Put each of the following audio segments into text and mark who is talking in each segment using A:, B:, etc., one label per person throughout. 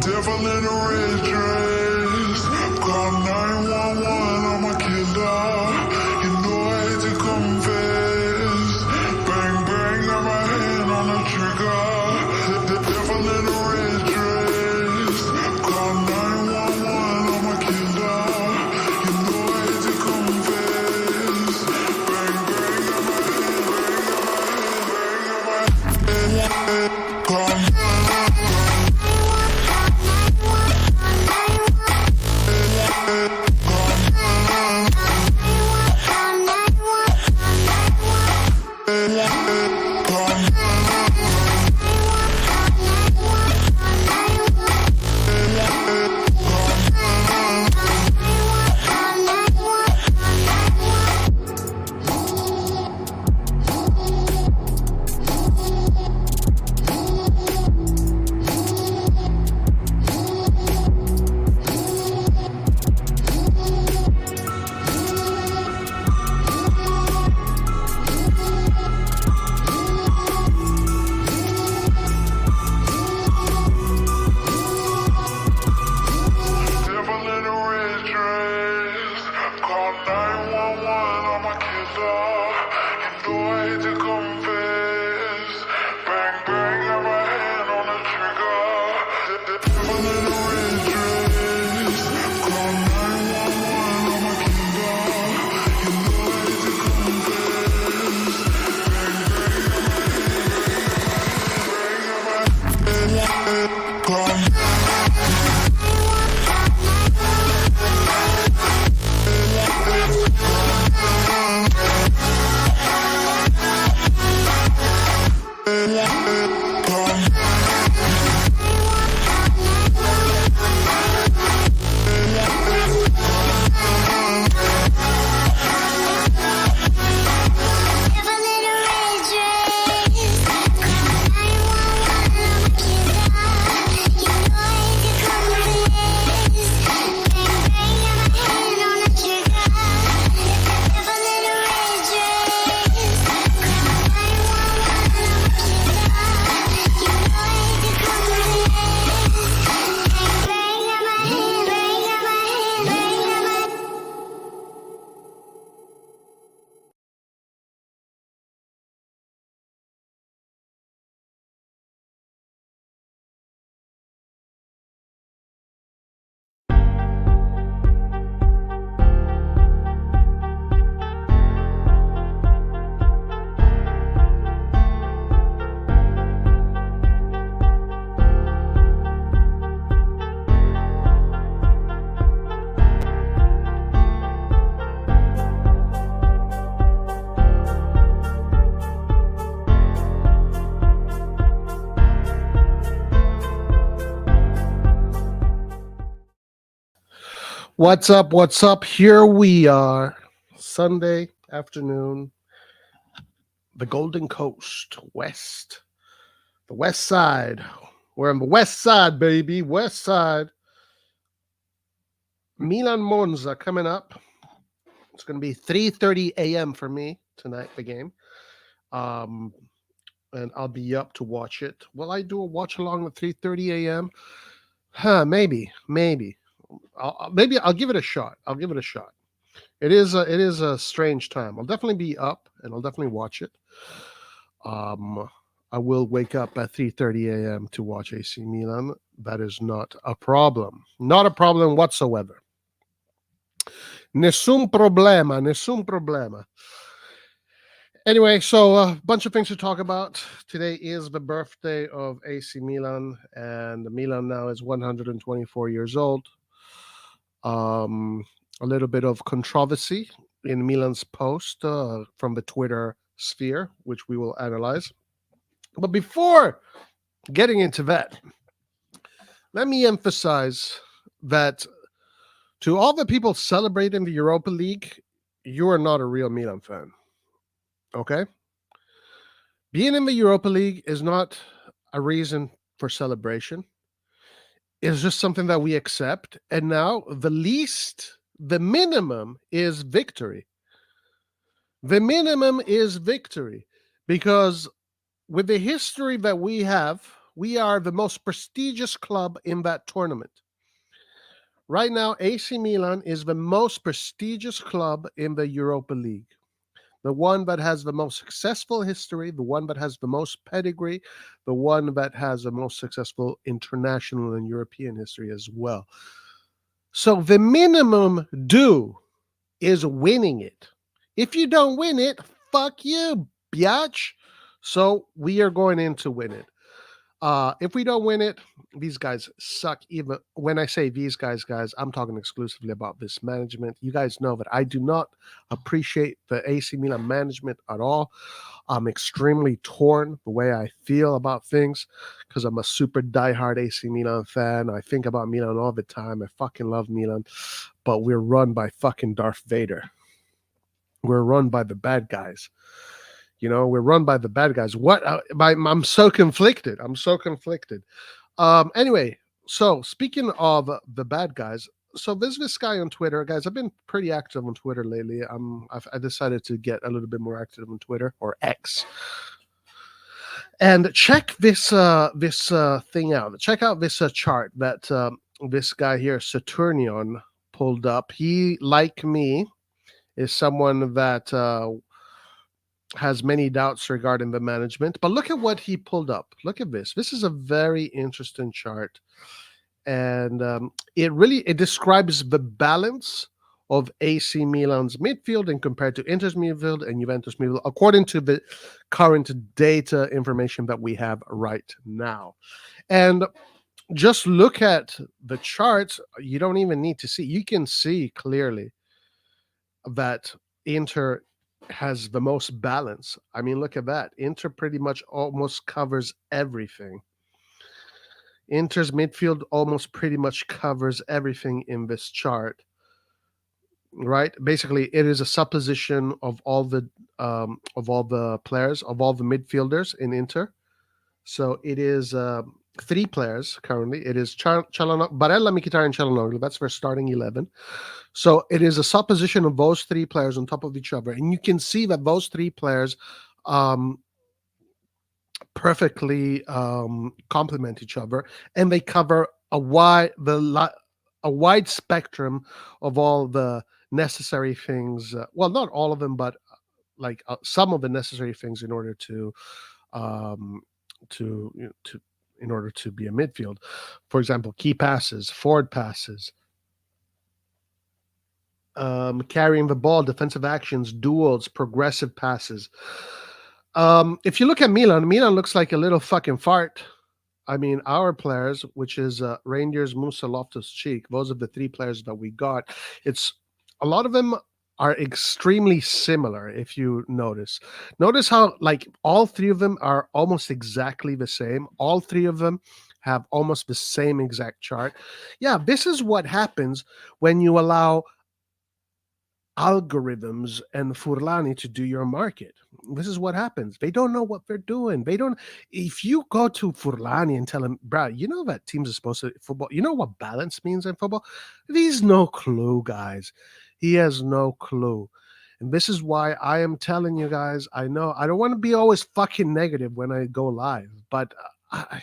A: devil in a red dress. Call 911, I'm a killer. You know I hate to confess. Bang, bang, got my hand on the trigger. The devil in a red dress. Call 911, I'm a killer. You know I hate to confess. Bang, bang, got my hand. Call
B: What's up? What's up? Here we are, Sunday afternoon, the Golden Coast, west, the west side. We're on the west side, baby, west side. Milan Monza coming up. It's going to be 3:30 a.m. for me tonight, the game. And I'll be up to watch it. Will I do a watch along at 3:30 a.m.? Maybe. Maybe I'll give it a shot. It is a strange time. I'll definitely be up and I'll definitely watch it. I will wake up at 3:30 a.m. to watch AC Milan. That is not a problem. Not a problem whatsoever. Nessun problema. Anyway, so a bunch of things to talk about. Today is the birthday of AC Milan, and Milan now is 124 years old. A little bit of controversy in Milan's post from the Twitter sphere, which we will analyze. But before getting into that, let me emphasize that to all the people celebrating the Europa League, you are not a real Milan fan. Okay? Being in the Europa League is not a reason for celebration. It's just something that we accept. And now the minimum is victory. The minimum is victory. Because with the history that we have We are the most prestigious club in that tournament. Right now, AC Milan is the most prestigious club in the Europa League. The one that has the most successful history, the one that has the most pedigree, the one that has the most successful international and European history as well. So the minimum due is winning it. If you don't win it, fuck you, biatch. So we are going in to win it. If we don't win it, these guys suck. Even when I say these guys, I'm talking exclusively about this management. You guys know that I do not appreciate the AC Milan management at all. I'm extremely torn the way I feel about things because I'm a super diehard AC Milan fan. I think about Milan all the time. I fucking love Milan, but we're run by fucking Darth Vader. We're run by the bad guys. We're run by the bad guys. I'm so conflicted. Anyway, so speaking of the bad guys, so there's this guy on Twitter, guys. I've been pretty active on Twitter lately. I decided to get a little bit more active on Twitter, or X, and check this thing out. Check out this chart that this guy here, Saturnion, pulled up. He, like me, is someone that has many doubts regarding the management, but look at what he pulled up. Look at this. This is a very interesting chart, and it describes the balance of AC Milan's midfield and compared to Inter's midfield and Juventus midfield, according to the current data information that we have right now. And just look at the charts. You don't even need to see. You can see clearly that Inter has the most balance. I mean, look at that. Inter pretty much almost covers everything. Inter's midfield almost pretty much covers everything in this chart, right? Basically, it is a supposition of all the players, of all the midfielders in Inter. So it is 3 players currently. It is Barella, Mkhitaryan, and Çalhanoğlu. That's their starting 11. So it is a supposition of those 3 players on top of each other, and you can see that those 3 players perfectly complement each other, and they cover a wide spectrum of all the necessary things. Well, not all of them, but like some of the necessary things in order to in order to be a midfield. For example, key passes, forward passes, carrying the ball, defensive actions, duels, progressive passes. If you look at Milan looks like a little fucking fart. I mean, our players, which is Rangers, Musa, Loftus-Cheek, those are the 3 players that we got. It's a lot of them are extremely similar. If you notice how like all 3 of them are almost exactly the same. All 3 of them have almost the same exact chart. Yeah, this is what happens when you allow algorithms and Furlani to do your market. This is what happens. They don't know what they're doing. If you go to Furlani and tell him, bro, you know that teams are supposed to football, you know what balance means in football? He's no clue, guys. He has no clue. And this is why I am telling you guys, I know I don't want to be always fucking negative when I go live, but I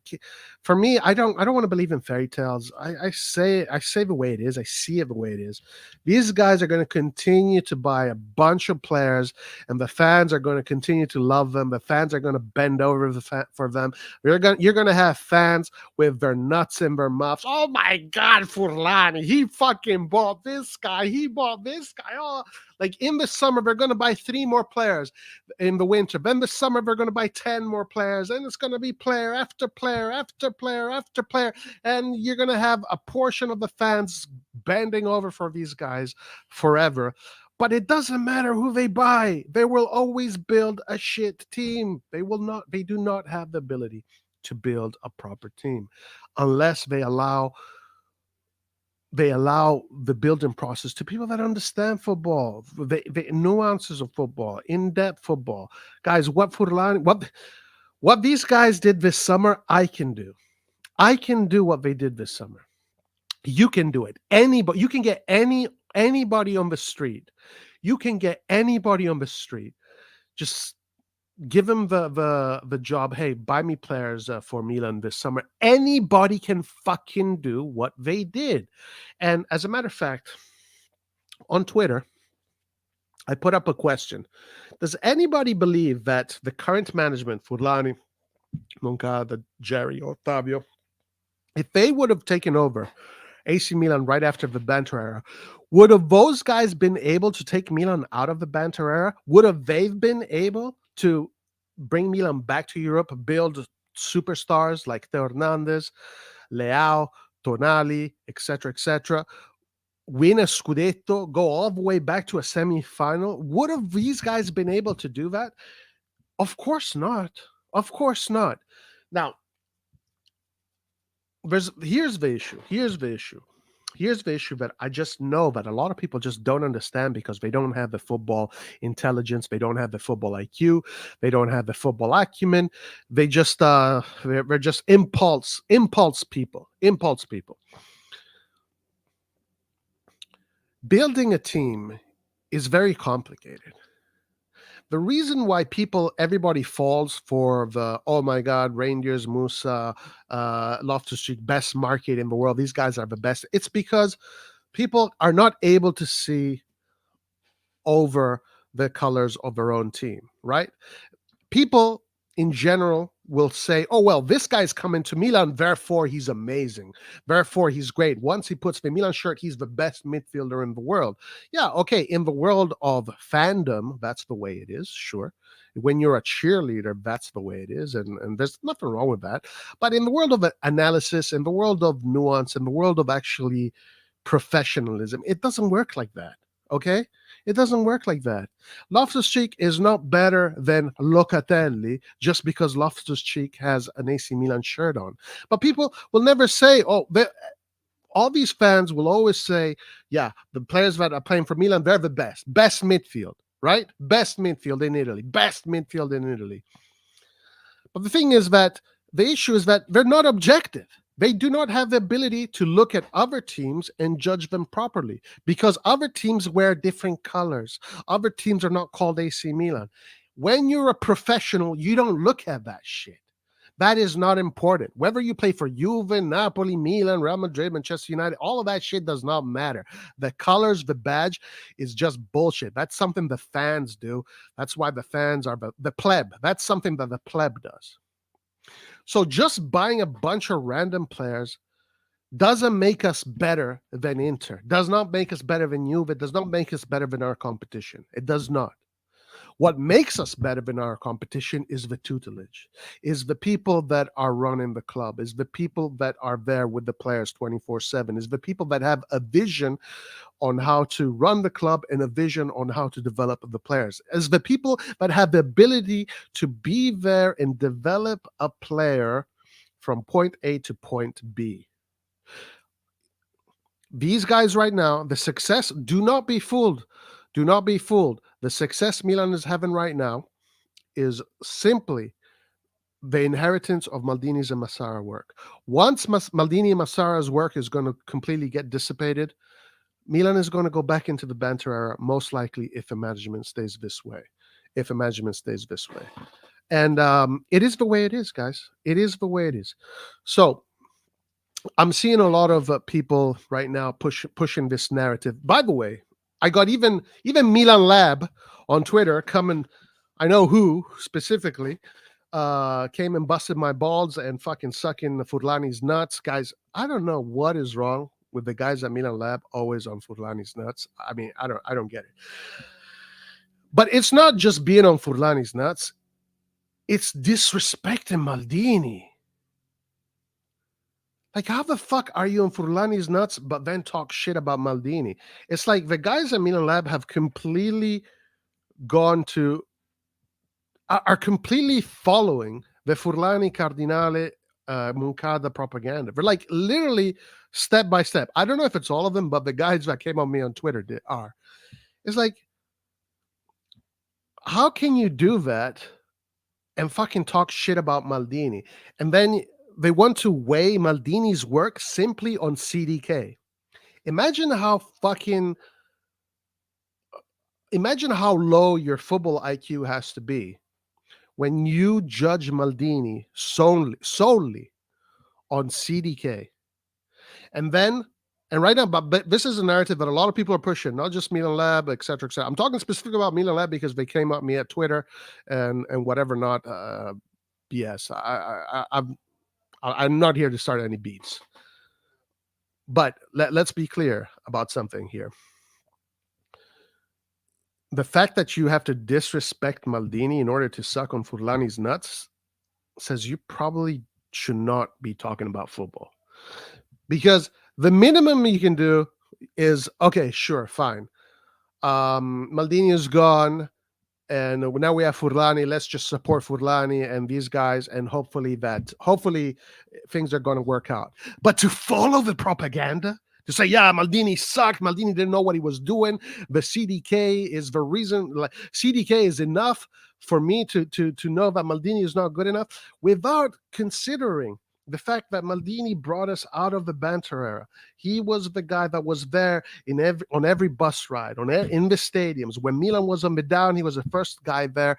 B: can't. For me, I don't want to believe in fairy tales. I say the way it is. I see it the way it is. These guys are going to continue to buy a bunch of players, and the fans are going to continue to love them. The fans are going to bend over for them. You're going to have fans with their nuts in their mouths. Oh my God, Furlani, he fucking bought this guy. He bought this guy. Oh, like in the summer, they're going to buy 3 more players. In the winter, then the summer, they're going to buy 10 more players, and it's going to be player after player after player after player, and you're going to have a portion of the fans bending over for these guys forever. But it doesn't matter who they buy. They will always build a shit team. They do not have the ability to build a proper team unless they allow the building process to people that understand football, the nuances of football, in-depth football. Guys, what these guys did this summer, I can do. I can do what they did this summer. You can do it. Anybody, you can get anybody on the street. You can get anybody on the street. Just give him the job. Hey, buy me players for Milan this summer. Anybody can fucking do what they did. And as a matter of fact, on Twitter, I put up a question. Does anybody believe that the current management, Furlani, Moncada, Jerry, Ottavio, if they would have taken over AC Milan right after the banter era, would have those guys been able to take Milan out of the banter era? Would have they been able to bring Milan back to Europe, build superstars like Theo Hernandez, Leao, Tonali, etc., win a Scudetto, go all the way back to a semi-final? Would have these guys been able to do that? Of course not. Of course not. Now, here's the issue. Here's the issue that I just know that a lot of people just don't understand because they don't have the football intelligence, they don't have the football IQ, they don't have the football acumen. They just they're just impulse people. Building a team is very complicated. The reason why everybody falls for the, oh my God, Rangers, Musa, Loftus-Cheek, best market in the world, these guys are the best, it's because people are not able to see over the colors of their own team, right? People in general will say, oh, well, this guy's coming to Milan, therefore he's amazing. Therefore he's great. Once he puts the Milan shirt, he's the best midfielder in the world. Yeah, okay, in the world of fandom, that's the way it is, sure. When you're a cheerleader, that's the way it is, and there's nothing wrong with that. But in the world of analysis, in the world of nuance, in the world of actually professionalism, it doesn't work like that, okay? It doesn't work like that. Loftus-Cheek is not better than Locatelli just because Loftus-Cheek has an AC Milan shirt on. But people will never say, all these fans will always say, yeah, the players that are playing for Milan, they're the best. Best midfield, right? Best midfield in Italy. Best midfield in Italy. But the thing is that the issue is that they're not objective. They do not have the ability to look at other teams and judge them properly because other teams wear different colors. Other teams are not called AC Milan. When you're a professional, you don't look at that shit. That is not important. Whether you play for Juve, Napoli, Milan, Real Madrid, Manchester United, all of that shit does not matter. The colors, the badge is just bullshit. That's something the fans do. That's why the fans are the pleb. That's something that the pleb does. So just buying a bunch of random players doesn't make us better than Inter, does not make us better than Juve, it does not make us better than our competition. It does not. What makes us better than our competition is the tutelage, is the people that are running the club, is the people that are there with the players 24/7, is the people that have a vision on how to run the club and a vision on how to develop the players, as the people that have the ability to be there and develop a player from point A to point B. These guys right now, the success, do not be fooled. Do not be fooled. The success Milan is having right now is simply the inheritance of Maldini's and Massara work. Once Maldini and Massara's work is going to completely get dissipated, Milan is going to go back into the banter era, most likely, if the management stays this way. And it is the way it is, guys. It is the way it is. So I'm seeing a lot of people right now pushing this narrative. By the way, I got even Milan Lab on Twitter coming, I know who specifically, came and busted my balls and fucking sucking Furlani's nuts. Guys, I don't know what is wrong with the guys at Milan Lab always on Furlani's nuts. I mean, I don't get it. But it's not just being on Furlani's nuts. It's disrespecting Maldini. Like, how the fuck are you on Furlani's nuts, but then talk shit about Maldini? It's like the guys at Milan Lab have completely are completely following the Furlani Cardinale Moncada propaganda. They're like literally step by step. I don't know if it's all of them, but the guys that came on me on Twitter are. It's like, how can you do that and fucking talk shit about Maldini? And then they want to weigh Maldini's work simply on CDK. Imagine how low your football IQ has to be when you judge Maldini solely on CDK, and then and right now, but this is a narrative that a lot of people are pushing, not just Milan Lab, etc., etc. I'm talking specifically about Milan Lab because they came at me at Twitter and whatever not. BS. I'm not here to start any beats, but let's be clear about something here. The fact that you have to disrespect Maldini in order to suck on Furlani's nuts says you probably should not be talking about football, because the minimum you can do is, okay, sure, fine. Maldini is gone, and now we have Furlani. Let's just support Furlani and these guys, and hopefully things are going to work out. But to follow the propaganda, to say, yeah, Maldini sucked, Maldini didn't know what he was doing, the CDK is the reason, like, CDK is enough for me to know that Maldini is not good enough, without considering the fact that Maldini brought us out of the banter era. He was the guy that was there on every bus ride, in the stadiums. When Milan was on the down, he was the first guy there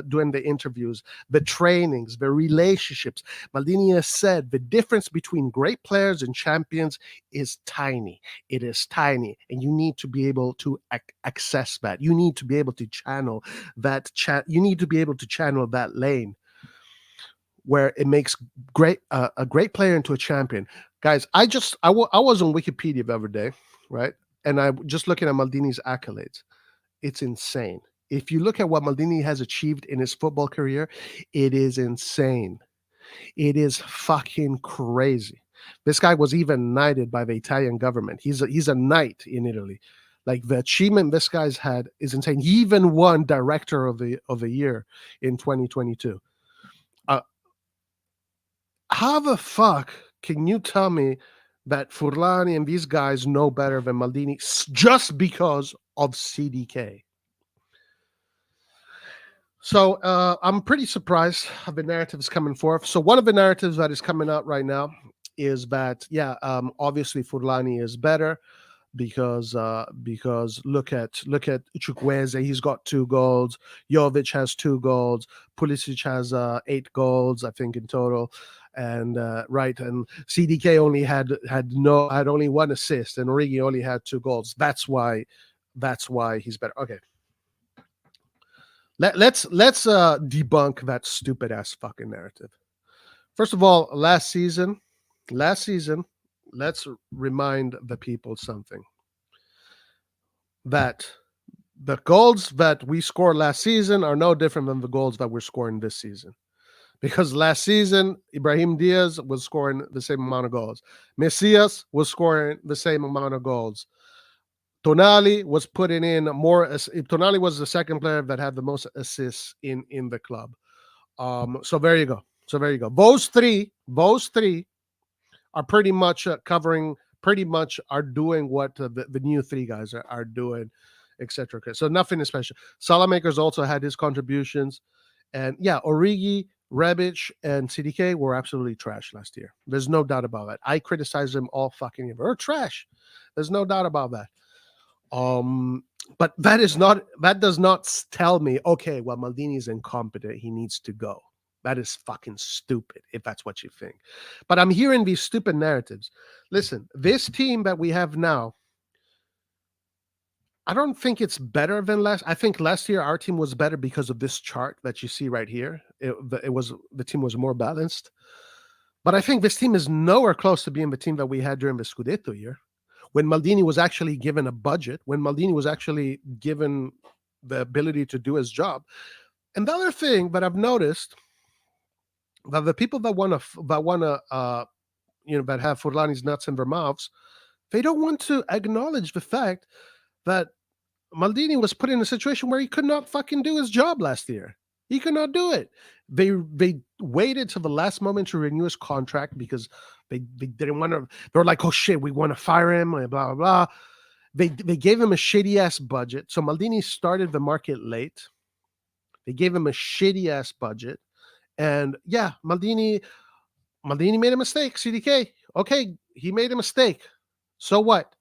B: doing the interviews, the trainings, the relationships. Maldini has said the difference between great players and champions is tiny. It is tiny, and you need to be able to access that. You need to be able to channel that. You need to be able to channel that lane where it makes a great player into a champion. Guys, I was on Wikipedia the other day, right? And I just looking at Maldini's accolades. It's insane. If you look at what Maldini has achieved in his football career, it is insane. It is fucking crazy. This guy was even knighted by the Italian government. He's a knight in Italy. Like, the achievement this guy's had is insane. He even won Director of the Year in 2022. How the fuck can you tell me that Furlani and these guys know better than Maldini just because of CDK? So I'm pretty surprised how the narrative is coming forth. So one of the narratives that is coming out right now is that, obviously Furlani is better because look at Chukwueze, he's got 2 goals. Jovic has 2 goals. Pulisic has 8 goals, I think, in total. And and CDK only had only 1 assist, and Origi only had 2 goals. That's why he's better. Okay, let's debunk that stupid ass fucking narrative. First of all, last season, let's remind the people something, that the goals that we scored last season are no different than the goals that we're scoring this season. Because last season, Ibrahim Diaz was scoring the same amount of goals. Messias was scoring the same amount of goals. Tonali was putting in more. Tonali was the second player that had the most assists in the club. So there you go. Those three are pretty much covering. Pretty much are doing what the new 3 guys are doing, etc. So nothing is special. Salamaker's also had his contributions, and Origi, Rebic, and CDK were absolutely trash last year. There's no doubt about that. I criticize them all fucking year. They're trash. There's no doubt about that. But that does not tell me, okay, well, Maldini is incompetent. He needs to go. That is fucking stupid, if that's what you think. But I'm hearing these stupid narratives. Listen, this team that we have now, I don't think it's better than last. I think last year our team was better because of this chart that you see right here. The team was more balanced. But I think this team is nowhere close to being the team that we had during the Scudetto year, when Maldini was actually given a budget, when Maldini was actually given the ability to do his job. And the other thing that I've noticed, that the people that want to that have Furlani's nuts in their mouths, they don't want to acknowledge the fact that Maldini was put in a situation where he could not fucking do his job last year. He could not do it. They waited till the last moment to renew his contract because they didn't want to. They were like, oh shit, we want to fire him, blah blah blah. They gave him a shitty ass budget. So Maldini started the market late. They gave him a shitty ass budget. And Maldini made a mistake. CDK, okay, he made a mistake. So what?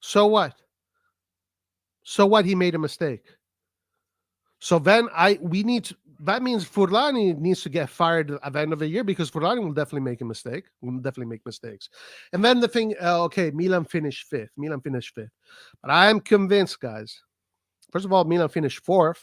B: He made a mistake. So then we need to, that means Furlani needs to get fired at the end of the year, because Furlani will definitely make a mistake. Will definitely make mistakes. And then the thing, okay, Milan finished fifth. But I am convinced, guys. First of all, Milan finished fourth,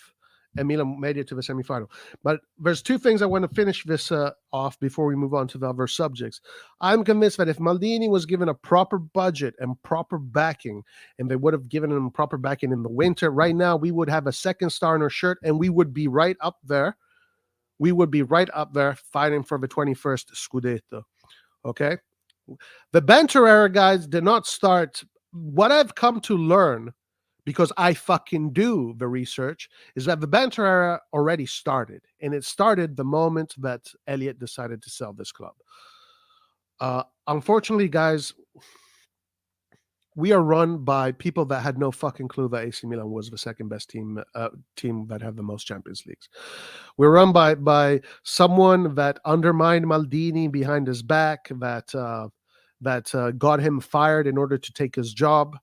B: and Milan made it to the semifinal. But there's two things I want to finish this off before we move on to the other subjects. I'm convinced that if Maldini was given a proper budget and proper backing, and they would have given him proper backing in the winter, right now we would have a second star in our shirt, and we would be right up there. We would be right up there fighting for the 21st Scudetto. Okay? The banter era, guys, did not start. What I've come to learn, because I fucking do the research, is that the banter era already started. And it started the moment that Elliott decided to sell this club. Unfortunately, guys, we are run by people that had no fucking clue that AC Milan was the second best team that had the most Champions Leagues. We're run by someone that undermined Maldini behind his back, that got him fired in order to take his job.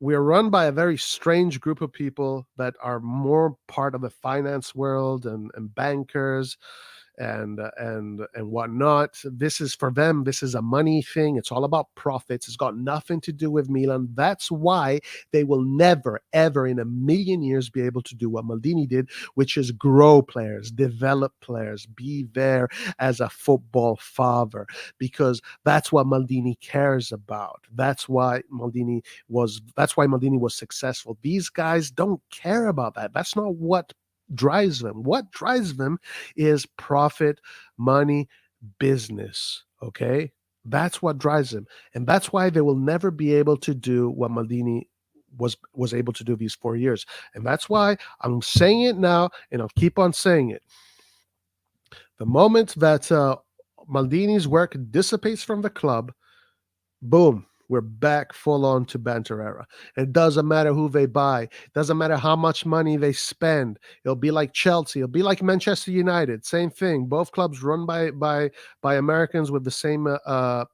B: We're run by a very strange group of people that are more part of the finance world and bankers and whatnot. This is for them. This is a money thing. It's all about profits. It's got nothing to do with Milan. That's why they will never, ever in a million years be able to do what Maldini did, which is grow players, develop players, be there as a football father, because that's what Maldini cares about. That's why Maldini was successful. These guys don't care about that. That's not what drives them. What drives them is profit, money, business. Okay, that's what drives them, and that's why they will never be able to do what Maldini was able to do these 4 years. And that's why I'm saying it now, and I'll keep on saying it. The moment that Maldini's work dissipates from the club, boom, we're back full on to banter era. It doesn't matter who they buy. It doesn't matter how much money they spend. It'll be like Chelsea. It'll be like Manchester United. Same thing. Both clubs run by Americans with the same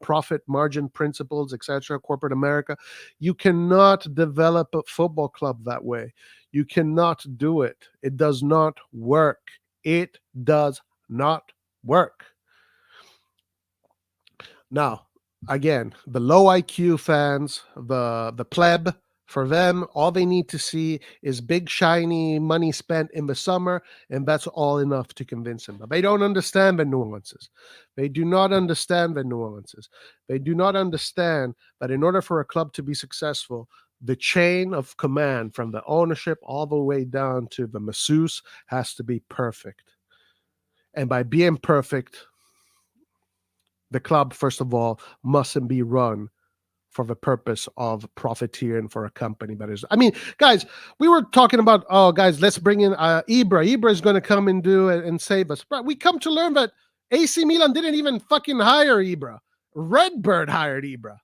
B: profit margin principles, etc. Corporate America. You cannot develop a football club that way. You cannot do it. It does not work. It does not work. Now, again, the low IQ fans, the pleb, for them, all they need to see is big, shiny money spent in the summer, and that's all enough to convince them. But they don't understand the nuances. They do not understand the nuances. They do not understand that in order for a club to be successful, the chain of command from the ownership all the way down to the masseuse has to be perfect. And by being perfect, the club, first of all, mustn't be run for the purpose of profiteering for a company that is. I mean, guys, we were talking about, oh, guys, let's bring in Ibra. Ibra is going to come and do it and save us. But we come to learn that AC Milan didn't even fucking hire Ibra. Redbird hired Ibra.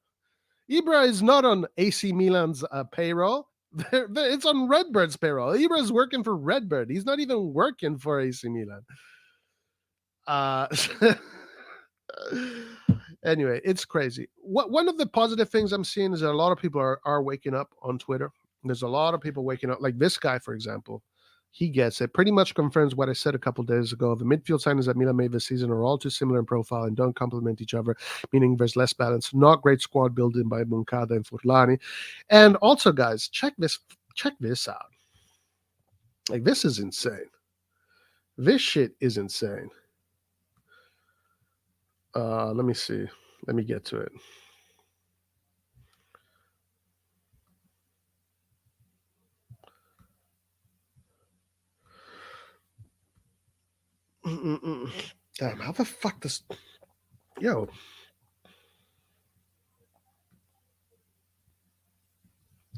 B: Ibra is not on AC Milan's payroll. It's on Redbird's payroll. Ibra is working for Redbird. He's not even working for AC Milan. Anyway, it's crazy. One of the positive things I'm seeing is that a lot of people are waking up on Twitter. There's a lot of people waking up, like this guy, for example. He gets it. Pretty much confirms what I said a couple days ago. The midfield signings that Milan made this season are all too similar in profile and don't complement each other, meaning there's less balance. Not great squad building by Moncada and Furlani. And also, guys, check this out. Like, this is insane. This shit is insane. Let me see. Let me get to it. Damn, how the fuck this... Yo.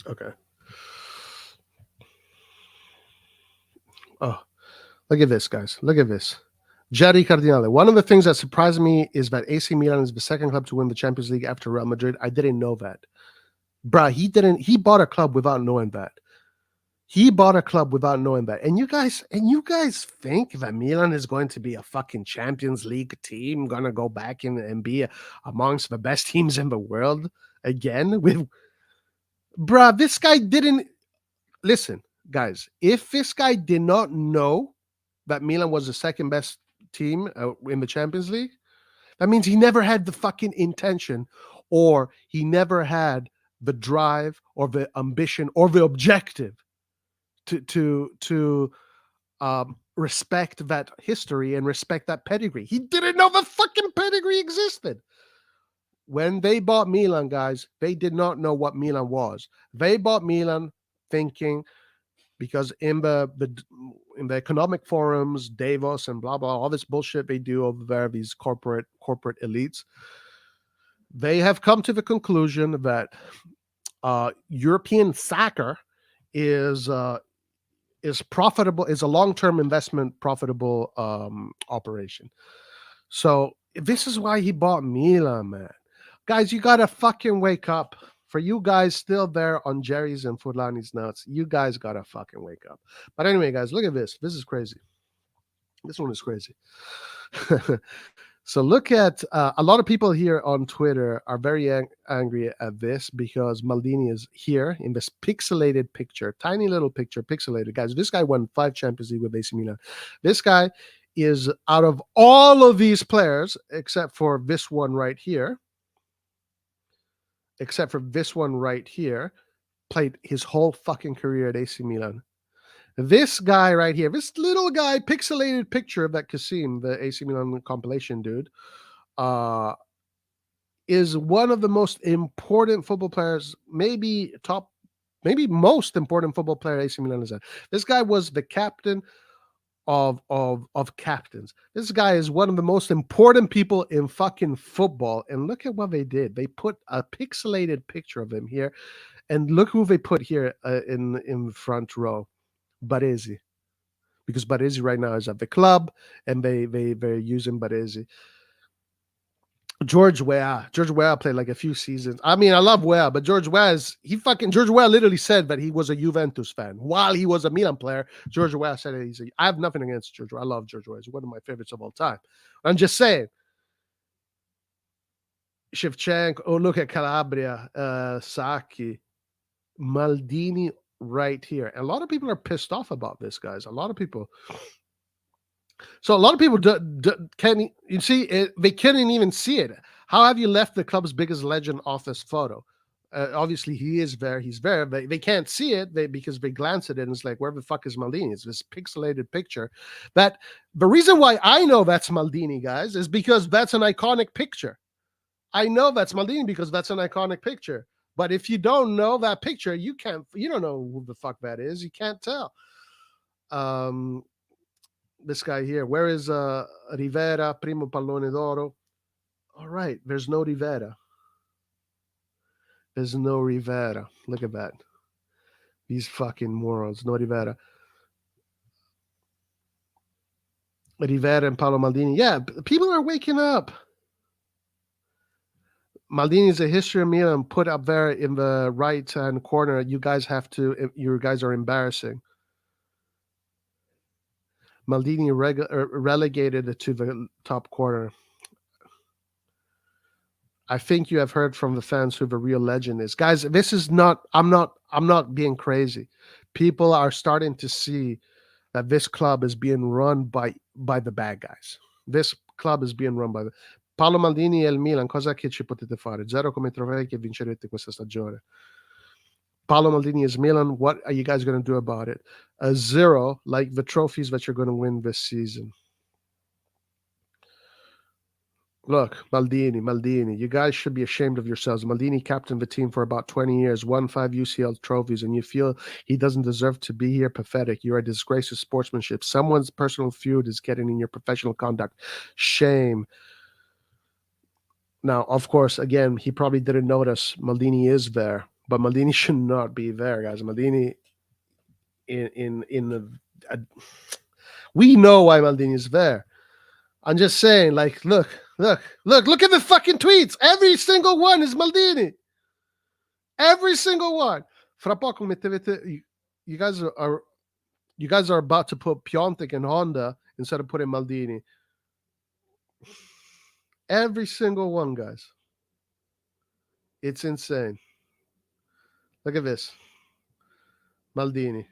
B: Okay. Oh, look at this, guys. Look at this. Jerry Cardinale. One of the things that surprised me is that AC Milan is the second club to win the Champions League after Real Madrid. I didn't know that. Bruh, he bought a club without knowing that. He bought a club without knowing that. And you guys think that Milan is going to be a fucking Champions League team, gonna go back and be amongst the best teams in the world again? Bruh, this guy didn't... Listen, guys, if this guy did not know that Milan was the second best team in the Champions League, that means he never had the fucking intention, or he never had the drive or the ambition or the objective to respect that history and respect that pedigree. He didn't know the fucking pedigree existed. When they bought Milan, guys, they did not know what Milan was. They bought Milan thinking, because in the economic forums, Davos and blah blah, all this bullshit they do over there, these corporate elites, they have come to the conclusion that European soccer is profitable, is a long-term investment, profitable operation. So this is why he bought Milan, man. Guys, you gotta fucking wake up. For you guys still there on Jerry's and Furlani's notes, you guys gotta fucking wake up. But anyway, guys, look at this. This is crazy. This one is crazy. So look at a lot of people here on Twitter are very angry at this because Maldini is here in this pixelated picture, tiny little picture, pixelated. Guys, this guy won 5 Champions League with AC Milan. This guy is, out of all of these players, except for this one right here, played his whole fucking career at AC Milan. This guy right here, this little guy, pixelated picture of that Kasim, the AC Milan compilation dude, is one of the most important football players, maybe most important football player AC Milan has had. This guy was the captain of captains. This guy is one of the most important people in fucking football. And look at what they did. They put a pixelated picture of him here, and look who they put here in the front row. Baresi, because Baresi right now is at the club, and they're using Baresi. George Weah played like a few seasons. I mean, I love Weah, but George Weah literally said that he was a Juventus fan while he was a Milan player. George Weah said I have nothing against George Weah. I love George Weah. He's one of my favorites of all time. I'm just saying. Shevchenko. Oh, look at Calabria, Sacchi, Maldini. Right here. And a lot of people are pissed off about this, guys. A lot of people. So a lot of people can't, you see it, they can't even see it. How have you left the club's biggest legend off this photo? Obviously he is there. He's there. They can't see it because they glance at it and it's like, where the fuck is Maldini? It's this pixelated picture. That the reason why I know that's Maldini, guys, is because that's an iconic picture. I know that's Maldini because that's an iconic picture. But if you don't know that picture, you don't know who the fuck that is. You can't tell. This guy here, where is Rivera, primo pallone d'oro? All right, there's no Rivera. There's no Rivera. Look at that. These fucking morons. No Rivera. Rivera and Paolo Maldini. Yeah, people are waking up. Maldini is a history of Milan put up there in the right-hand corner. You guys are embarrassing. Maldini relegated to the top corner. I think you have heard from the fans who the real legend is. Guys, this is not, I'm not being crazy. People are starting to see that this club is being run by the bad guys. This club is being run by the Paolo Maldini e il Milan, cosa che ci potete fare? 0 come trofei che vincerete questa stagione. Paolo Maldini is Milan. What are you guys going to do about it? 0, like the trophies that you're going to win this season. Look, Maldini, you guys should be ashamed of yourselves. Maldini captained the team for about 20 years, won 5 UCL trophies, and you feel he doesn't deserve to be here? Pathetic. You're a disgrace to sportsmanship. Someone's personal feud is getting in your professional conduct. Shame. Now, of course, again, he probably didn't notice Maldini is there, but Maldini should not be there, guys. Maldini we know why Maldini is there. I'm just saying, like, look at the fucking tweets. Every single one is Maldini. Every single one. Fra poco mettevete, you guys are about to put Piontek and Honda instead of putting Maldini. Every single one, guys. It's insane. Look at this. Maldini.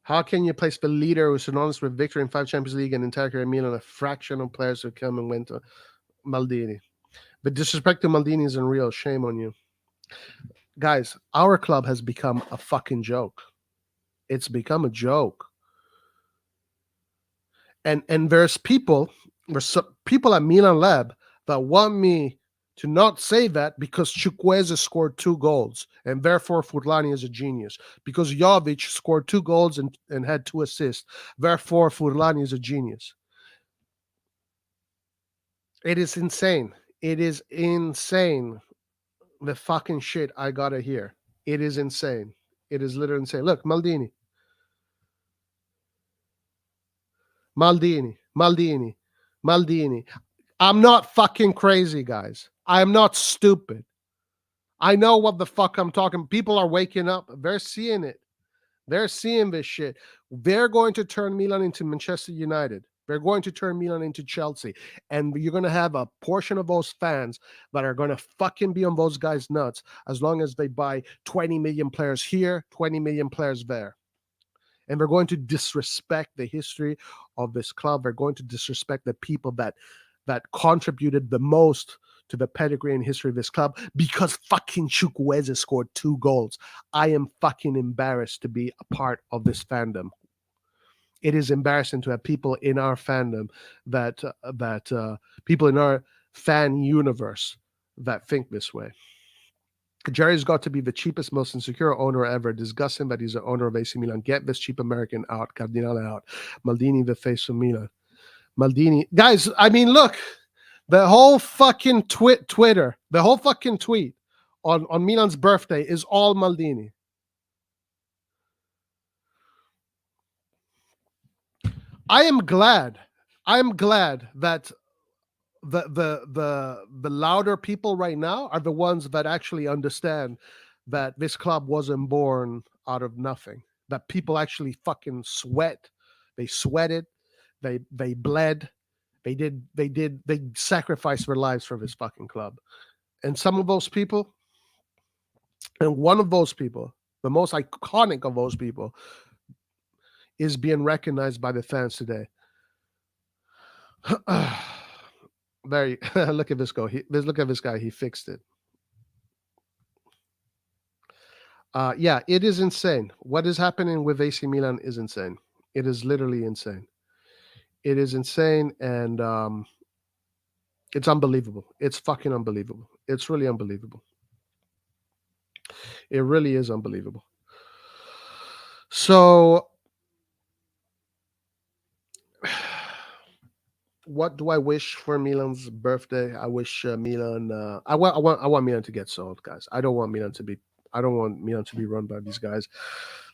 B: How can you place the leader who's synonymous with victory in 5 Champions League and entire career Milan a fraction of players who come and went to Maldini? The disrespect to Maldini is unreal. Shame on you. Guys, our club has become a fucking joke. It's become a joke. And there's people at Milan Lab that want me to not say that because Chukwueze scored 2 goals and therefore Furlani is a genius. Because Jovic scored 2 goals and had 2 assists, therefore Furlani is a genius. It is insane. It is insane. The fucking shit I gotta hear. It is insane. It is literally insane. Look, Maldini. I'm not fucking crazy, guys. I'm not stupid. I know what the fuck I'm talking. People are waking up. They're seeing it. They're seeing this shit. They're going to turn Milan into Manchester United. They're going to turn Milan into Chelsea. And you're going to have a portion of those fans that are going to fucking be on those guys' nuts as long as they buy 20 million players here, 20 million players there. And they're going to disrespect the history of this club. They're going to disrespect the people that contributed the most to the pedigree and history of this club because fucking Chukwueze scored 2 goals. I am fucking embarrassed to be a part of this fandom. It is embarrassing to have people in our fandom that people in our fan universe that think this way. Kjaer's got to be the cheapest, most insecure owner ever. Disgusting that he's the owner of AC Milan. Get this cheap American out. Cardinale out. Maldini, the face of Milan. Maldini. Guys, I mean, look. The whole fucking Twitter, the whole fucking tweet on Milan's birthday is all Maldini. I am glad that the louder people right now are the ones that actually understand that this club wasn't born out of nothing. That people actually fucking sweat. They sweated. They bled. They sacrificed their lives for this fucking club. And some of those people, and one of those people, the most iconic of those people, is being recognized by the fans today. There, look at this guy. Look at this guy. He fixed it. Yeah, it is insane. What is happening with AC Milan is insane. It is literally insane. It is insane, and it's unbelievable. It's fucking unbelievable. It's really unbelievable. It really is unbelievable. So, what do I wish for Milan's birthday? I wish Milan. I want Milan to get sold, guys. I don't want Milan to be run by these guys.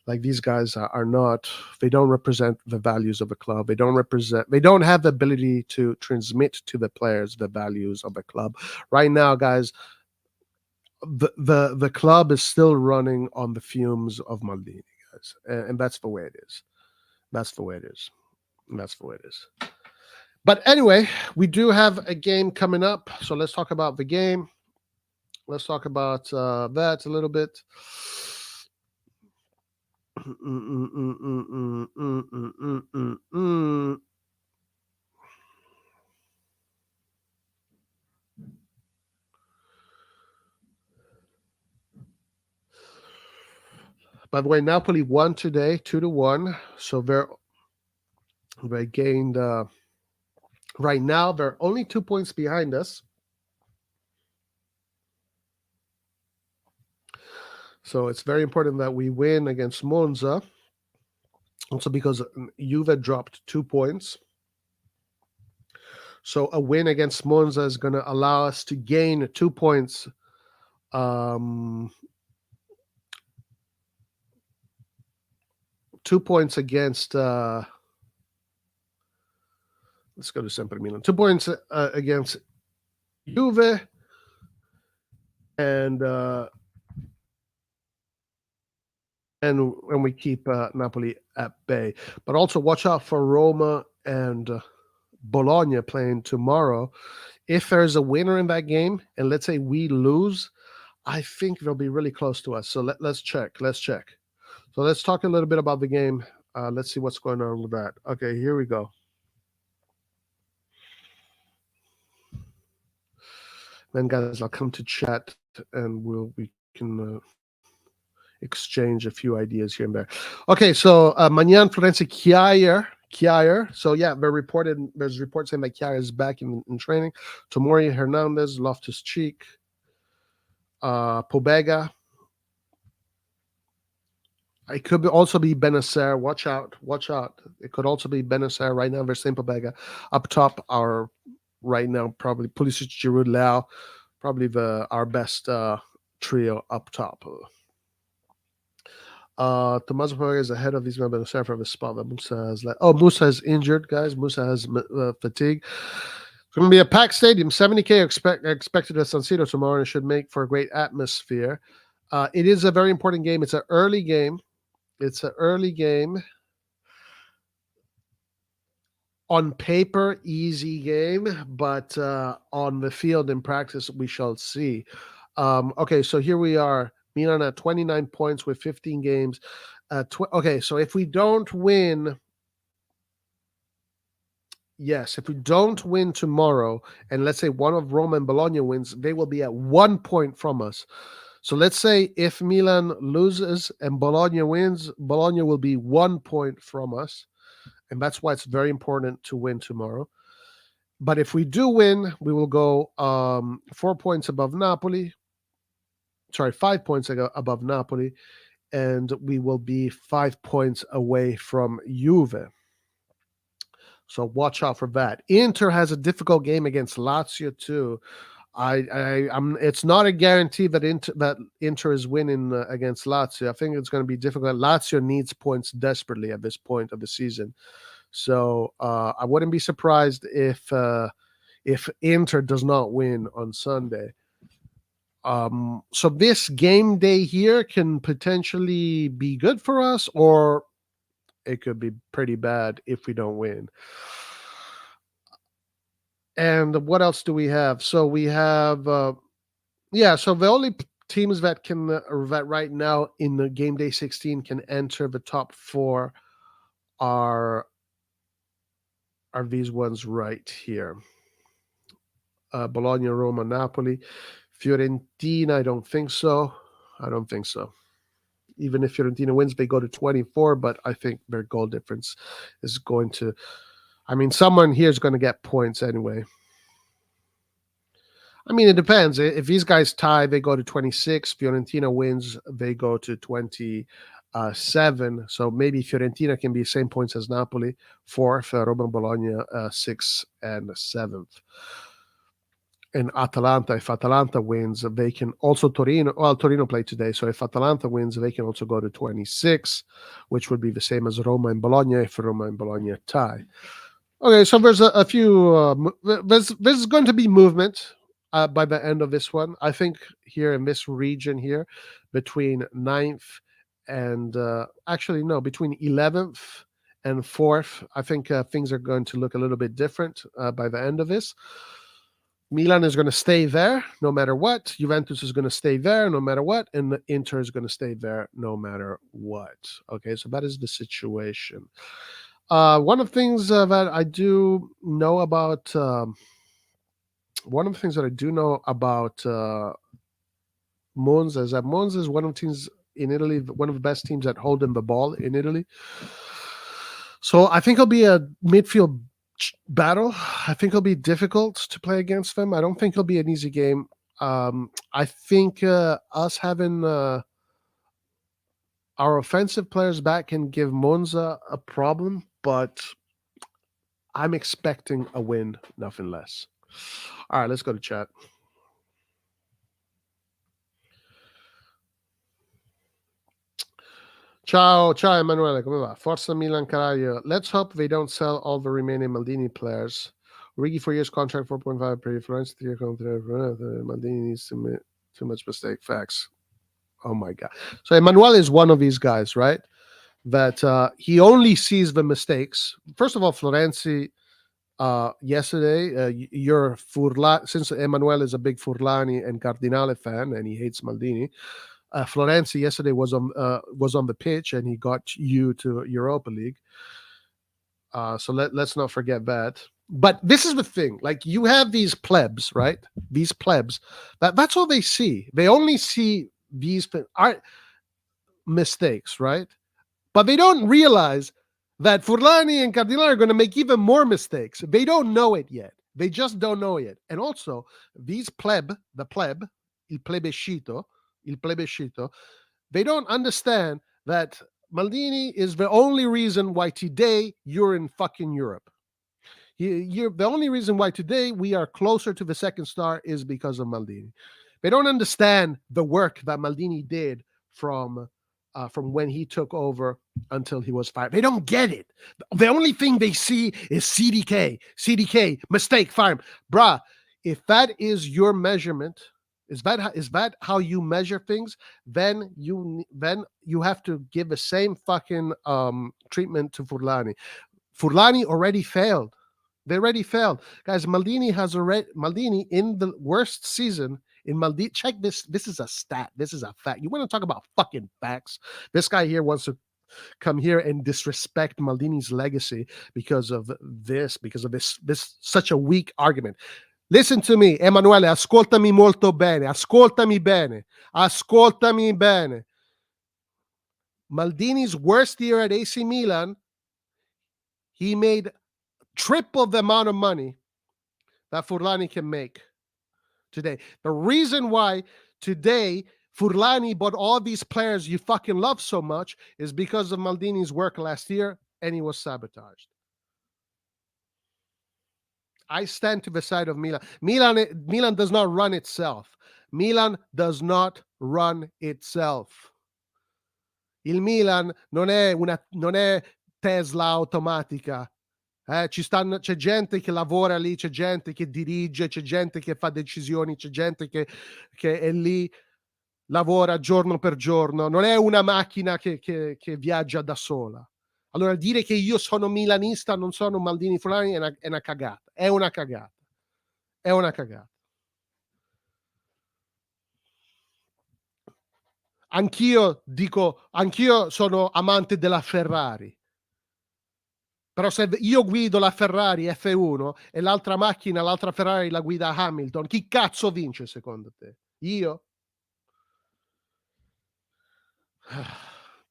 B: Like, these guys are not. They don't represent the values of a club. They don't have the ability to transmit to the players the values of a club. Right now, guys, the club is still running on the fumes of Maldini, guys, and that's the way it is. That's the way it is. That's the way it is. But anyway, we do have a game coming up, so let's talk about the game. Let's talk about that a little bit. By the way, Napoli won today, 2-1. So they gained. Right now, they're only 2 points behind us. So it's very important that we win against Monza. Also because Juve dropped 2 points. So a win against Monza is going to allow us to gain 2 points. 2 points against. Let's go to Sempre Milan. 2 points against Juve. And we keep Napoli at bay. But also watch out for Roma and Bologna playing tomorrow. If there's a winner in that game, and let's say we lose, I think they'll be really close to us. So let's check. So let's talk a little bit about the game. Let's see what's going on with that. Okay, here we go. Then, guys, I'll come to chat and we can exchange a few ideas here and there. Okay, so Magnan, Florenzi, Kjaer. So yeah, there's reports saying that Kjaer is back in training. Tomori, Hernandez, Loftus Cheek, Pobega. It could also be Bennacer. Watch out. It could also be Bennacer right now. There's Pobega up top. Our right now probably Pulisic, Giroud, Leao, probably our best trio up top. Tommaso Pobega is ahead of these members for the spot that Musa has. Musa is injured, guys. Musa has fatigue. It's going to be a packed stadium. 70K expected at San Siro tomorrow, and it should make for a great atmosphere. It is a very important game. It's an early game. On paper, easy game, but on the field in practice, we shall see. Okay, so here we are. Milan at 29 points with 15 games. Okay, so if we don't win, if we don't win tomorrow, and let's say one of Roma and Bologna wins, they will be at 1 point from us. So let's say if Milan loses and Bologna wins, Bologna will be 1 point from us. And that's why it's very important to win tomorrow. But if we do win, we will go 4 points above Napoli. Sorry, 5 points above Napoli. And we will be 5 points away from Juve. So watch out for that. Inter has a difficult game against Lazio too. It's not a guarantee that Inter is winning against Lazio. I think it's going to be difficult. Lazio needs points desperately at this point of the season, so I wouldn't be surprised if Inter does not win on Sunday. So this game day here can potentially be good for us, or it could be pretty bad if we don't win. And what else do we have? So we have, so the only teams that can, that right now in the game day 16 can enter the top 4 are these ones right here. Bologna, Roma, Napoli. Fiorentina, I don't think so. Even if Fiorentina wins, they go to 24, but I think their goal difference is going to, someone here is going to get points anyway. It depends. If these guys tie, they go to 26. Fiorentina wins, they go to 27. So maybe Fiorentina can be the same points as Napoli, 4th, Roma and Bologna, 6th and 7th. And Atalanta, if Atalanta wins, they can also Torino played today. So if Atalanta wins, they can also go to 26, which would be the same as Roma and Bologna if Roma and Bologna tie. Okay, so there's a few, there's going to be movement by the end of this one. I think here in this region here, between 9th and, between 11th and 4th, I think things are going to look a little bit different by the end of this. Milan is going to stay there no matter what. Juventus is going to stay there no matter what. And the Inter is going to stay there no matter what. Okay, so that is the situation. One of the things that I do know about Monza is that Monza is one of the teams in Italy, one of the best teams at holding the ball in Italy. So I think it'll be a midfield battle. I think it'll be difficult to play against them. I don't think it'll be an easy game. I think us having our offensive players back can give Monza a problem, but I'm expecting a win, nothing less. All right, let's go to chat. Ciao Emanuele, come va? Forza Milan Caraglio. Let's hope they don't sell all the remaining Maldini players. Righi 4 years contract, 4.5 per year. Florence 3-year contract. Maldini needs too much mistake. Facts. Oh my God. So Emanuele is one of these guys, right? That he only sees the mistakes. First of all, Florenzi, yesterday, since Emanuele is a big Furlani and Cardinale fan and he hates Maldini, Florenzi yesterday was on the pitch, and he got you to Europa League. So let's not forget that. But this is the thing: like, you have these plebs, right? These plebs. That's all they see. They only see these mistakes, right? But they don't realize that Furlani and Cardinale are going to make even more mistakes. They don't know it yet. They just don't know it. And also, these the pleb, il plebiscito, they don't understand that Maldini is the only reason why today you're in fucking Europe. You're the only reason why today we are closer to the second star is because of Maldini. They don't understand the work that Maldini did from when he took over until he was fired. They don't get it. The only thing they see is CDK, mistake, fire. Bruh, if that is your measurement, is that how you measure things? Then you have to give the same fucking treatment to Furlani. Furlani already failed. They already failed. Guys, Maldini in the worst season in Maldini. Check this. This is a stat. This is a fact. You want to talk about fucking facts? This guy here wants to come here and disrespect Maldini's legacy because of this such a weak argument. Listen to me, Emanuele, ascoltami molto bene, ascoltami bene. Maldini's worst year at AC Milan, he made triple the amount of money that Furlani can make today. The reason why today Furlani bought all these players you fucking love so much is because of Maldini's work last year, and he was sabotaged. I stand to the side of Milan. Milan does not run itself. Milan does not run itself. Il Milan non è Tesla automatica. C'è gente che lavora lì, c'è gente che dirige, c'è gente che fa decisioni, c'è gente che è lì, lavora giorno per giorno. Non è una macchina che viaggia da sola. Allora, dire che io sono milanista, non sono Maldini Furlani, è una cagata. È una cagata. Anch'io sono amante della Ferrari. Però se io guido la Ferrari F1 e l'altra Ferrari la guida Hamilton, chi cazzo vince secondo te? Io?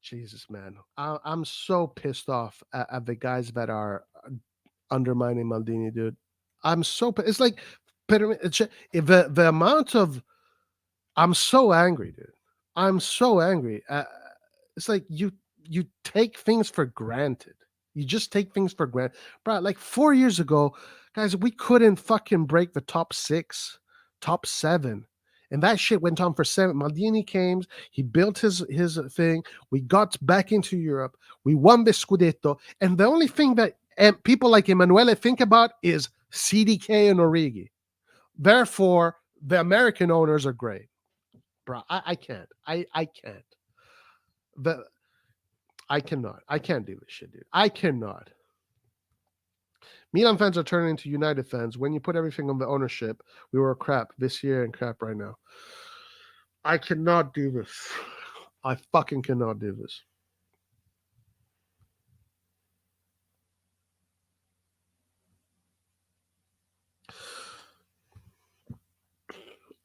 B: Jesus, man. I'm so pissed off at the guys that are undermining Maldini, dude. I'm so it's like the amount of I'm so angry, dude. I'm so angry. It's like you take things for granted. You just take things for granted. Bro, like 4 years ago, guys, we couldn't fucking break the top 6, top 7. And that shit went on for 7. Maldini came, he built his thing. We got back into Europe. We won the Scudetto. And the only thing that people like Emanuele think about is CDK and Origi. Therefore, the American owners are great. Bro, I can't. I can't. I cannot. I can't do this shit, dude. I cannot. Milan fans are turning into United fans. When you put everything on the ownership, we were crap this year and crap right now. I cannot do this. I fucking cannot do this.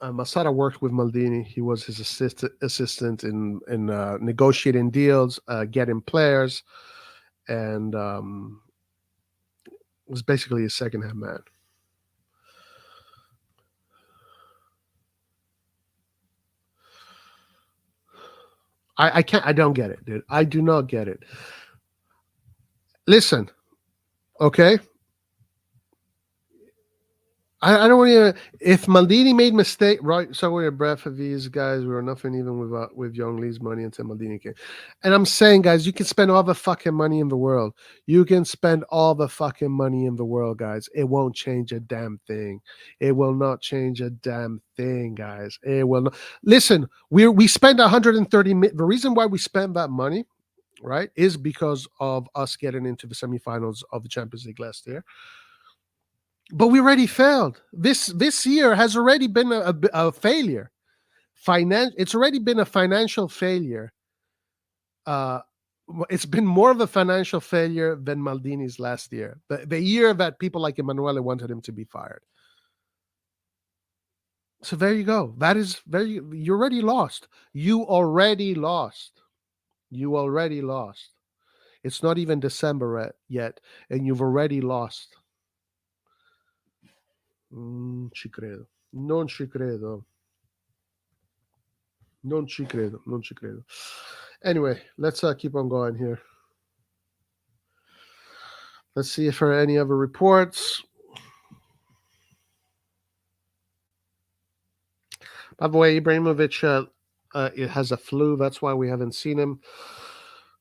B: Masada worked with Maldini. He was his assistant in negotiating deals, getting players, and was basically a second-hand man. I can't. I don't get it, dude. I do not get it. Listen, okay. I don't want to. If Maldini made mistake, right? So we're a breath of these guys. We were nothing even with Young Lee's money until Maldini came. And I'm saying, guys, you can spend all the fucking money in the world. You can spend all the fucking money in the world, guys. It won't change a damn thing. It will not change a damn thing, guys. It will not. Listen, we spend 130. The reason why we spend that money, right, is because of us getting into the semifinals of the Champions League last year. But we already failed. This year has already been a failure. It's already been a financial failure. It's been more of a financial failure than Maldini's last year, the year that people like Emanuele wanted him to be fired. So there you go. That is you already lost. You already lost. You already lost. It's not even December yet, and you've already lost. Ci credo. Non ci credo. Non ci credo. Non ci credo. Anyway, let's keep on going here. Let's see if there are any other reports. By the way, Ibrahimovic it has a flu. That's why we haven't seen him.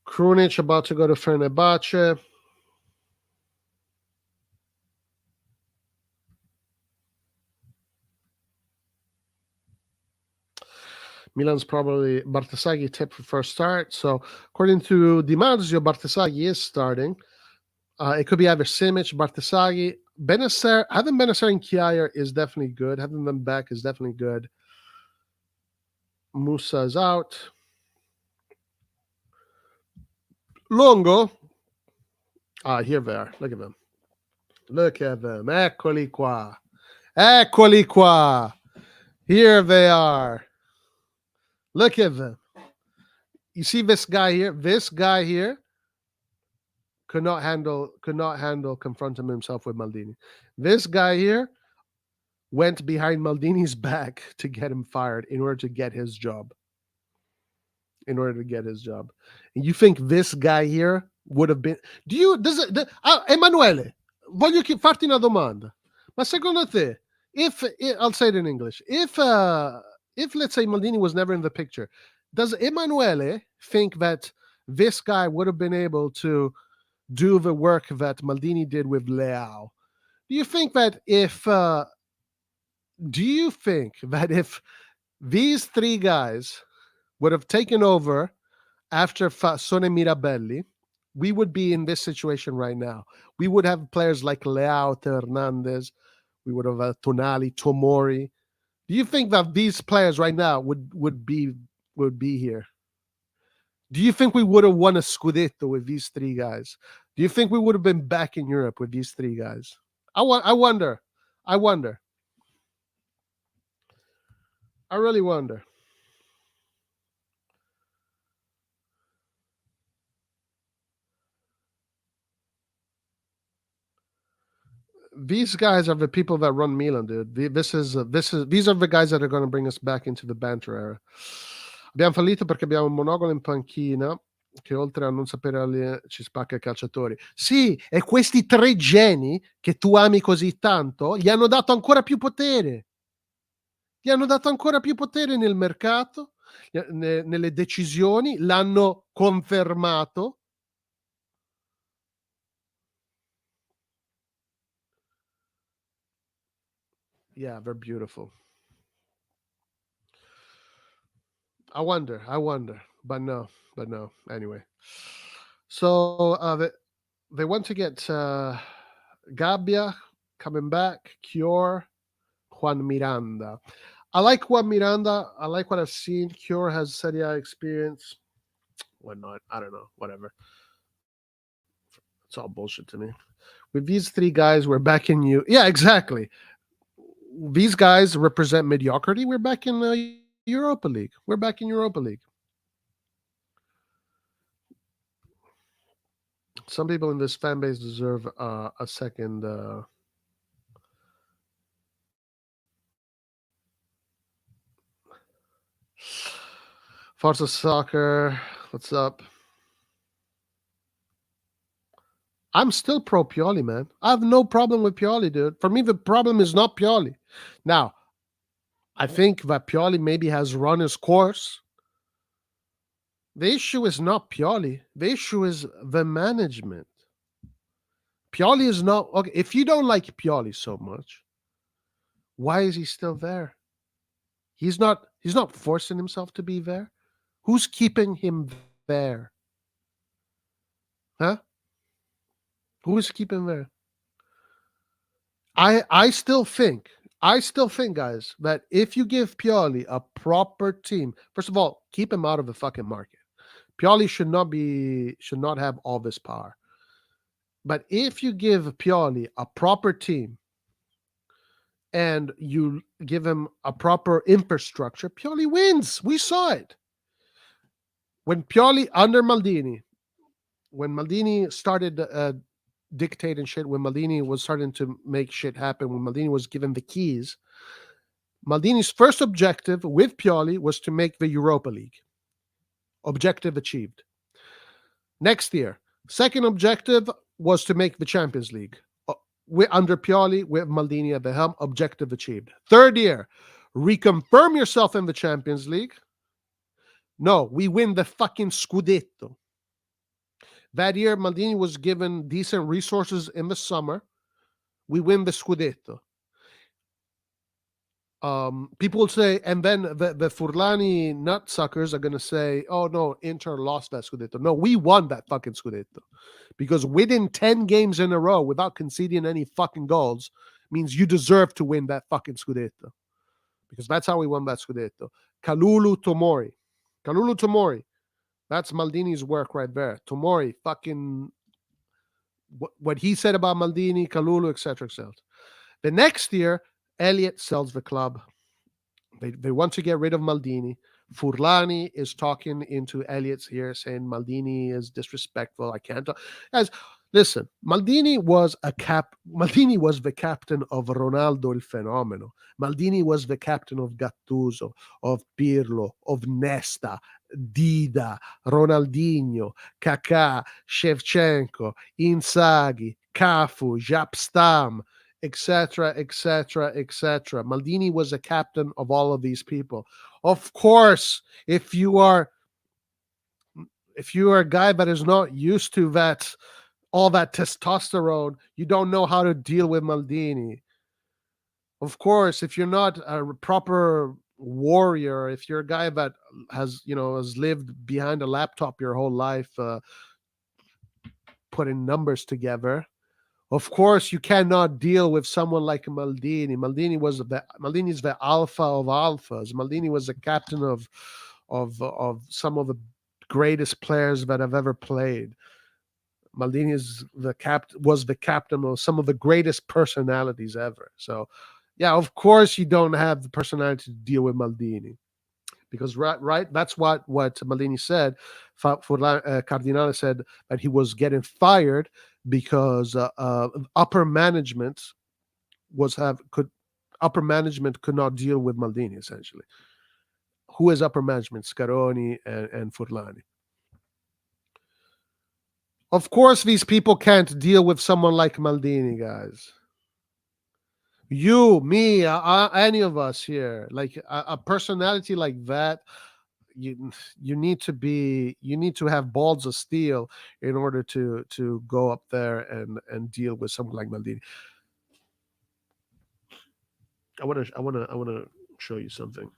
B: Krunic about to go to Fenerbahce. Milan's probably Bartasaghi tipped for first start. So according to Di Marzio, Bartasaghi is starting. It could be either Simic, Bartasaghi, Bennacer. Having Bennacer and Kjaer is definitely good. Having them back is definitely good. Musa is out. Longo. Here they are. Look at them. Look at them. Eccoli qua. Eccoli qua. Here they are. Look at them. You see this guy here? This guy here could not handle confronting himself with Maldini. This guy here went behind Maldini's back to get him fired in order to get his job. And you think this guy here would have been? Emanuele, voglio farti una domanda. Ma secondo te, I'll say it in English, if let's say Maldini was never in the picture, does Emanuele think that this guy would have been able to do the work that Maldini did with Leao? Do you think that if these three guys would have taken over after Fassone Mirabelli, we would be in this situation right now. We would have players like Leao, Hernandez, we would have Tonali, Tomori. Do you think that these players right now would be here? Do you think we would have won a Scudetto with these three guys? Do you think we would have been back in Europe with these three guys? I wonder. I really wonder. These guys are the people that run Milan, dude. These are the guys that are going to bring us back into the banter era. Abbiamo fallito perché abbiamo un monogolo in panchina che oltre a non sapere ci spacca i calciatori. Sì, e questi tre geni che tu ami così tanto gli hanno dato ancora più potere. Gli hanno dato ancora più potere nel mercato, nelle decisioni, l'hanno confermato. Yeah, they're beautiful. I wonder, but no. Anyway, so they want to get Gabbia coming back, Kjaer, Juan Miranda. I like Juan Miranda. I like what I've seen. Kjaer has Serie A experience. What not? I don't know. Whatever. It's all bullshit to me. With these three guys, we're back in you. Yeah, exactly. These guys represent mediocrity. We're back in Europa League. We're back in Europa League. Some people in this fan base deserve a second. Forza Soccer, what's up? I'm still pro Pioli, man. I have no problem with Pioli, dude. For me, the problem is not Pioli. Now, I think that Pioli maybe has run his course. The issue is not Pioli. The issue is the management. Pioli is not okay. If you don't like Pioli so much, why is he still there? He's not forcing himself to be there. Who's keeping him there? Huh? Who is keeping there? I still think I still think, guys, that if you give Pioli a proper team, first of all, keep him out of the fucking market. Pioli should not have all this power. But if you give Pioli a proper team and you give him a proper infrastructure, Pioli wins. We saw it. When Pioli under Maldini, when Maldini started dictating shit, when Maldini was starting to make shit happen, when Maldini was given the keys, Maldini's first objective with Pioli was to make the Europa League. Objective achieved. Next year, second objective was to make the Champions League. Under Pioli, with Maldini at the helm, objective achieved. Third year, reconfirm yourself in the Champions League. No, we win the fucking Scudetto. That year, Maldini was given decent resources in the summer. We win the Scudetto. People will say, and then the Furlani nutsuckers are going to say, oh no, Inter lost that Scudetto. No, we won that fucking Scudetto. Because winning 10 games in a row without conceding any fucking goals means you deserve to win that fucking Scudetto. Because that's how we won that Scudetto. Kalulu Tomori. That's Maldini's work right there. Tomori, fucking what he said about Maldini, Kalulu, etc., etc. The next year, Elliott sells the club. They want to get rid of Maldini. Furlani is talking into Elliott's ear, saying Maldini is disrespectful. I can't. Guys, listen. Maldini was the captain of Ronaldo il Fenomeno. Maldini was the captain of Gattuso, of Pirlo, of Nesta, Dida, Ronaldinho, Kaká, Shevchenko, Inzaghi, Cafu, Jaap Stam, etc., etc., etc. Maldini was a captain of all of these people. Of course, if you are a guy that is not used to that, all that testosterone, you don't know how to deal with Maldini. Of course, if you're not a proper warrior, if you're a guy that has lived behind a laptop your whole life, putting numbers together, of course, you cannot deal with someone like Maldini. Maldini's the alpha of alphas. Maldini was the captain of some of the greatest players that have ever played. Maldini was the captain of some of the greatest personalities ever. So, yeah, of course, you don't have the personality to deal with Maldini. Because right, that's what Maldini said. Cardinale said that he was getting fired because upper management could not deal with Maldini. Essentially, who is upper management? Scaroni and Furlani. Of course, these people can't deal with someone like Maldini, guys. You, me, any of us here, like a personality like that, you need to have balls of steel in order to go up there and deal with someone like Maldini. I want to show you something.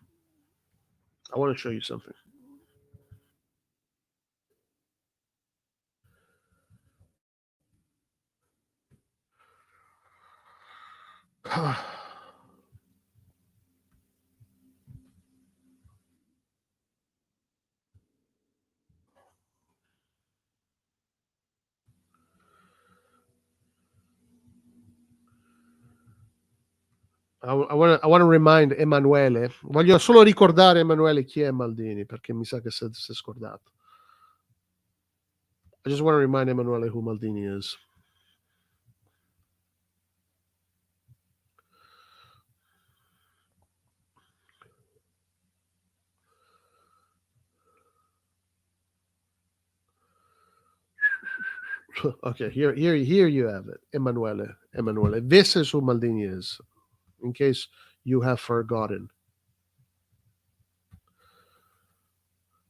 B: I want to remind Emanuele. Voglio solo ricordare Emanuele chi è Maldini, perché mi sa che si è scordato. I just want to remind Emanuele who Maldini is. Okay, here you have it. Emanuele. This is who Maldini is, in case you have forgotten.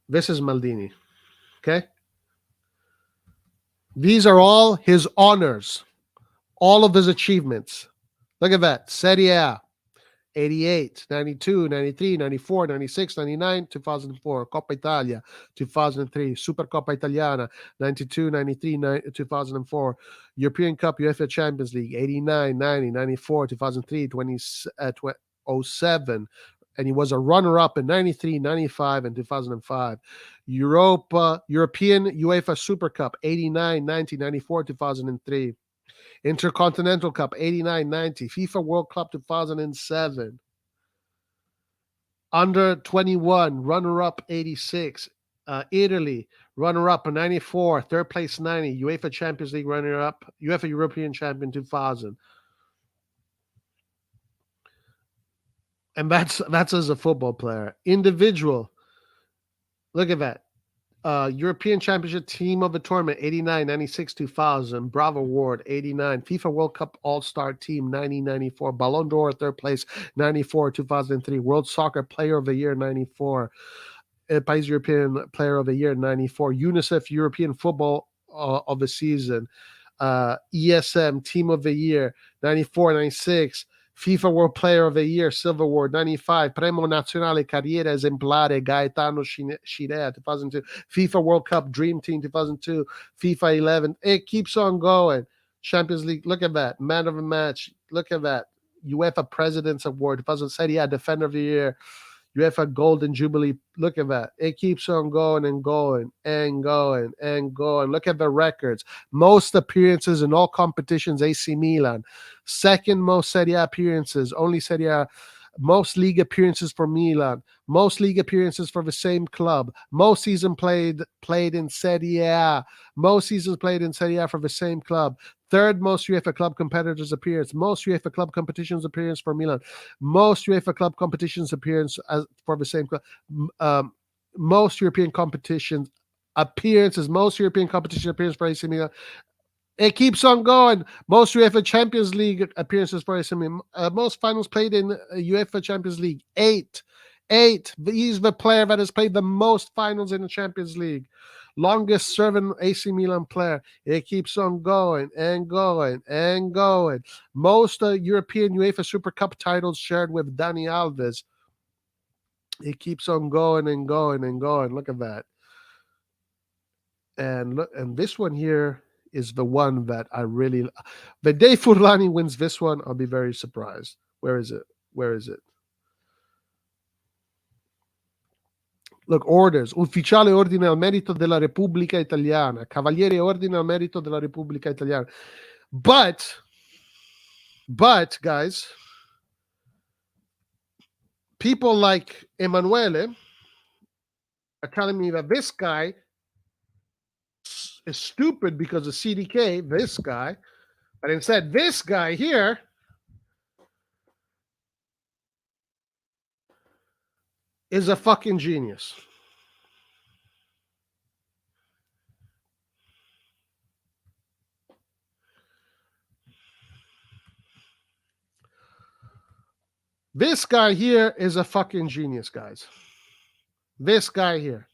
B: This is Maldini. Okay? These are all his honors, all of his achievements. Look at that. Serie A. 88, 92, 93, 94, 96, 99, 2004, Coppa Italia, 2003, Supercoppa Italiana, 92, 93, 2004, European Cup, UEFA Champions League, 89, 90, 94, 2003, 07, and he was a runner-up in 93, 95, and 2005. European UEFA Super Cup, 89, 90, 94, 2003. Intercontinental Cup, 89, 90. FIFA World Cup, 2007. Under 21, runner-up, 86. Italy, runner-up, 94. Third place, 90. UEFA Champions League runner-up. UEFA European Champion, 2000. And that's as a football player. Individual, look at that. European Championship Team of the Tournament, 89, 96, 2000. Bravo Award, 89. FIFA World Cup All-Star Team, 1994. Ballon d'Or, third place, 94, 2003. World Soccer Player of the Year, 94. País European Player of the Year, 94. UNICEF European Football of the Season. ESM Team of the Year, 94, 96. FIFA World Player of the Year, Silver Award, 95. Premio Nazionale Carriera Esemplare, Gaetano Scirea, 2002. FIFA World Cup Dream Team, 2002. FIFA 11. It keeps on going. Champions League, look at that. Man of the Match, look at that. UEFA President's Award, 2000. Serie A Defender of the Year. UEFA Golden Jubilee, look at that. It keeps on going and going and going and going. Look at the records. Most appearances in all competitions, AC Milan. Second most Serie A appearances, only Serie A. Most league appearances for Milan. Most league appearances for the same club. Most season played in Serie A. Most seasons played in Serie A for the same club. Third most UEFA club competitors appearance. Most UEFA club competitions appearance for Milan. Most UEFA club competitions appearance for the same club. Most European competitions appearances. Most European competition appearance for AC Milan. It keeps on going. Most UEFA Champions League appearances for AC Milan. Most finals played in UEFA Champions League. 8. He's the player that has played the most finals in the Champions League. Longest serving AC Milan player. It keeps on going and going and going. Most European UEFA Super Cup titles shared with Dani Alves. It keeps on going and going and going. Look at that. And look, and this one here is the one that I really. The day Furlani wins this one, I'll be very surprised. Where is it? Look, orders. Ufficiale Ordine al Merito della Repubblica Italiana. Cavaliere Ordine al Merito della Repubblica Italiana. But, guys, people like Emanuele are telling me that this guy is stupid because of CDK, this guy, but instead this guy here is a fucking genius. This guy here is a fucking genius, guys. This guy here.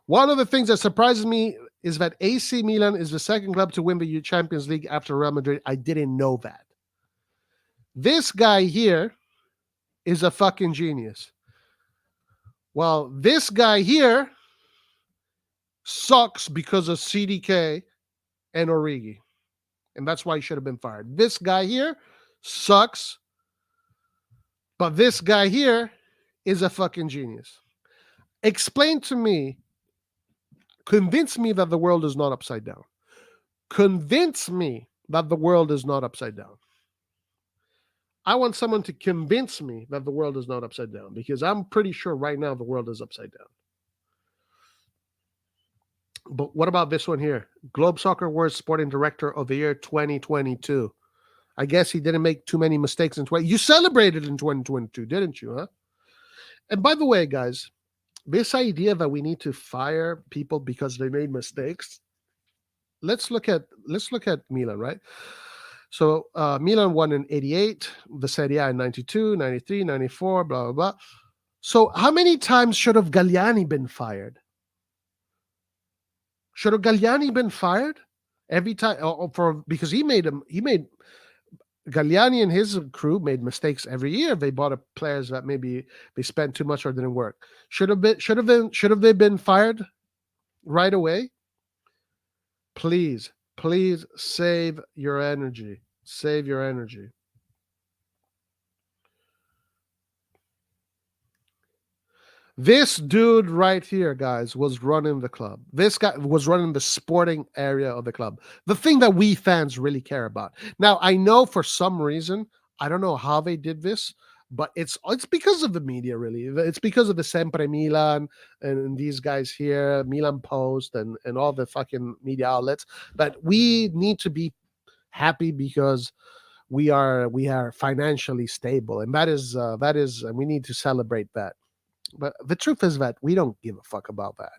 B: One of the things that surprises me is that AC Milan is the second club to win the Champions League after Real Madrid. I didn't know that. This guy here is a fucking genius. Well, this guy here sucks because of CDK and Origi. And that's why he should have been fired. This guy here sucks, but this guy here is a fucking genius. Explain to me, convince me that the world is not upside down. Convince me that the world is not upside down. I want someone to convince me that the world is not upside down, because I'm pretty sure right now the world is upside down. But what about this one here? Globe Soccer Awards Sporting Director of the Year 2022. I guess he didn't make too many mistakes in 20. You celebrated in 2022, didn't you, huh? And by the way, guys, this idea that we need to fire people because they made mistakes. Let's look at Milan, right? So Milan won in 88, the Serie A in 92, 93, 94, blah, blah, blah. So how many times should have Galliani been fired? Should have Galliani been fired every time? Because he made Galliani and his crew made mistakes every year. They bought up players that maybe they spent too much or didn't work. Should have they been fired right away? Please, please save your energy. Save your energy. This dude right here, guys, was running the club. This guy was running the sporting area of the club. The thing that we fans really care about. Now, I know for some reason, I don't know how they did this, but it's because of the media, really. It's because of the Sempre Milan and these guys here, Milan Post and all the fucking media outlets. But we need to be happy because we are financially stable, and that is and we need to celebrate that. But the truth is that we don't give a fuck about that.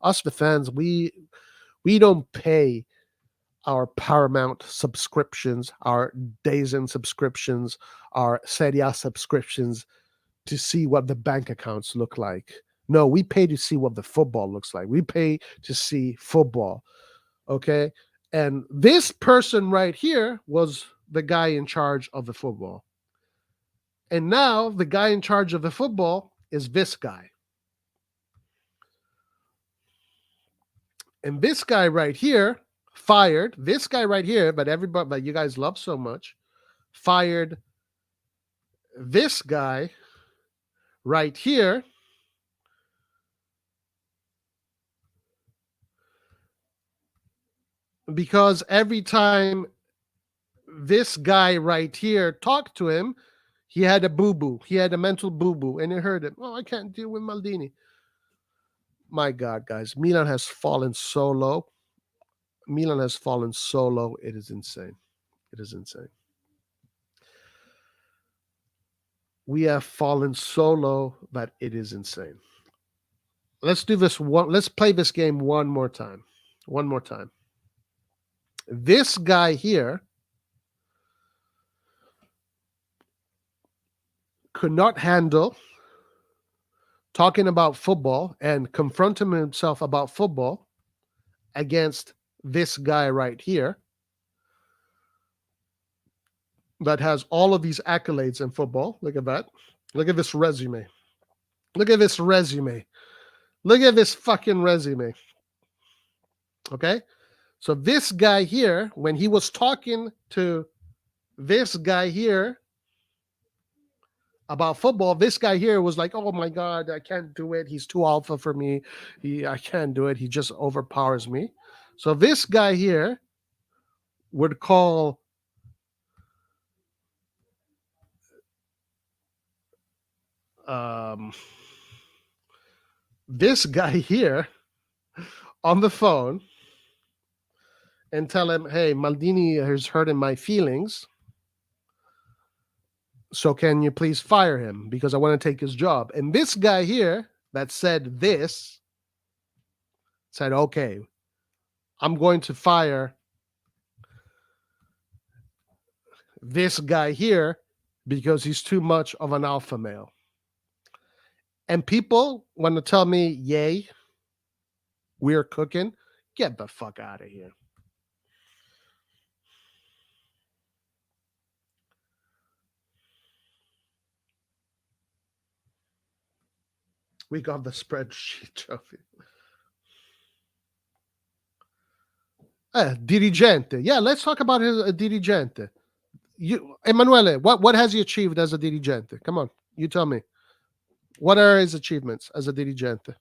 B: Us, the fans, we don't pay our Paramount subscriptions, our DAZN subscriptions, our Serie A subscriptions to see what the bank accounts look like. No, we pay to see what the football looks like. We pay to see football. Okay. And this person right here was the guy in charge of the football. And now the guy in charge of the football is this guy. And this guy right here fired this guy right here, but everybody, but you guys love so much, fired this guy right here because every time this guy right here talked to him, he had a boo-boo. He had a mental boo-boo, and it hurt him. Oh, I can't deal with Maldini. My God, guys, Milan has fallen so low. Milan has fallen so low. It is insane. It is insane. We have fallen so low that it is insane. Let's do this one. Let's play this game one more time. One more time. This guy here could not handle talking about football and confronting himself about football against this guy right here that has all of these accolades in football. Look at that. Look at this resume. Look at this resume. Look at this fucking resume. Okay? So this guy here, when he was talking to this guy here about football, this guy here was like, oh my God, I can't do it. He's too alpha for me. I can't do it. He just overpowers me. So this guy here would call this guy here on the phone and tell him, hey, Maldini is hurting my feelings. So can you please fire him? Because I want to take his job. And this guy here that said this said, okay, I'm going to fire this guy here because he's too much of an alpha male. And people want to tell me, yay, we're cooking. Get the fuck out of here. We got the spreadsheet trophy. Dirigente. Yeah, let's talk about his dirigente. You, Emanuele, what has he achieved as a dirigente? Come on, you tell me. What are his achievements as a dirigente?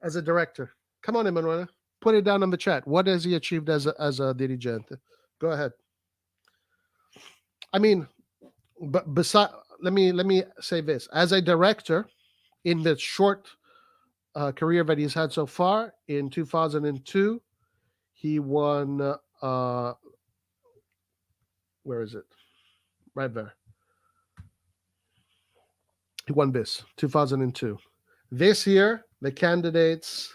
B: As a director? Come on, Emanuele. Put it down in the chat. What has he achieved as a dirigente? Go ahead. I mean, but beside, let me say this: as a director, in the short career that he's had so far, in 2002, he won. Where is it? Right there. He won this 2002. This year, the candidates: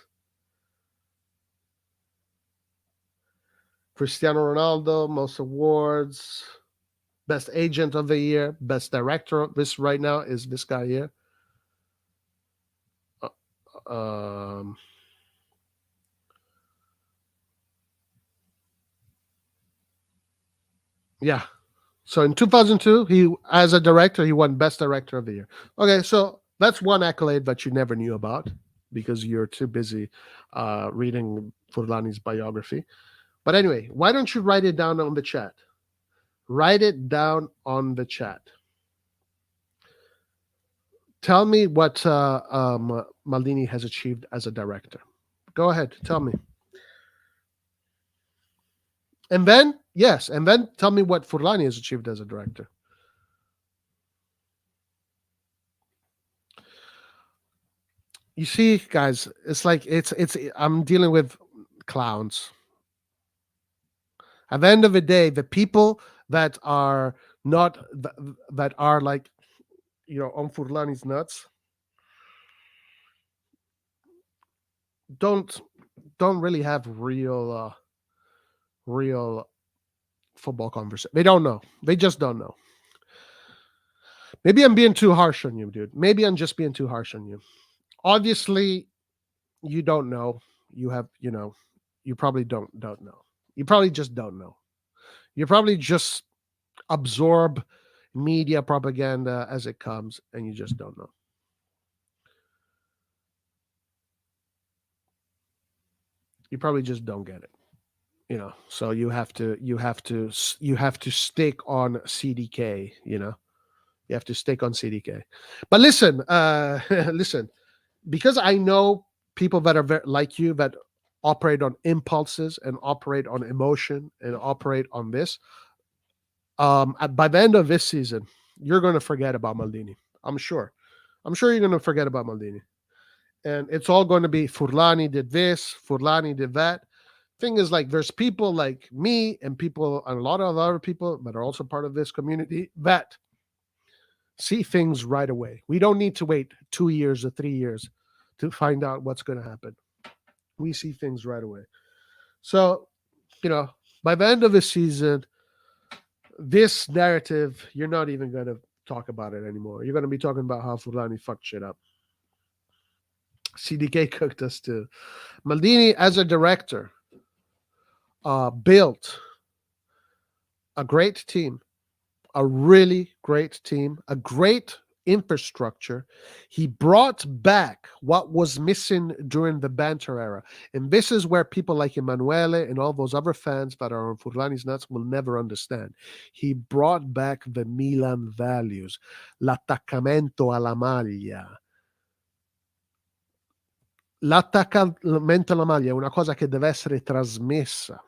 B: Cristiano Ronaldo, most awards, best agent of the year, best director. This right now is this guy here. Yeah, So in 2002, he as a director, he won Best Director of the Year. Okay, so that's one accolade that you never knew about because you're too busy reading Furlani's biography. But anyway, why don't you write it down on the chat? Write it down on the chat. Tell me what Maldini has achieved as a director. Go ahead, tell me. And then, yes, and then tell me what Furlani has achieved as a director. You see, guys, it's like it's I'm dealing with clowns. At the end of the day, the people that are not that are like, on Furlani's nuts don't really have real football conversation. They don't know. They just don't know. Maybe I'm being too harsh on you, dude. Maybe I'm just being too harsh on you. Obviously, you don't know. You have, you probably don't know. You probably just don't know. You probably just absorb media propaganda as it comes, and you just don't know. You probably just don't get it. So you have to stick on CDK. You have to stick on CDK. But listen, listen, because I know people that are like you that operate on impulses and operate on emotion and operate on this. By the end of this season, you're going to forget about Maldini. I'm sure. You're going to forget about Maldini, and it's all going to be Furlani did this, Furlani did that. Thing is, like, there's people like me and a lot of other people that are also part of this community that see things right away. We don't need to wait 2 years or 3 years to find out what's going to happen. We see things right away. So, by the end of the season, this narrative, you're not even going to talk about it anymore. You're going to be talking about how Furlani fucked shit up. CDK cooked us too. Maldini, as a director, built a great team, a really great team, a great infrastructure. He brought back what was missing during the banter era. And this is where people like Emanuele and all those other fans that are on Furlani's nuts will never understand. He brought back the Milan values, l'attaccamento alla maglia. L'attaccamento alla maglia è una cosa che deve essere trasmessa.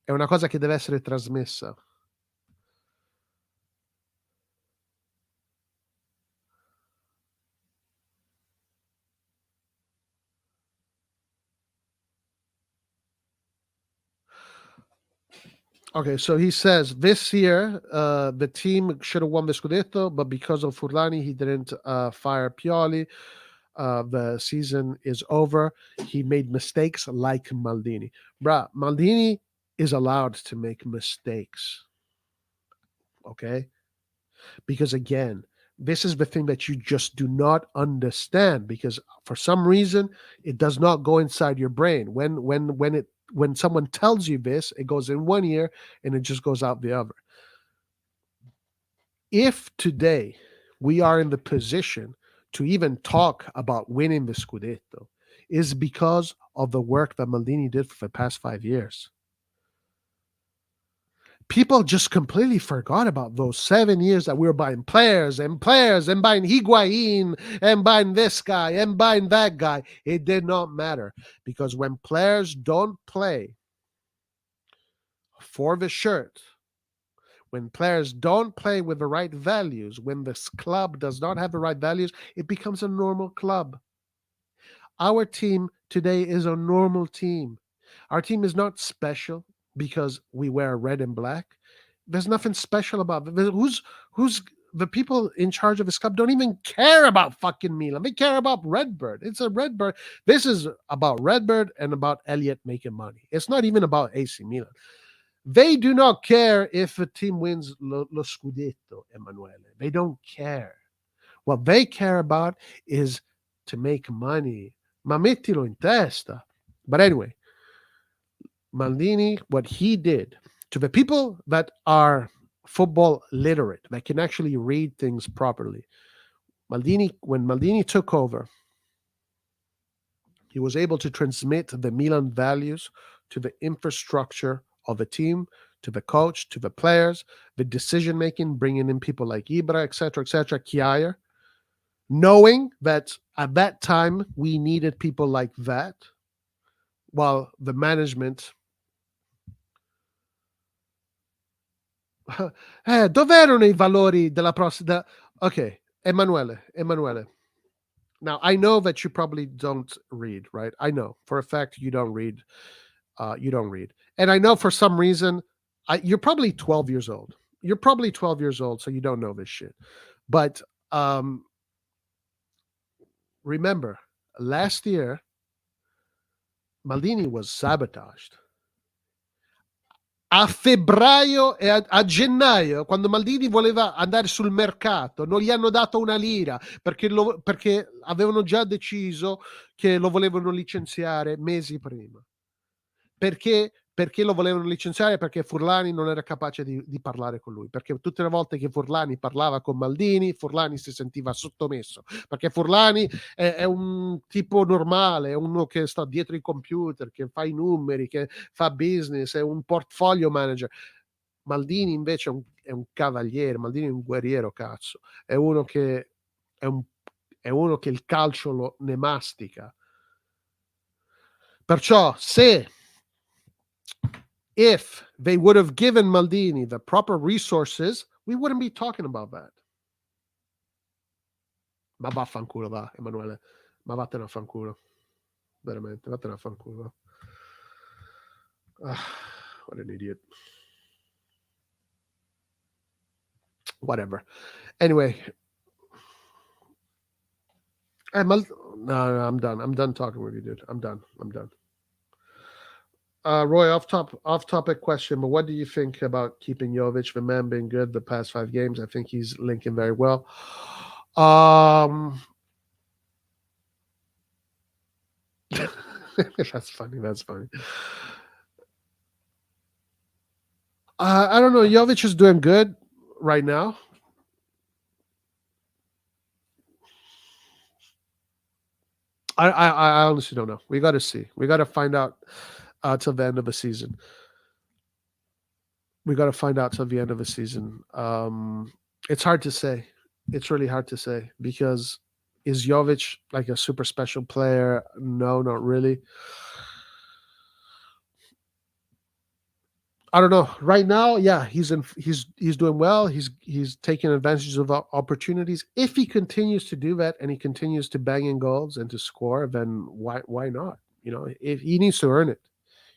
B: È una cosa che deve essere trasmessa. Okay, so he says this year the team should have won the Scudetto, but because of Furlani, he didn't fire Pioli. The season is over. He made mistakes like Maldini. Bruh, Maldini is allowed to make mistakes. Okay? Because again, this is the thing that you just do not understand, because for some reason it does not go inside your brain. When someone tells you this, it goes in one ear and it just goes out the other. If today we are in the position to even talk about winning the Scudetto, is because of the work that Maldini did for the past 5 years. People just completely forgot about those 7 years that we were buying players and buying Higuain and buying this guy and buying that guy. It did not matter, because when players don't play for the shirt, when players don't play with the right values, when this club does not have the right values, it becomes a normal club. Our team today is a normal team. Our team is not special because we wear red and black. There's nothing special about it. Who's the people in charge of this club don't even care about fucking Milan. They care about Redbird. It's a Redbird. This is about Redbird and about Elliott making money. It's not even about AC Milan. They do not care if a team wins lo Scudetto, Emanuele. They don't care. What they care about is to make money. Ma mettilo in testa. But anyway, Maldini, what he did To the people that are football literate, that can actually read things properly, when Maldini took over, he was able to transmit the Milan values to the infrastructure of the team, to the coach, to the players, the decision making, bringing in people like Ibra, etc., Kjaer, knowing that at that time we needed people like that, while the management. Dov'erano i valori della prossima? Okay, Emanuele. Now I know that you probably don't read, right? I know for a fact you don't read. You don't read, and I know for some reason, you're probably 12 years old. You're probably 12 years old, so you don't know this shit. But remember, last year Maldini was sabotaged. A febbraio e a gennaio, quando Maldini voleva andare sul mercato, non gli hanno dato una lira perché avevano già deciso che lo volevano licenziare mesi prima. Perché lo volevano licenziare? Perché Furlani non era capace di parlare con lui, perché tutte le volte che Furlani parlava con Maldini, Furlani si sentiva sottomesso, perché Furlani è un tipo normale, è uno che sta dietro i computer, che fa i numeri, che fa business, è un portfolio manager. Maldini invece è un cavaliere, Maldini è un guerriero, cazzo, è uno che è uno che il calcio ne mastica. Perciò if they would have given Maldini the proper resources, we wouldn't be talking about that. Ma vaffanculo, va, Emanuele. Ma vattene a fanculo. Veramente, vattene a fanculo. What an idiot. Whatever. Anyway. No, I'm done. I'm done talking with you, dude. I'm done. Roy, off topic question, but what do you think about keeping Jovic? The man being good the past 5 games. I think he's linking very well. That's funny. I don't know. Jovic is doing good right now. I honestly don't know. We got to see. We got to find out till the end of the season. It's hard to say. It's really hard to say because is Jovic like a super special player? No, not really. I don't know. Right now, yeah, he's doing well. He's taking advantage of opportunities. If he continues to do that and he continues to bang in goals and to score, then why not? You know, if he needs to earn it,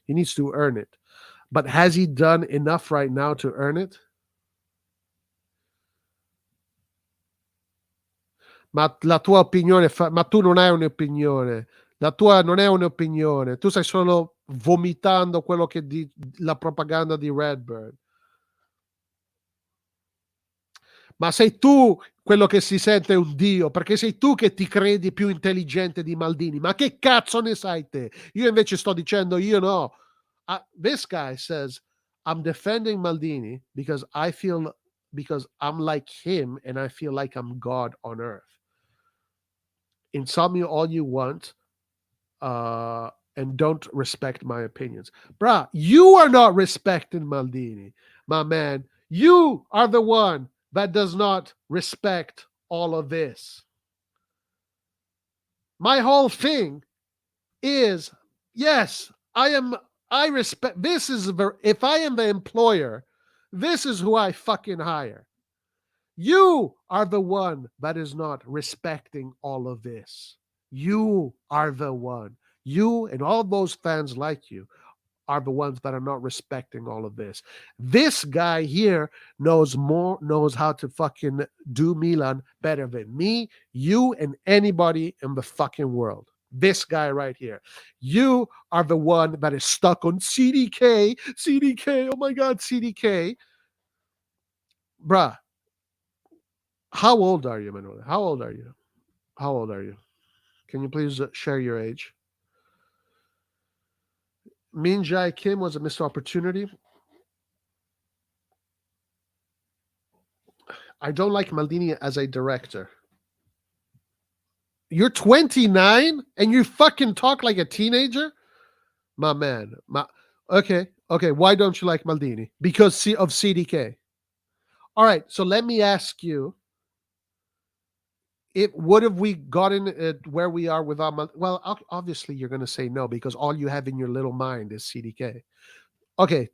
B: he needs to earn it. But has he done enough right now to earn it? Ma la tua opinione ma tu non hai un'opinione. La tua non è un'opinione. Tu stai solo vomitando quello che la propaganda di Redbird. Ma sei tu quello che si sente un dio, perché sei tu che ti credi più intelligente di Maldini. Ma che cazzo ne sai te? Io invece sto dicendo, io no. This guy says, I'm defending Maldini because I'm like him and I feel like I'm God on earth. Insult me all you want, and don't respect my opinions. Bruh, you are not respecting Maldini, my man. You are the one that does not respect all of this. My whole thing is, yes, I respect, if I am the employer, this is who I fucking hire. You are the one that is not respecting all of this. You are the one. You and all those fans like you are the ones that are not respecting all of this. This guy here knows how to fucking do Milan better than me, you, and anybody in the fucking world. This guy right here. You are the one that is stuck on CDK. Oh my God, CDK. Bruh. How old are you, Manuel? How old are you? Can you please share your age? Min Jae Kim was a missed opportunity. I don't like Maldini as a director. You're 29 and you fucking talk like a teenager? My man. Okay. Why don't you like Maldini? Because of CDK. All right. So let me ask you, would have we gotten it where we are without Maldini? Well, obviously you're going to say no because all you have in your little mind is CDK. Okay.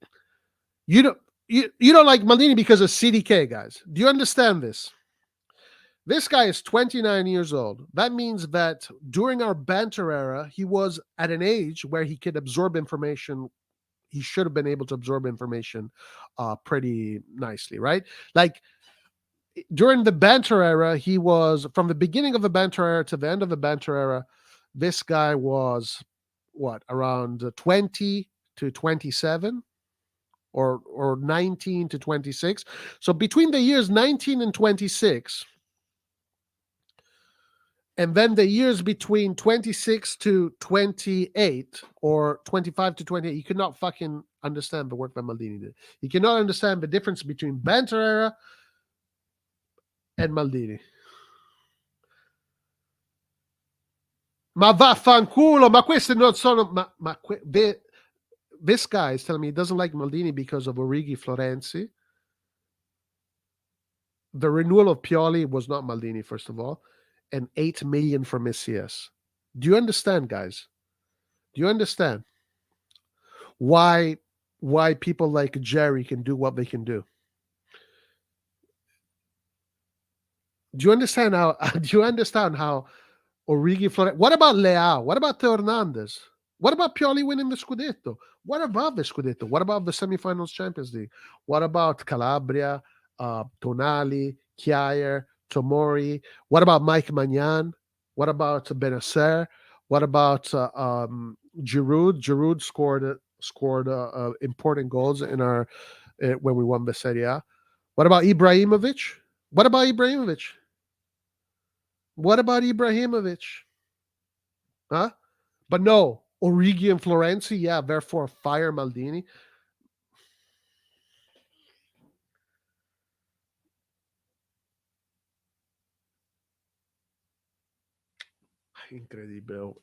B: You don't like Maldini because of CDK, guys. Do you understand this? This guy is 29 years old. That means that during our banter era, he was at an age where he could absorb information. He should have been able to absorb information pretty nicely, right? Like during the banter era, he was, from the beginning of the banter era to the end of the banter era, this guy was around 20 to 27 or 19 to 26. So between the years 19 and 26, and then the years between 26 to 28 or 25 to 28, you cannot fucking understand the work that Maldini did. You cannot understand the difference between banter era and Maldini. Ma vaffanculo, ma queste non sono... This guy is telling me he doesn't like Maldini because of Origi Florenzi. The renewal of Pioli was not Maldini, first of all. And 8 million for Messias. Do you understand, guys? Do you understand why people like Kjaer can do what they can do? Do you understand how? Do you understand how Origi Flores? What about Leao? What about Theo Hernandez? What about Pioli winning the Scudetto? What about the Scudetto? What about the semifinals Champions League? What about Calabria, Tonali, Kjaer, Tomori? What about Mike Magnan? What about Bennacer? What about Giroud? Giroud scored important goals in our when we won the Serie A. What about Ibrahimovic? What about Ibrahimovic? What about Ibrahimovic? Huh? But no, Origi and Florenzi, yeah, therefore fire Maldini.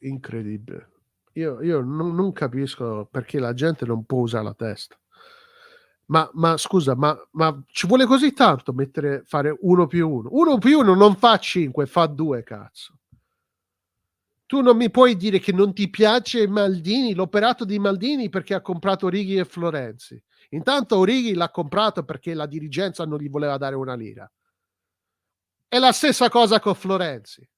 B: Incredibile. Io non capisco perché la gente non può usare la testa. Ma scusa, ma ci vuole così tanto fare 1+1? 1+1 non fa 5, fa 2, cazzo. Tu non mi puoi dire che non ti piace Maldini, l'operato di Maldini perché ha comprato Origi e Florenzi. Intanto Origi l'ha comprato perché la dirigenza non gli voleva dare una lira. È la stessa cosa con Florenzi.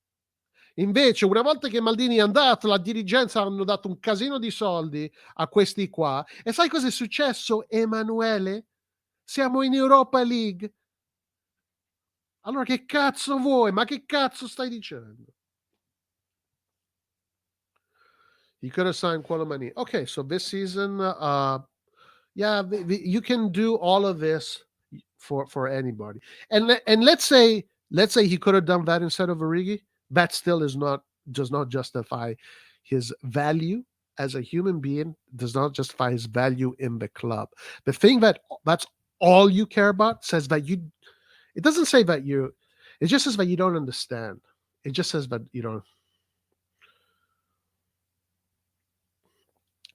B: Invece, una volta che Maldini è andato, la dirigenza hanno dato un casino di soldi a questi qua. E sai cosa è successo, Emanuele? Siamo in Europa League. Allora che cazzo vuoi? Ma che cazzo stai dicendo? You could have signed Koulibaly. Okay, so this season, yeah, you can do all of this for anybody. And let's say he could have done that instead of Origi. That still does not justify his value as a human being. Does not justify his value in the club. The thing that's all you care about says that you. It doesn't say that you. It just says that you don't understand. It just says that you don't.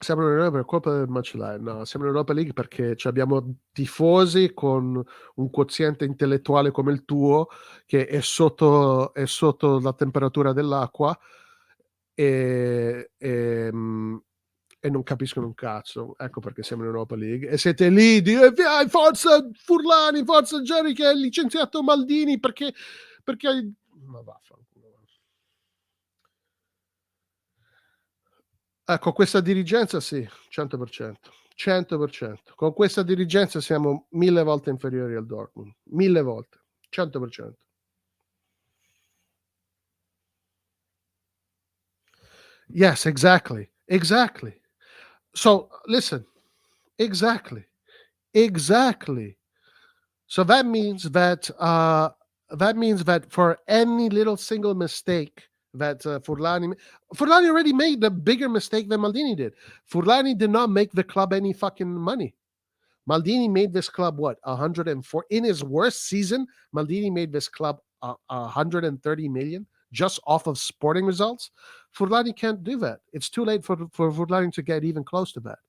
B: Siamo in Europa per colpa del macellare. No, siamo in Europa League perché abbiamo tifosi con un quoziente intellettuale come il tuo che è sotto la temperatura dell'acqua e non capiscono un cazzo. Ecco perché siamo in Europa League. E siete lì, forza Furlani, forza Jerry che ha licenziato Maldini perché... Ma vaffanculo. Con questa dirigenza sì, 100%. 100%. Con questa dirigenza siamo 1000 volte inferiori al Dortmund. 1000 volte. 100%. Yes, exactly. So, listen. Exactly. So that means that for any little single mistake that Furlani already made a bigger mistake than Maldini did. Furlani did not make the club any fucking money. Maldini made this club what 104 in his worst season. Maldini made this club 130 million just off of sporting results. Furlani can't do that. It's too late for Furlani to get even close to that.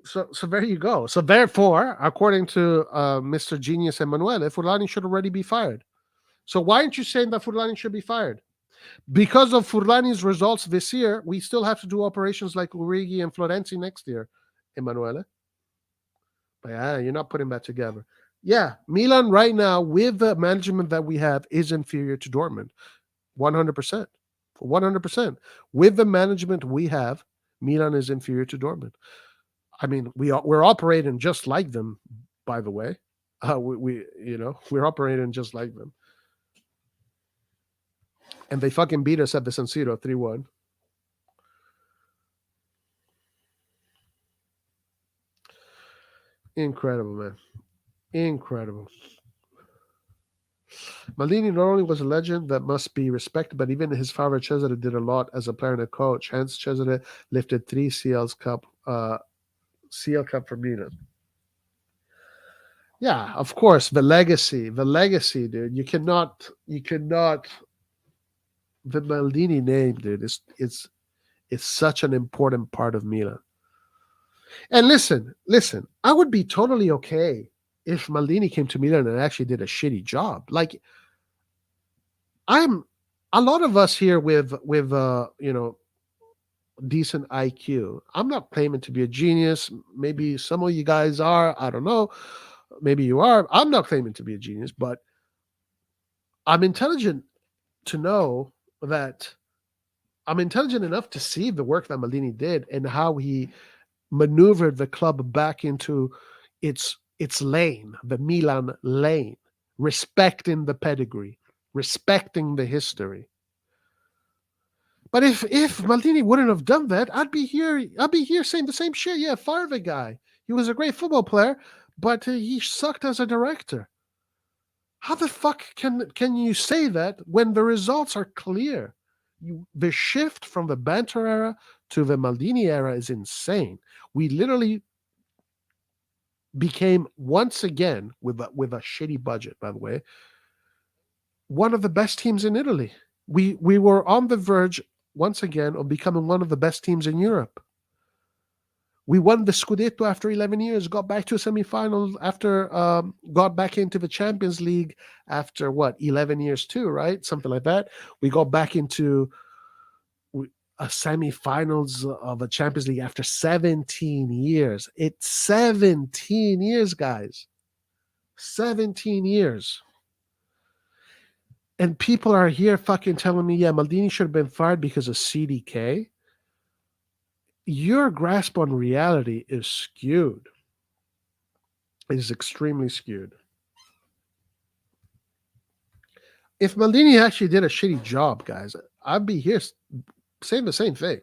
B: So there you go. So therefore, according to Mr. Genius Emanuele, Furlani should already be fired. So why aren't you saying that Furlani should be fired? Because of Furlani's results this year, we still have to do operations like Urigi and Florenzi next year, Emanuele. But yeah, you're not putting that together. Yeah, Milan right now, with the management that we have, is inferior to Dortmund. 100%. 100%. With the management we have, Milan is inferior to Dortmund. I mean, we're operating just like them, by the way. We're operating just like them. And they fucking beat us at the San Siro 3-1. Incredible, man. Incredible. Maldini not only was a legend that must be respected, but even his father Cesare did a lot as a player and a coach. Hence, Cesare lifted 3 CL Cup for Milan. Yeah, of course, the legacy, dude. You cannot. The Maldini name, dude, is such an important part of Milan. And listen, I would be totally okay if Maldini came to Milan and actually did a shitty job. Like, a lot of us here with decent IQ. I'm not claiming to be a genius. Maybe some of you guys are. I don't know. Maybe you are. I'm not claiming to be a genius, but I'm intelligent to know that I'm intelligent enough to see the work that Maldini did and how he maneuvered the club back into its lane, the Milan lane, respecting the pedigree, respecting the history. But if Maldini wouldn't have done that, I'd be here saying the same shit. Yeah, fire the guy. He was a great football player, but he sucked as a director. How the fuck can you say that when the results are clear? The shift from the Banter era to the Maldini era is insane. We literally became, once again, with a shitty budget, by the way, one of the best teams in Italy. We were on the verge, once again, of becoming one of the best teams in Europe. We won the Scudetto after 11 years, got back to a semifinal after, got back into the Champions League after, 11 years too, right? Something like that. We got back into a semifinals of a Champions League after 17 years. It's 17 years, guys. 17 years. And people are here fucking telling me, yeah, Maldini should have been fired because of CDK. Your grasp on reality is skewed. It is extremely skewed. If Maldini actually did a shitty job, guys, I'd be here saying the same thing.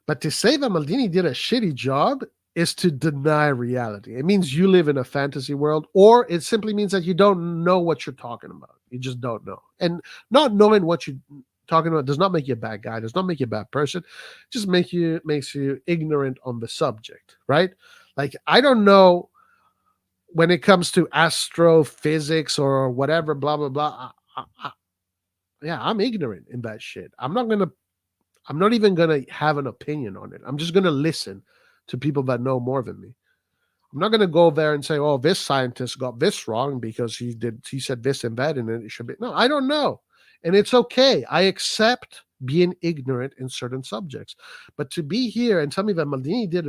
B: But to say that Maldini did a shitty job is to deny reality. It means you live in a fantasy world, or it simply means that you don't know what you're talking about. You just don't know. And not knowing what you're talking about does not make you a bad guy, does not make you a bad person. It just makes you ignorant on the subject, right? Like, I don't know when it comes to astrophysics or whatever, blah, blah, blah. I'm ignorant in that shit. I'm not even going to have an opinion on it. I'm just going to listen to people that know more than me. I'm not going to go there and say, oh, this scientist got this wrong because he said this and that, and it should be. No, I don't know. And it's okay. I accept being ignorant in certain subjects. But to be here and tell me that Maldini did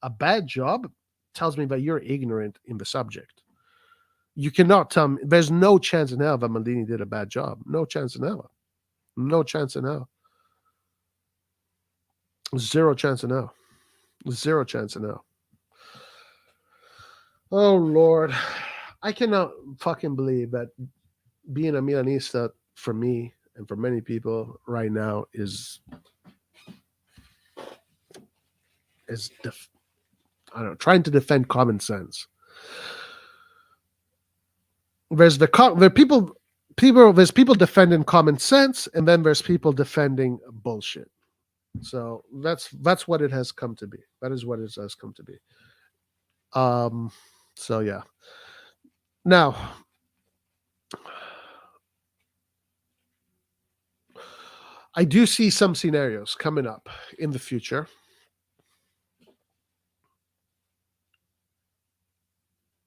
B: a bad job tells me that you're ignorant in the subject. You cannot tell me. There's no chance in hell that Maldini did a bad job. No chance in hell. No chance in hell. Zero chance in hell. Zero chance in hell. Oh, Lord. I cannot fucking believe that being a Milanista for me and for many people right now is I don't know, trying to defend common sense. There's people defending common sense, and then there's people defending bullshit. So that's what it has come to be. That is what it has come to be. Um, so yeah. Now, I do see some scenarios coming up in the future.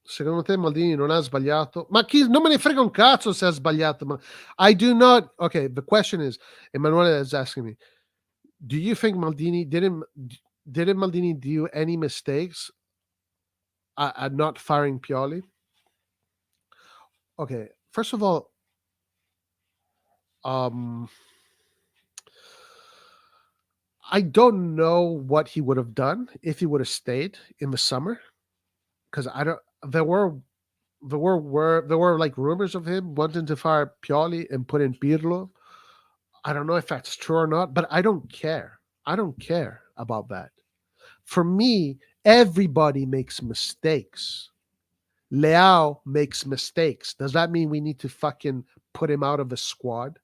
B: Secondo te Maldini non ha sbagliato? Ma chi, non me ne frega un cazzo se ha sbagliato. Ma I do not. Okay, the question is, Emanuele is asking me, do you think Maldini didn't Maldini do any mistakes at not firing Pioli? Okay, first of all, um, I don't know what he would have done if he would have stayed in the summer, because I don't. There were like rumors of him wanting to fire Pioli and put in Pirlo. I don't know if that's true or not, but I don't care. I don't care about that. For me, everybody makes mistakes. Leao makes mistakes. Does that mean we need to fucking put him out of the squad?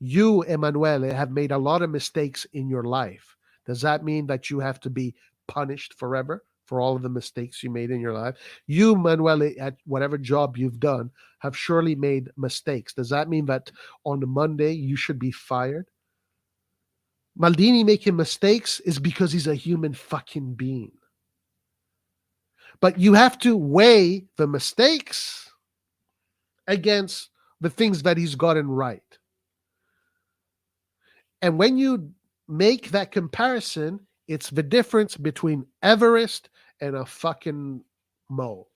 B: You, Emanuele, have made a lot of mistakes in your life. Does that mean that you have to be punished forever for all of the mistakes you made in your life? You, Manuele, at whatever job you've done, have surely made mistakes. Does that mean that on Monday you should be fired? Maldini making mistakes is because he's a human fucking being. But you have to weigh the mistakes against the things that he's gotten right. And when you make that comparison, it's the difference between Everest and a fucking mole.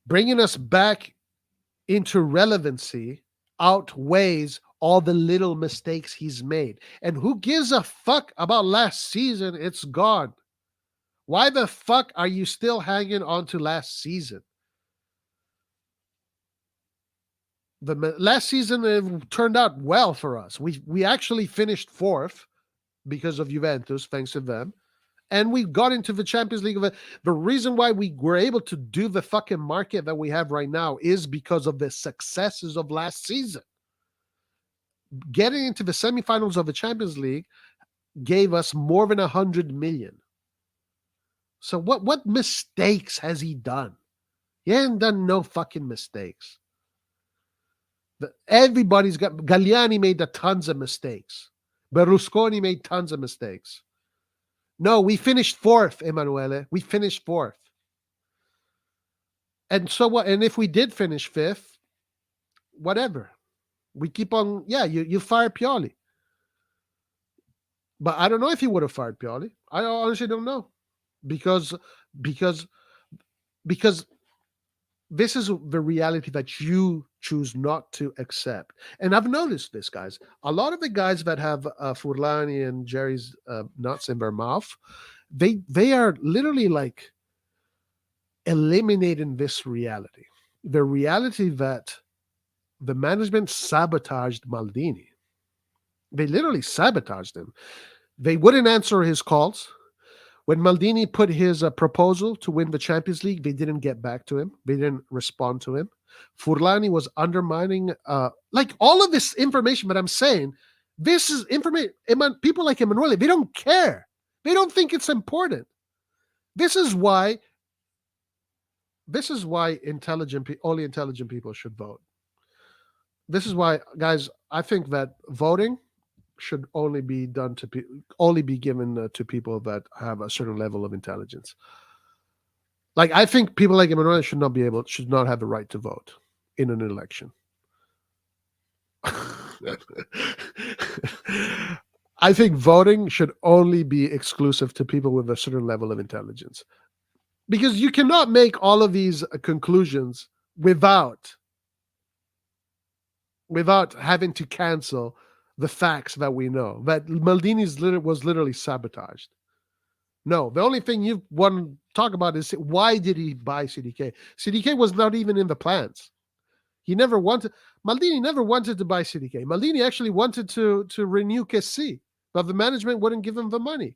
B: Bringing us back into relevancy outweighs all the little mistakes he's made. And who gives a fuck about last season? It's gone. Why the fuck are you still hanging on to last season? The last season it turned out well for us. We actually finished fourth because of Juventus, thanks to them. And we got into the Champions League. The reason why we were able to do the fucking market that we have right now is because of the successes of last season. Getting into the semifinals of the Champions League gave us more than 100 million. So what mistakes has he done? He hasn't done no fucking mistakes. Everybody's got. Galliani made tons of mistakes. Berlusconi made tons of mistakes. No, we finished fourth, Emanuele. We finished fourth. And so what? And if we did finish fifth, whatever. We keep on. Yeah, you fire Pioli. But I don't know if he would have fired Pioli. I honestly don't know. Because this is the reality that you choose not to accept. And I've noticed this, guys. A lot of the guys that have Furlani and Jerry's nuts in their mouth, they are literally like eliminating this reality. The reality that the management sabotaged Maldini. They literally sabotaged him. They wouldn't answer his calls. When Maldini put his proposal to win the Champions League, they didn't get back to him. They didn't respond to him. Furlani was undermining, like all of this information that I'm saying. This is information. People like Emanuele, they don't care. They don't think it's important. This is why only intelligent people should vote. This is why, guys, I think that voting should only be done to only be given to people that have a certain level of intelligence. Like I think people like Emanuele should not have the right to vote in an election. I think voting should only be exclusive to people with a certain level of intelligence, because you cannot make all of these conclusions without having to cancel the facts that we know, that Maldini was literally sabotaged. No, the only thing you want to talk about is why did he buy CDK? CDK was not even in the plans. Maldini never wanted to buy CDK. Maldini actually wanted to renew Kessi, but the management wouldn't give him the money.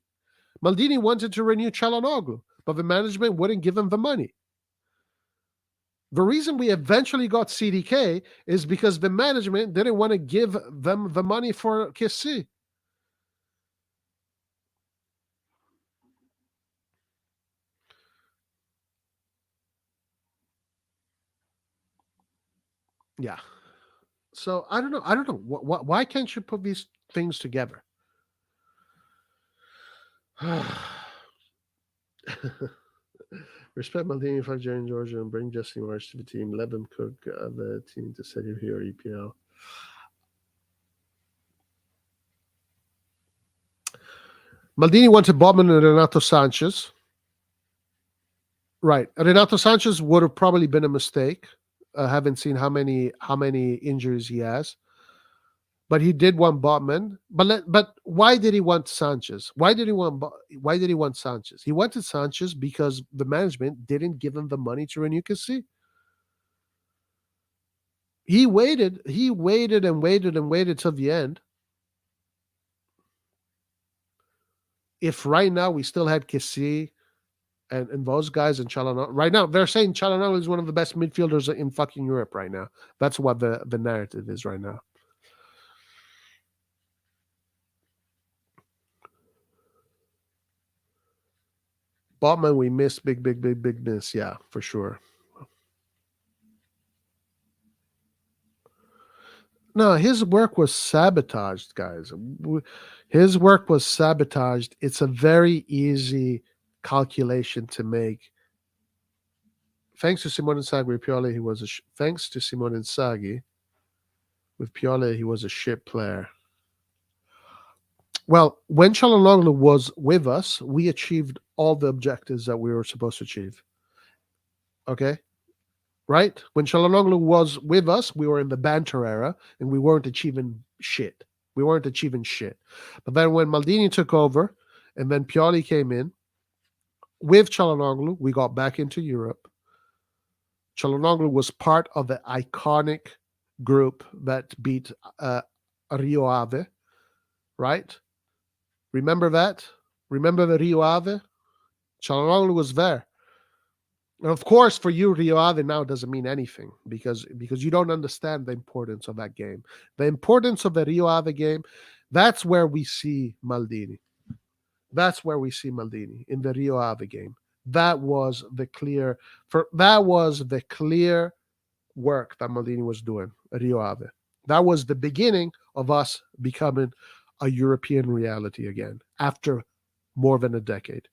B: Maldini wanted to renew Çalhanoğlu, but the management wouldn't give him the money. The reason we eventually got CDK is because the management didn't want to give them the money for Kessie. Yeah. So I don't know. I don't know. Why can't you put these things together? Respect Maldini for Jerry Georgia and bring Jesse Marsh to the team. Let them cook the team to set you here EPL. Maldini wanted Bobman and Renato Sanchez. Right. Renato Sanchez would have probably been a mistake. Haven't seen how many injuries he has. But he did want Botman. But why did he want Sanchez? Why did he want Sanchez? He wanted Sanchez because the management didn't give him the money to renew Kessie. He waited and waited and waited till the end. If right now we still had Kessie and those guys and Chalanoglu, right now they're saying Chalanoglu is one of the best midfielders in fucking Europe right now. That's what the narrative is right now. Botman, we missed big miss. Yeah, for sure. No, his work was sabotaged, guys. His work was sabotaged. It's a very easy calculation to make. Thanks to Simone Inzaghi with Pioli, he was thanks to Simone Inzaghi with Pioli, he was a shit player. Well, when Çalhanoğlu was with us, we achieved all the objectives that we were supposed to achieve. Okay? Right? When Çalhanoğlu was with us, we were in the banter era and we weren't achieving shit. We weren't achieving shit. But then when Maldini took over and then Pioli came in, with Çalhanoğlu, we got back into Europe. Çalhanoğlu was part of the iconic group that beat Rio Ave, right? Remember that? Remember the Rio Ave? Çalhanoğlu was there. And of course, for you, Rio Ave now doesn't mean anything because you don't understand the importance of that game. The importance of the Rio Ave game, that's where we see Maldini. That's where we see Maldini in the Rio Ave game. That was the clear work that Maldini was doing at Rio Ave. That was the beginning of us becoming a European reality again after more than a decade.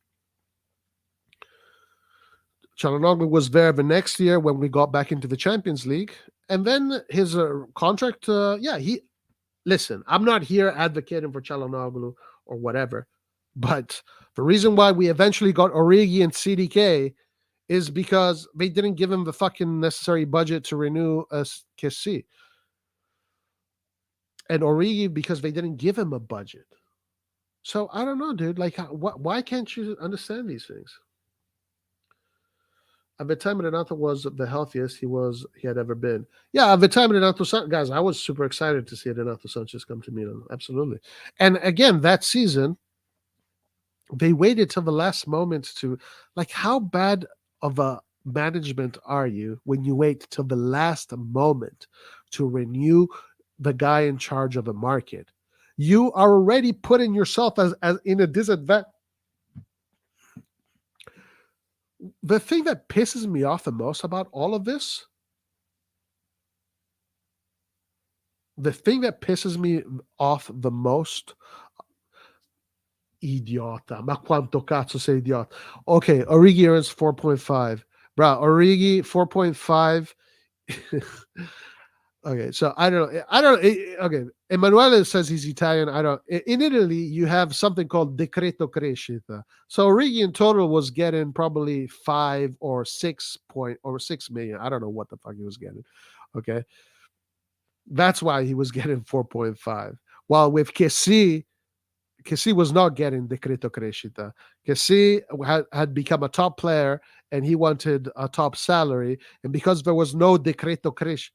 B: Çalhanoğlu was there the next year when we got back into the Champions League. And then his contract, listen, I'm not here advocating for Çalhanoğlu or whatever, but the reason why we eventually got Origi and CDK is because they didn't give him the fucking necessary budget to renew Kessie. And Origi because they didn't give him a budget. So I don't know, dude. Like, why can't you understand these things? At the time, Renato was the healthiest he had ever been. Yeah, at the time, guys, I was super excited to see Renato Sanchez come to Milan. Absolutely. And again, that season, they waited till the last moment to, like, how bad of a management are you when you wait till the last moment to renew the guy in charge of a market? You are already putting yourself as in a disadvantage. The thing that pisses me off the most about all of this, the thing that pisses me off the most, idiota, ma quanto cazzo sei idiota. Okay, Origi earns 4.5. Bro, Origi 4.5. Okay, so I don't know. Okay, Emanuele says he's Italian. I don't. In Italy, you have something called decreto crescita. So Origi in total was getting probably 6 million. I don't know what the fuck he was getting. Okay, that's why he was getting 4.5. While with Kessie was not getting decreto crescita. Kessie had become a top player and he wanted a top salary, and because there was no decreto crescita.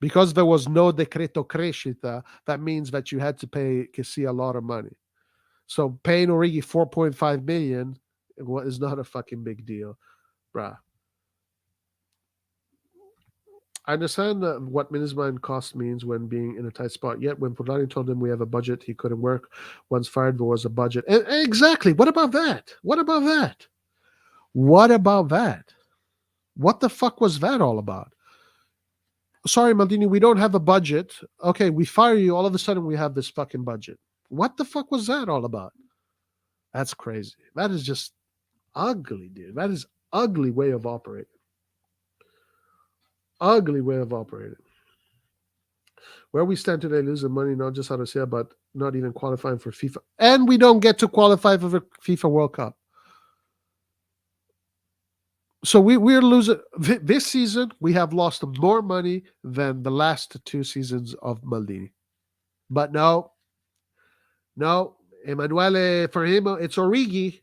B: Because there was no decreto crescita, that means that you had to pay Kessie a lot of money. So paying Origi 4.5 million is not a fucking big deal, bruh. I understand what minimum cost means when being in a tight spot. Yet when Polani told him we have a budget, he couldn't work. Once fired, there was a budget. Exactly. What about that? What about that? What about that? What the fuck was that all about? Sorry, Maldini, we don't have a budget. Okay, we fire you. All of a sudden, we have this fucking budget. What the fuck was that all about? That's crazy. That is just ugly, dude. That is ugly way of operating. Ugly way of operating. Where we stand today, losing money, not just out of Asia, but not even qualifying for FIFA. And we don't get to qualify for the FIFA World Cup. So we're losing. This season, we have lost more money than the last 2 seasons of Maldini. But no, Emanuele, for him, it's Origi.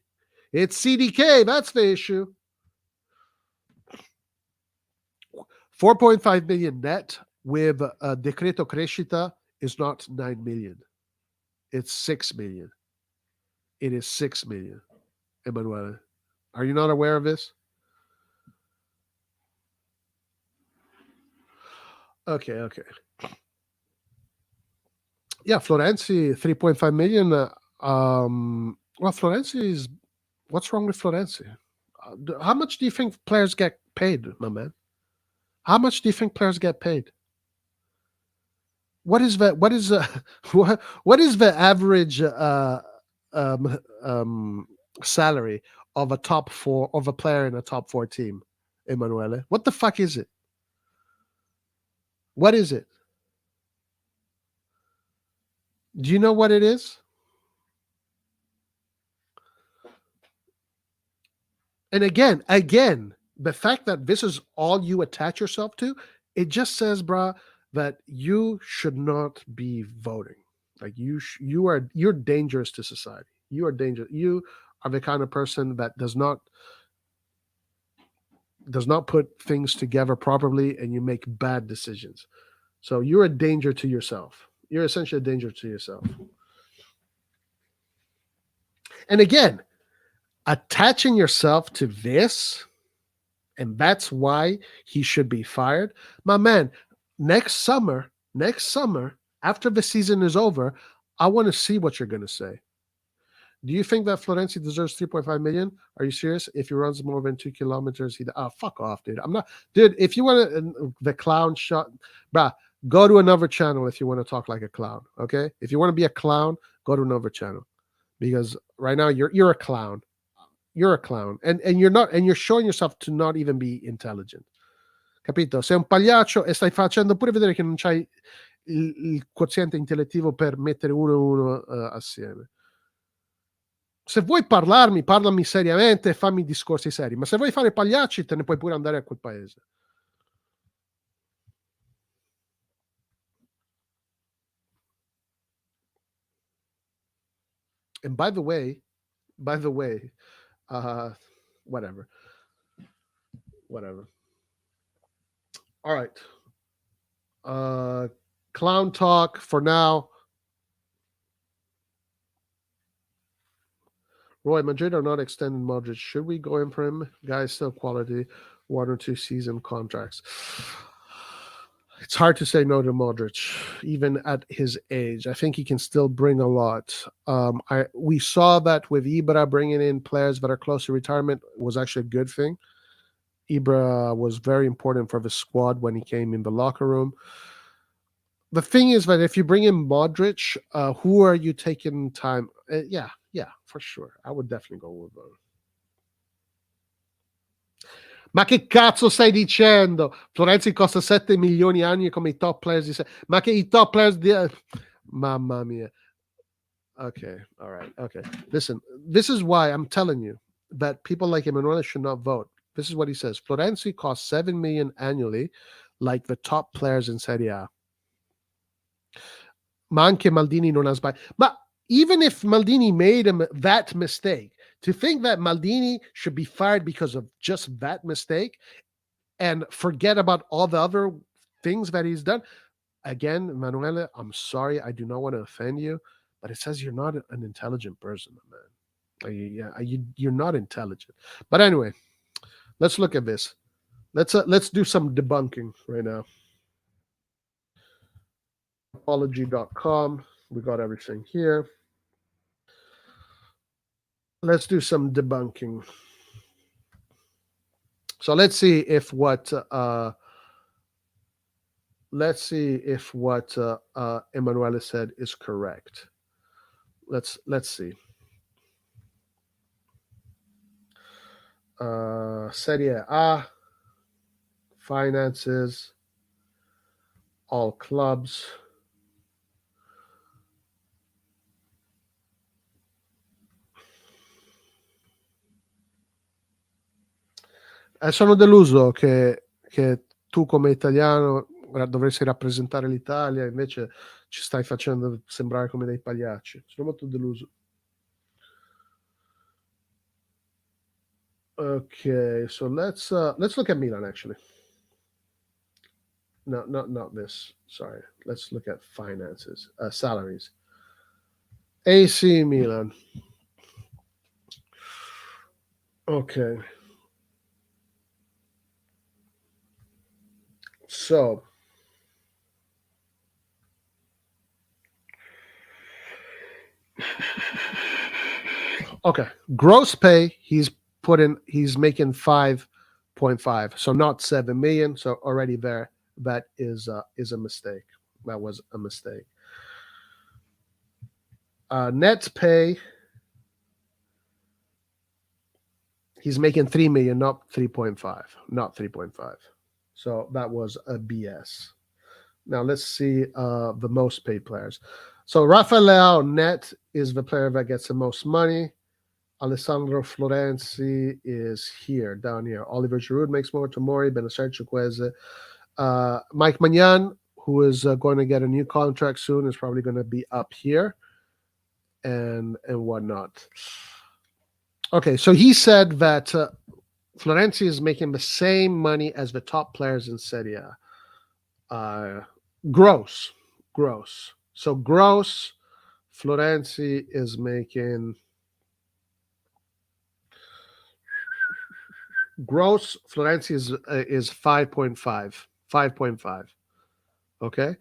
B: It's CDK. That's the issue. 4.5 million net with Decreto Crescita is not 9 million. It's 6 million. It is 6 million. Emanuele, are you not aware of this? Okay. Yeah, Florenzi, 3.5 million. Well, Florenzi is. What's wrong with Florenzi? How much do you think players get paid, my man? How much do you think players get paid? What is the what is the average salary of a top 4 of a player in a top 4 team, Emanuele? What the fuck is it? What is it? Do you know what it is? And again, the fact that this is all you attach yourself to, it just says, brah, that you should not be voting. Like you're dangerous to society. You are dangerous. You are the kind of person that does not put things together properly, and you make bad decisions. So you're a danger to yourself. You're essentially a danger to yourself. And again, attaching yourself to this, and that's why he should be fired. My man, next summer, after the season is over, I want to see what you're going to say. Do you think that Florenzi deserves 3.5 million? Are you serious? If he runs more than 2 kilometers, fuck off, dude. I'm not, dude. If you want the clown shot, bruh, go to another channel if you want to talk like a clown. Okay, if you want to be a clown, go to another channel, because right now you're a clown. You're a clown, and you're not, and you're showing yourself to not even be intelligent. Capito? Sei un pagliaccio e stai facendo pure vedere che non c'hai il quoziente intellettivo per mettere uno e uno assieme. Se vuoi parlami seriamente e fammi discorsi seri, ma se vuoi fare pagliacci te ne puoi pure andare a quel paese. And by the way, whatever. All right. Clown talk for now. Roy, Madrid are not extending Modric. Should we go in for him? Guys, still quality, 1 or 2 season contracts. It's hard to say no to Modric, even at his age. I think he can still bring a lot. We saw that with Ibra bringing in players that are close to retirement was actually a good thing. Ibra was very important for the squad when he came in the locker room. The thing is that if you bring in Modric, who are you taking time? Yeah, for sure. I would definitely go with him. Ma che cazzo stai dicendo? Florenzi costa 7 milioni anni come i top players. Ma che i top players Mamma mia. Okay, all right. Okay. Listen, this is why I'm telling you that people like Emanuele should not vote. This is what he says. Florenzi costs 7 million annually, like the top players in Serie A. Ma anche Maldini non ha sbagliato. Ma even if Maldini made that mistake, to think that Maldini should be fired because of just that mistake and forget about all the other things that he's done. Again, Emanuele, I'm sorry. I do not want to offend you, but it says you're not an intelligent person, man. You're not intelligent. But anyway, let's look at this. Let's do some debunking right now. Apology.com. We got everything here. Let's do some debunking. So let's see if what Emanuele said is correct. Let's see. Serie A, finances, all clubs. Sono deluso che tu come italiano dovresti rappresentare l'Italia, invece ci stai facendo sembrare come dei pagliacci. Sono molto deluso. Okay, so let's look at Milan actually. No, not this. Sorry. Let's look at finances, salaries. AC Milan. Okay. So okay, gross pay he's making 5.5, so not 7 million. So already there, that is a mistake. That was a mistake. Net pay, he's making 3 million, not 3.5, not 3.5. So that was a BS. Now let's see the most paid players. So Rafael Leao net is the player that gets the most money. Alessandro Florenzi is here, down here. Oliver Giroud makes more. Tomori, Bennacer, Chukwueze. Mike Magnan, who is going to get a new contract soon, is probably going to be up here, and whatnot. Okay, so he said that Florenzi is making the same money as the top players in Serie A. Gross. So gross, Florenzi is making... Gross, Florenzi is 5.5. 5.5. Okay.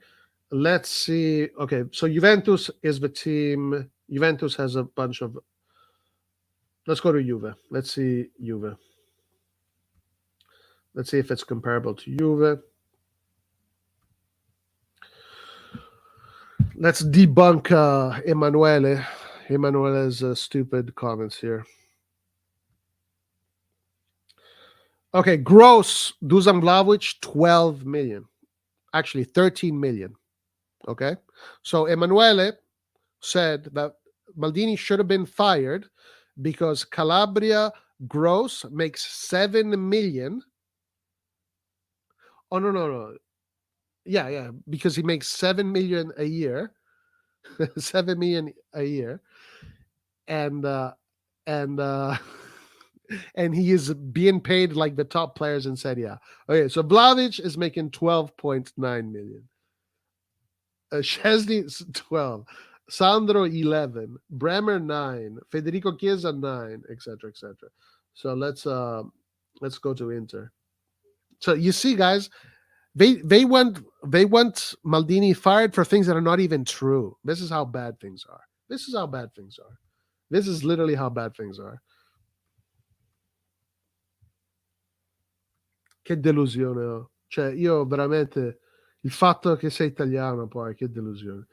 B: Let's see. Okay, so Juventus is the team. Juventus has a bunch of... Let's go to Juve. Let's see Juve. Let's see if it's comparable to Juve. Let's debunk Emanuele's stupid comments here. Okay, gross, Dusan Vlahovic, 12 million. Actually, 13 million. Okay? So Emanuele said that Maldini should have been fired because Calabria gross makes 7 million. Oh, no. Yeah, because he makes 7 million a year. 7 million a year. And and he is being paid like the top players in Serie A. Okay, so Vlahovic is making 12.9 million. Szczesny 12. Sandro 11. Bremer 9. Federico Chiesa 9, etc. So let's go to Inter. So you see, guys, they want Maldini fired for things that are not even true. This is how bad things are. This is literally how bad things are. Che delusione, oh. Cioè, io veramente... Il fatto che sei italiano, poi, che delusione.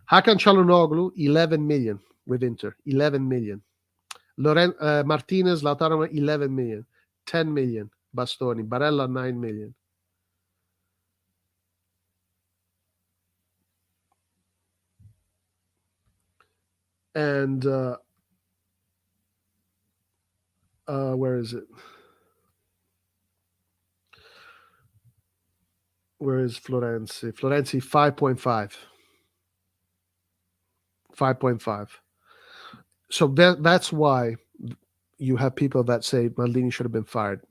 B: Hakan Çalhanoğlu, 11 million with Inter. 11 million. Martinez, Lautaro, 11 million. 10 million. Bastoni. Barella, 9 million. And where is it? Where is Florenzi? Florenzi, 5.5. 5.5. So that's why you have people that say Maldini should have been fired,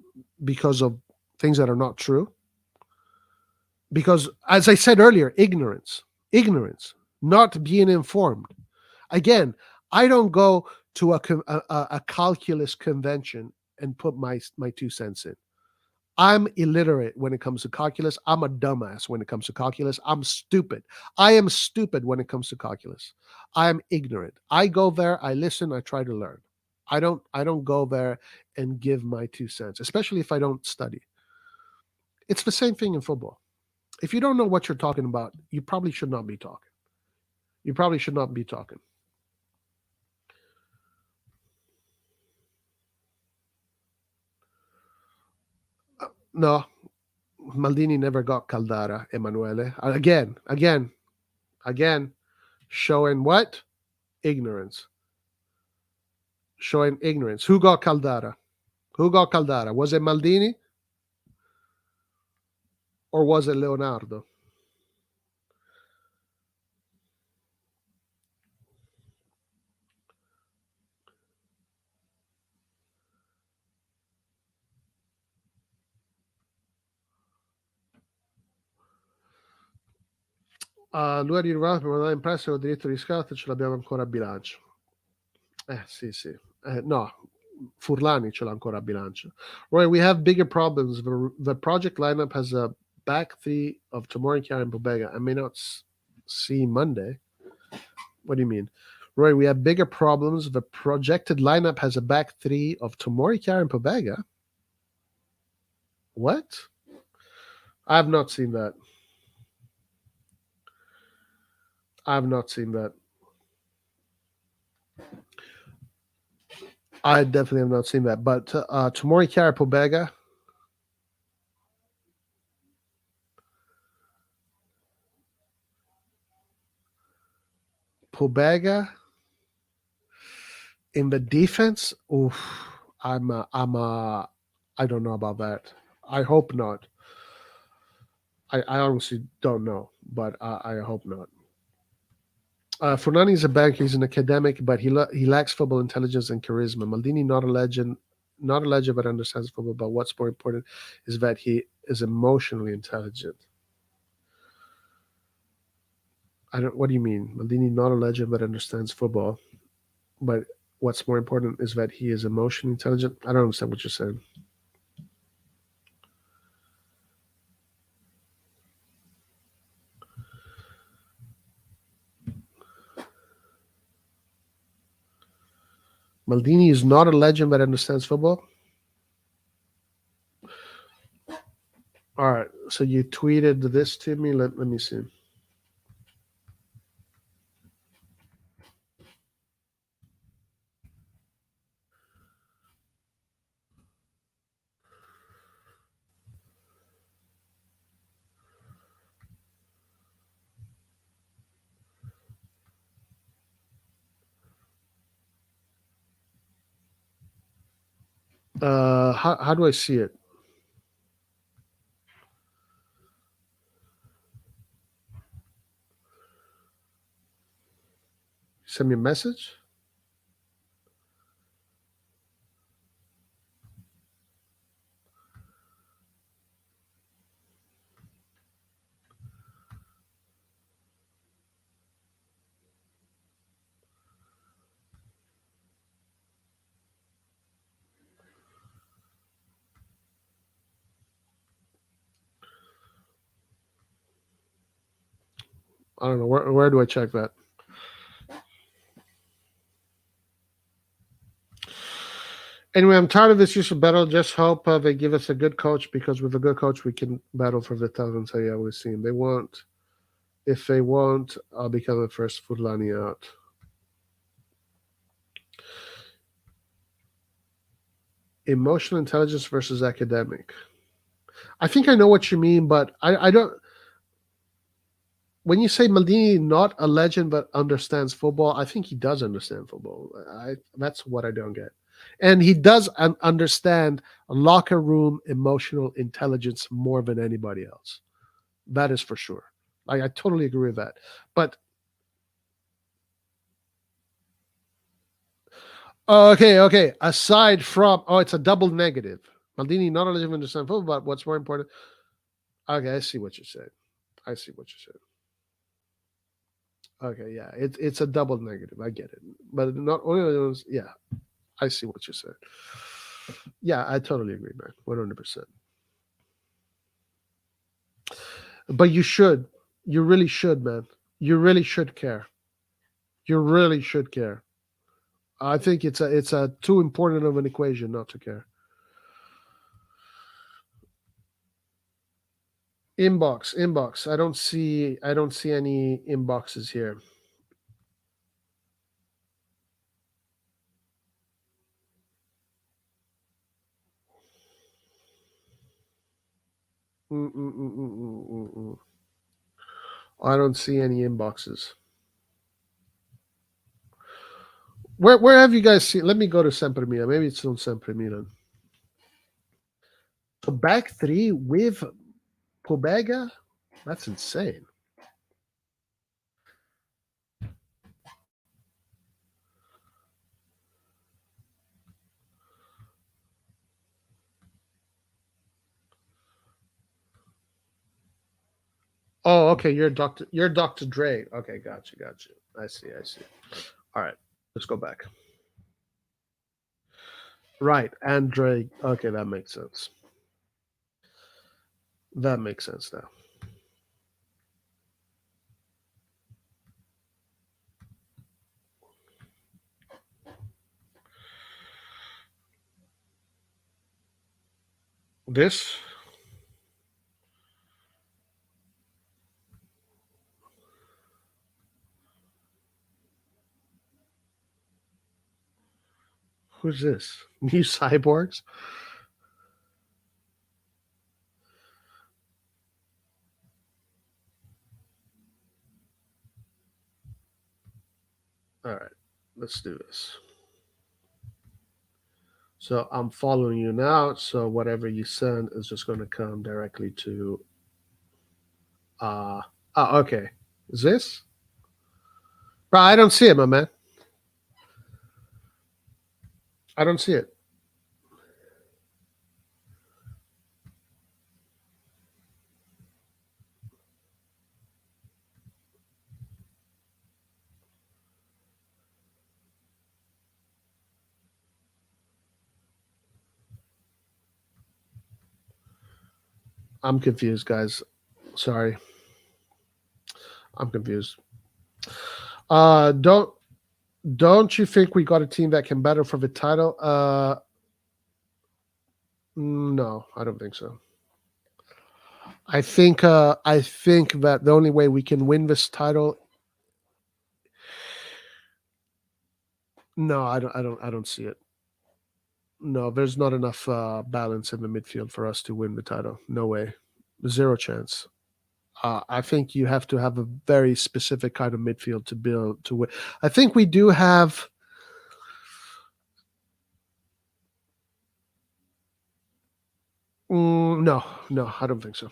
B: because of things that are not true. Because, as I said earlier, ignorance, not being informed. Again, I don't go to a calculus convention and put my 2 cents in. I'm illiterate when it comes to calculus. I'm a dumbass when it comes to calculus. I'm stupid. I am stupid when it comes to calculus. I am ignorant. I go there, I listen, I try to learn. I don't go there and give my 2 cents, especially if I don't study. It's the same thing in football. If you don't know what you're talking about, you probably should not be talking. You probably should not be talking. No, Maldini never got Caldara, Emanuele. Again, showing what? Ignorance. Showing ignorance. Who got Caldara? Who got Caldara? Was it Maldini or was it Leonardo? Lui è arrivato per mandare in prestito il diritto di scout, ce l'abbiamo ancora a bilancio. Sì, sì. No, Furlani ce l'ha ancora a bilancio. Right, we have bigger problems. The project lineup has a back three of Tomori, Kjaer, and Pobega. I may not see Monday. What do you mean? Roy, we have bigger problems. The projected lineup has a back three of Tomori, Kjaer, and Pobega. What? I have not seen that. I have not seen that. I definitely have not seen that. But Tomori, Kjaer, Pobega. Pobega in the defense. Oof, I don't know about that. I hope not. I honestly don't know, but I hope not. Fernani is a banker. He's an academic, but he lacks football intelligence and charisma. Maldini, not a legend, but understands football. But what's more important is that he is emotionally intelligent. I don't. What do you mean, Maldini? Not a legend, but understands football. But what's more important is that he is emotionally intelligent. I don't understand what you're saying. Maldini is not a legend that understands football. All right. So you tweeted this to me. Let me see. How do I see it? Send me a message. I don't know. Where do I check that? Anyway, I'm tired of this use of battle. Just hope they give us a good coach, because with a good coach, we can battle for the talent. So yeah, we've seen. They won't. If they won't, I'll become the first Furlani out. Emotional intelligence versus academic. I think I know what you mean, but I don't. When you say Maldini not a legend but understands football, I think he does understand football. That's what I don't get. And he does understand locker room emotional intelligence more than anybody else. That is for sure. I totally agree with that. But okay. Aside from it's a double negative. Maldini not only understand football, but what's more important. Okay, I see what you said. Okay, yeah, it's a double negative. I get it, but not only those. Yeah, I see what you said. Yeah, I totally agree, man. 100%. But you should. You really should, man. You really should care. You really should care. I think it's a too important of an equation not to care. Inbox. I don't see any inboxes here. Mm. I don't see any inboxes. Where have you guys seen? Let me go to Sempre Milan. Maybe it's on Sempre Milan. So back three with Pobega? That's insane. Oh, okay. You're Dr. Dre. Okay, got you. I see. All right. Let's go back. Right. And Dre. Okay, that makes sense. That makes sense now. This? Who's this? New cyborgs? All right. Let's do this. So I'm following you now. So whatever you send is just going to come directly to. uh okay. Is this? Bro, I don't see it, my man. I don't see it. I'm confused, guys. Sorry. I'm confused. Don't you think we got a team that can battle for the title? No, I don't think so. I think that the only way we can win this title. No, I don't see it. No, there's not enough balance in the midfield for us to win the title. No way. Zero chance. I think you have to have a very specific kind of midfield to build to win. I think we do have. No, I don't think so.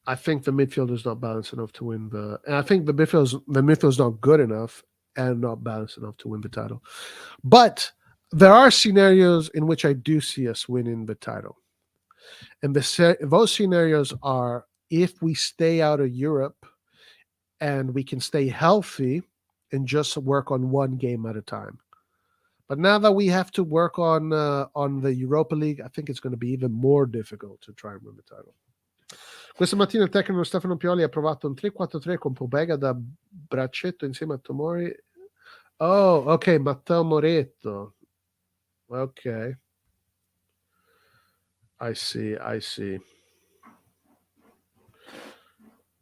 B: I think the midfield is not balanced enough to win and I think the midfield is not good enough and not balanced enough to win the title. But there are scenarios in which I do see us winning the title, and those scenarios are if we stay out of Europe and we can stay healthy and just work on one game at a time. But now that we have to work on the Europa League, I think it's going to be even more difficult to try and win the title. Questa mattina il tecnico Stefano Pioli ha provato un 3-4-3 con Pobega da braccetto insieme a Tomori. Oh, ok, Matteo Moretto. Ok. I see.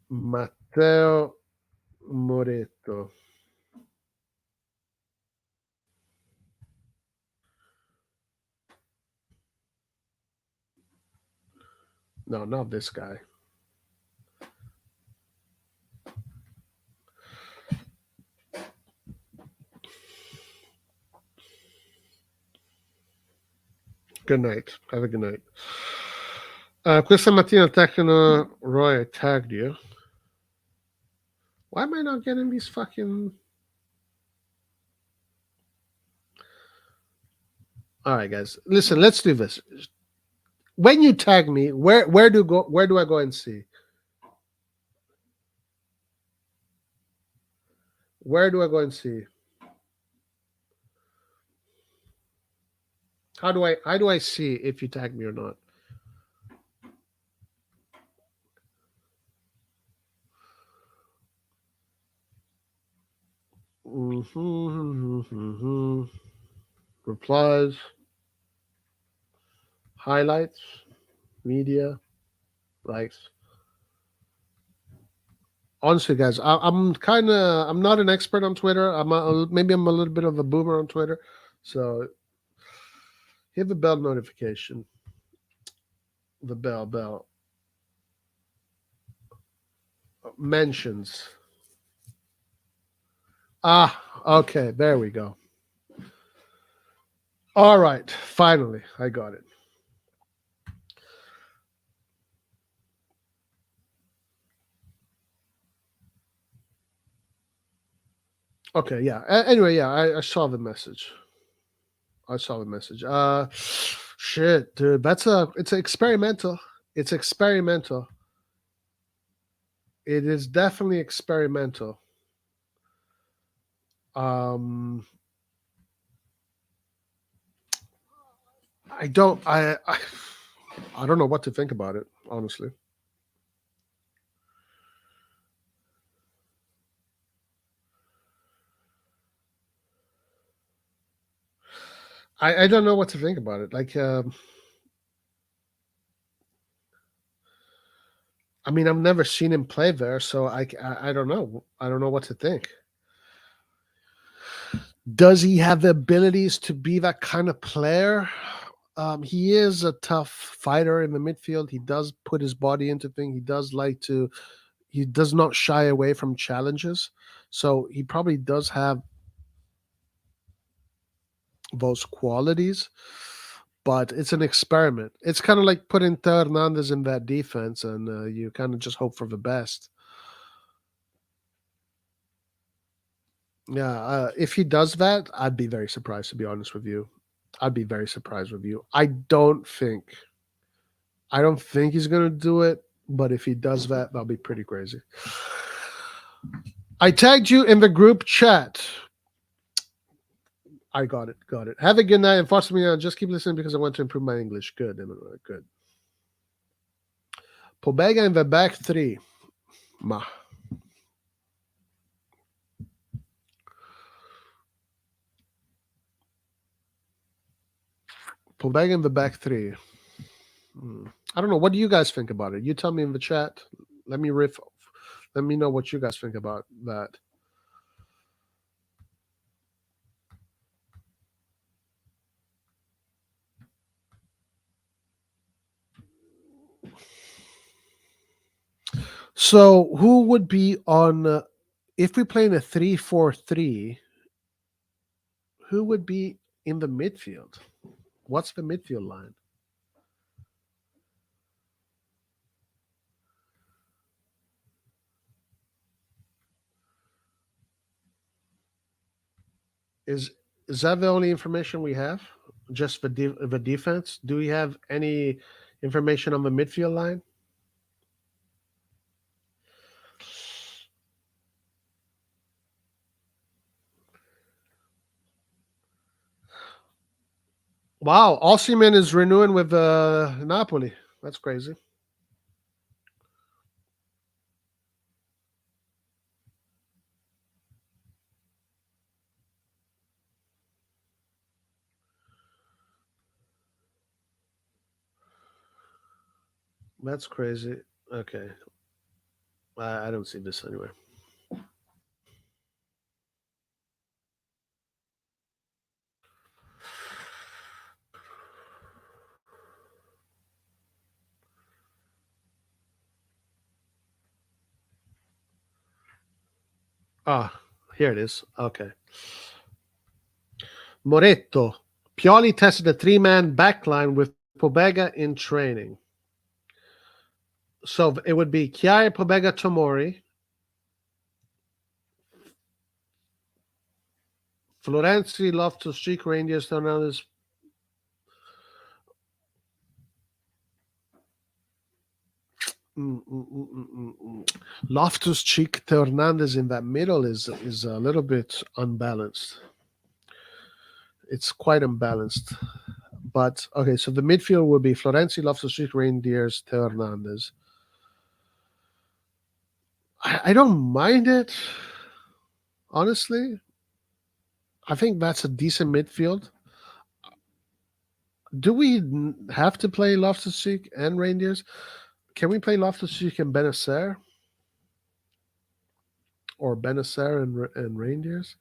B: Matteo Moretto. No, not this guy. Good night. Have a good night. Questa mattina il tecnico Roy tagged you. Why am I not getting these fucking? All right, guys. Listen, let's do this. When you tag me, where do I go and see? Where do I go and see? How do I see if you tag me or not? Replies, highlights, media, likes. Honestly, guys, I'm not an expert on Twitter. Maybe I'm a little bit of a boomer on Twitter, so hit the bell notification. The bell mentions. Okay, there we go. All right, finally, I got it. Okay, yeah. Anyway, yeah, I saw the message. Shit, dude, it's experimental. It's experimental. It is definitely experimental. I don't I don't know what to think about it, honestly. I don't know what to think about it. Like, I mean, I've never seen him play there, so I don't know. I don't know what to think. Does he have the abilities to be that kind of player? He is a tough fighter in the midfield. He does put his body into things. He does like to. He does not shy away from challenges. So he probably does have those qualities, but it's an experiment. It's kind of like putting Theo Hernandez in that defense, and you kind of just hope for the best. Yeah, if he does that, I'd be very surprised, to be honest with you. I'd be very surprised with you. I don't think he's gonna do it, but if he does that, that'll be pretty crazy. I tagged you in the group chat. I got it. Have a good night, and force me on. Just keep listening because I want to improve my English. Good, Emmanuel. Good. Pobega in the back three. Ma. Pobega in the back three. I don't know. What do you guys think about it? You tell me in the chat. Let me riff. Let me know what you guys think about that. So, who would be on if we play in a 3-4-3? Who would be in the midfield? What's the midfield line? Is that the only information we have? Just the defense? Do we have any information on the midfield line? Wow, Osimhen is renewing with Napoli. That's crazy. That's crazy. Okay. I don't see this anywhere. Here it is. Okay. Moretto. Pioli tested a three-man backline with Pobega in training. So it would be Kjaer, Pobega, Tomori, Florenzi, Loftus-Cheek, Rangers, Hernandez. Loftus-Cheek, Hernandez in that middle is a little bit unbalanced. It's quite unbalanced. But okay, so the midfield would be Florenzi, Loftus-Cheek, Reindeers, Theo Hernandez. I don't mind it, honestly. I think that's a decent midfield. Do we have to play Loftus-Cheek and Reindeers? Can we play Loftus-Cheek and Bennacer? Or Bennacer and Reindeers?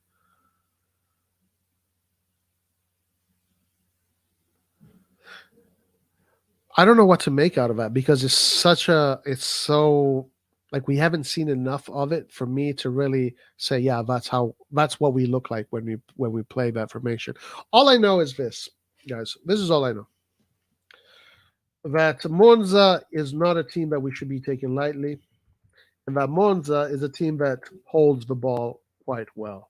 B: I don't know what to make out of that because it's so like we haven't seen enough of it for me to really say, yeah, that's what we look like when we play that formation. All I know is this, guys. This is all I know. That Monza is not a team that we should be taking lightly, and that Monza is a team that holds the ball quite well.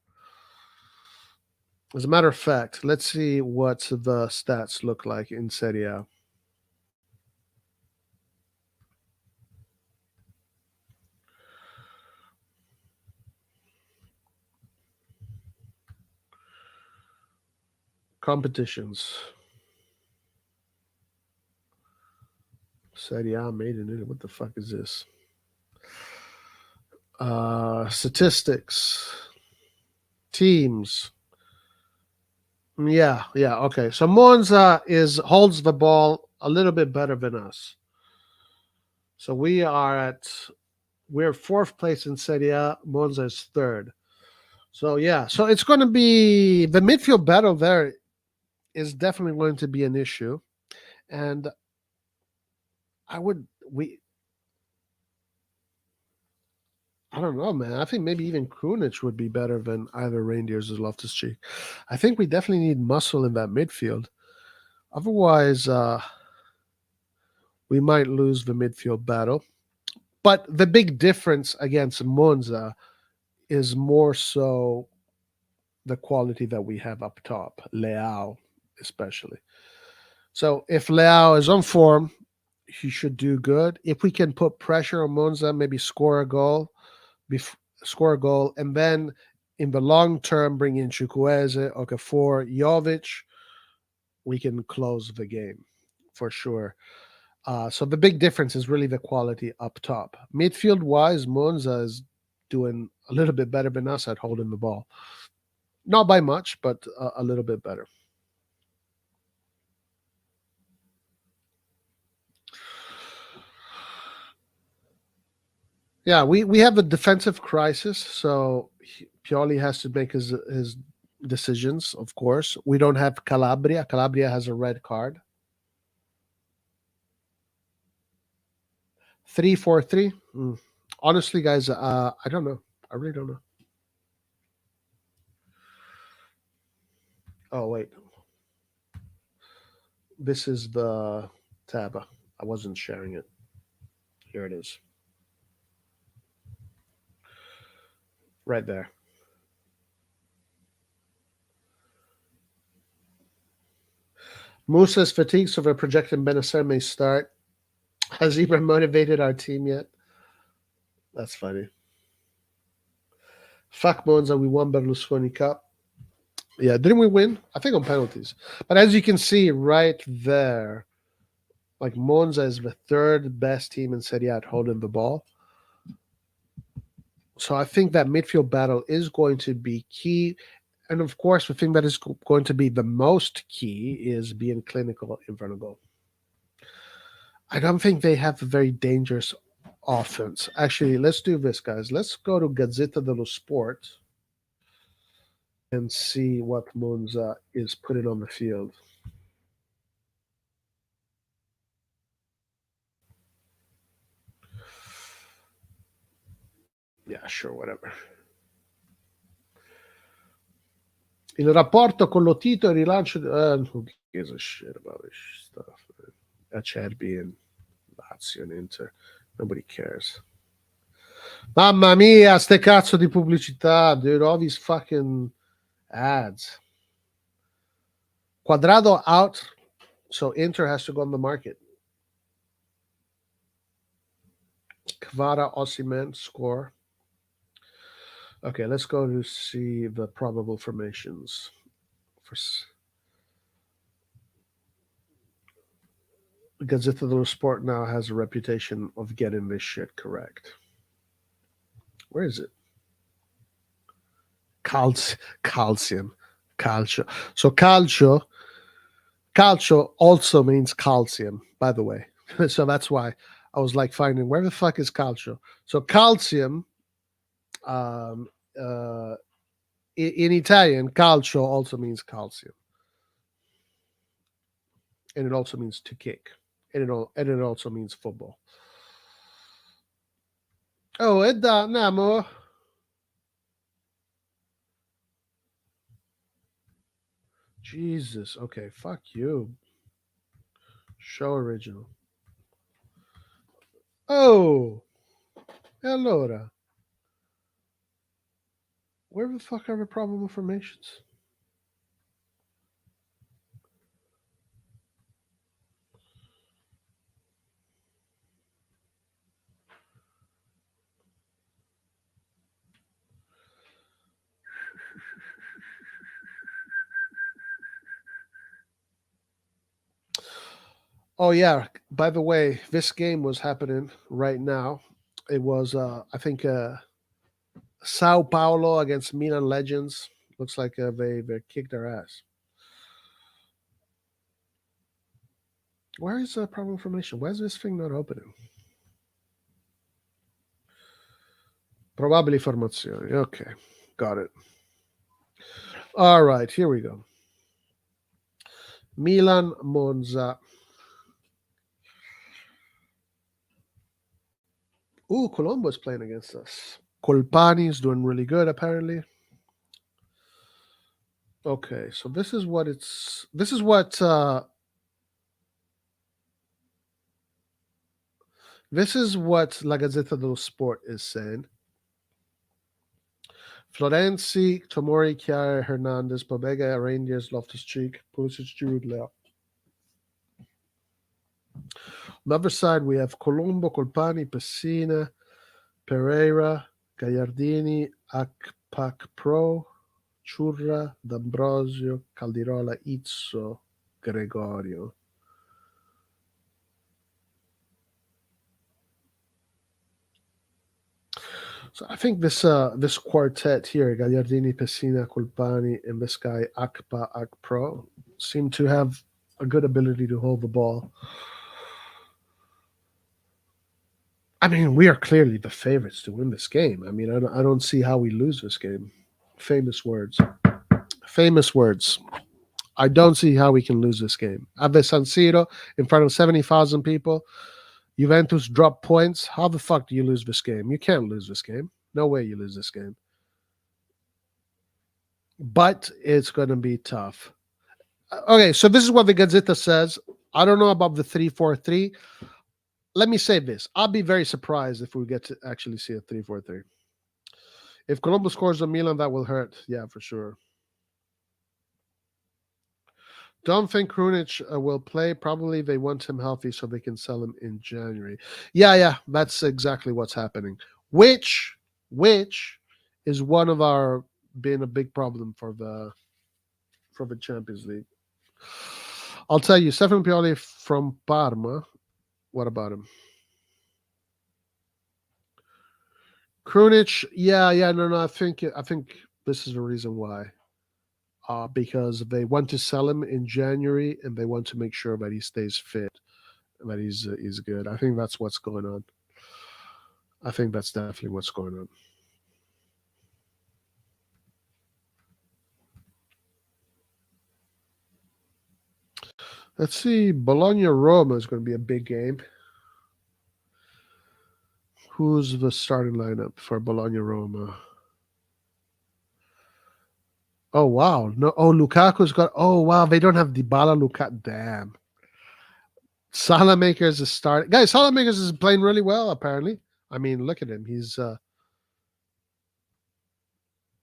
B: As a matter of fact, let's see what the stats look like in Serie A. Competitions. Serie A made it. What the fuck is this? Statistics. Teams. Yeah, okay. So Monza holds the ball a little bit better than us. So we're fourth place in Serie A. Monza is third. So yeah, so it's going to be the midfield battle there is definitely going to be an issue, and I don't know, man. I think maybe even Krunic would be better than either Reindeers or Loftus-Cheek. I think we definitely need muscle in that midfield. Otherwise, we might lose the midfield battle. But the big difference against Monza is more so the quality that we have up top, Leao especially. So if Leao is on form, he should do good. If we can put pressure on Monza, maybe score a goal, and then in the long term bring in Chukwueze, Okafor, Jovic, we can close the game for sure. So the big difference is really the quality up top. Midfield wise, Monza is doing a little bit better than us at holding the ball. Not by much, but a little bit better. Yeah, we have a defensive crisis, so Pioli has to make his decisions. Of course, we don't have Calabria. Calabria has a red card. 3-4-3. Honestly, guys, I don't know. I really don't know. Oh wait, this is the tab. I wasn't sharing it. Here it is. Right there. Musa's fatigue, so we're projecting Bennacer may start. Has Ibra motivated our team yet? That's funny. Fuck Monza, we won Berlusconi Cup. Yeah, didn't we win? I think on penalties. But as you can see right there, like Monza is the third best team in Serie A at holding the ball. So I think that midfield battle is going to be key. And of course, the thing that is going to be the most key is being clinical in front of goal. I don't think they have a very dangerous offense. Actually, let's do this, guys. Let's go to Gazzetta dello Sport and see what Monza is putting on the field. Yeah, sure, whatever. Il rapporto con Lotito e il rilancio. Who gives a shit about this stuff? Acerbi and Lazio and Inter. Nobody cares. Mamma mia, ste cazzo di pubblicità, dude. All these fucking ads. Quadrado out, so Inter has to go on the market. Kvara Osimhen score. Okay, let's go to see the probable formations. Gazzetta dello Sport now has a reputation of getting this shit correct. Where is it? Calcium. Calcio. So calcio also means calcium, by the way. So that's why I was like finding where the fuck is calcio. So calcium, um, uh, in Italian, calcio also means calcium, and it also means to kick, and it also means football. Oh, e da, andiamo. Jesus. Okay, fuck you. Show original. Oh, e allora, where the fuck are the probable formations? Oh yeah. By the way, this game was happening right now. It was, I think, Sao Paulo against Milan Legends. Looks like they kicked their ass. Where is the problem information? Why is this thing not opening? Probabili formazioni. Okay, got it. All right, here we go. Milan Monza. Ooh, Colombo is playing against us. Colpani is doing really good, apparently. Okay, so this is what it's. This is what. This is what La Gazzetta dello Sport is saying. Florenzi, Tomori, Kjaer, Hernandez, Pobega, Rangers, Loftus-Cheek, Pulisic, Giroud, Leo. On the other side, we have Colombo, Colpani, Pessina, Pereira, Gagliardini, Akpak Pro, Churra, D'Ambrosio, Caldirola, Izzo, Gregorio. So I think this quartet here, Gagliardini, Pessina, Colpani, and this guy Akpro, seem to have a good ability to hold the ball. I mean, we are clearly the favorites to win this game. I mean, I don't see how we lose this game. Famous words. Famous words. I don't see how we can lose this game. At the San Siro, in front of 70,000 people, Juventus drop points. How the fuck do you lose this game? You can't lose this game. No way you lose this game. But it's going to be tough. Okay, so this is what the Gazzetta says. I don't know about the 3-4-3. Let me say this. I'll be very surprised if we get to actually see a 3-4-3. If Colombo scores on Milan, that will hurt. Yeah, for sure. Don't think Krunic will play. Probably they want him healthy so they can sell him in January. Yeah, that's exactly what's happening. Which is one of our being a big problem for the Champions League. I'll tell you, Stefano Pioli from Parma. What about him? Krunic, no. I think this is the reason why. Because they want to sell him in January and they want to make sure that he stays fit, that he's good. I think that's what's going on. I think that's definitely what's going on. Let's see. Bologna-Roma is going to be a big game. Who's the starting lineup for Bologna-Roma? Oh, wow. No. Oh, Lukaku's got. Oh, wow. They don't have Dybala, Lukaku. Damn. Salamakers is starting. Guys, Salamakers is playing really well, apparently. I mean, look at him. He's.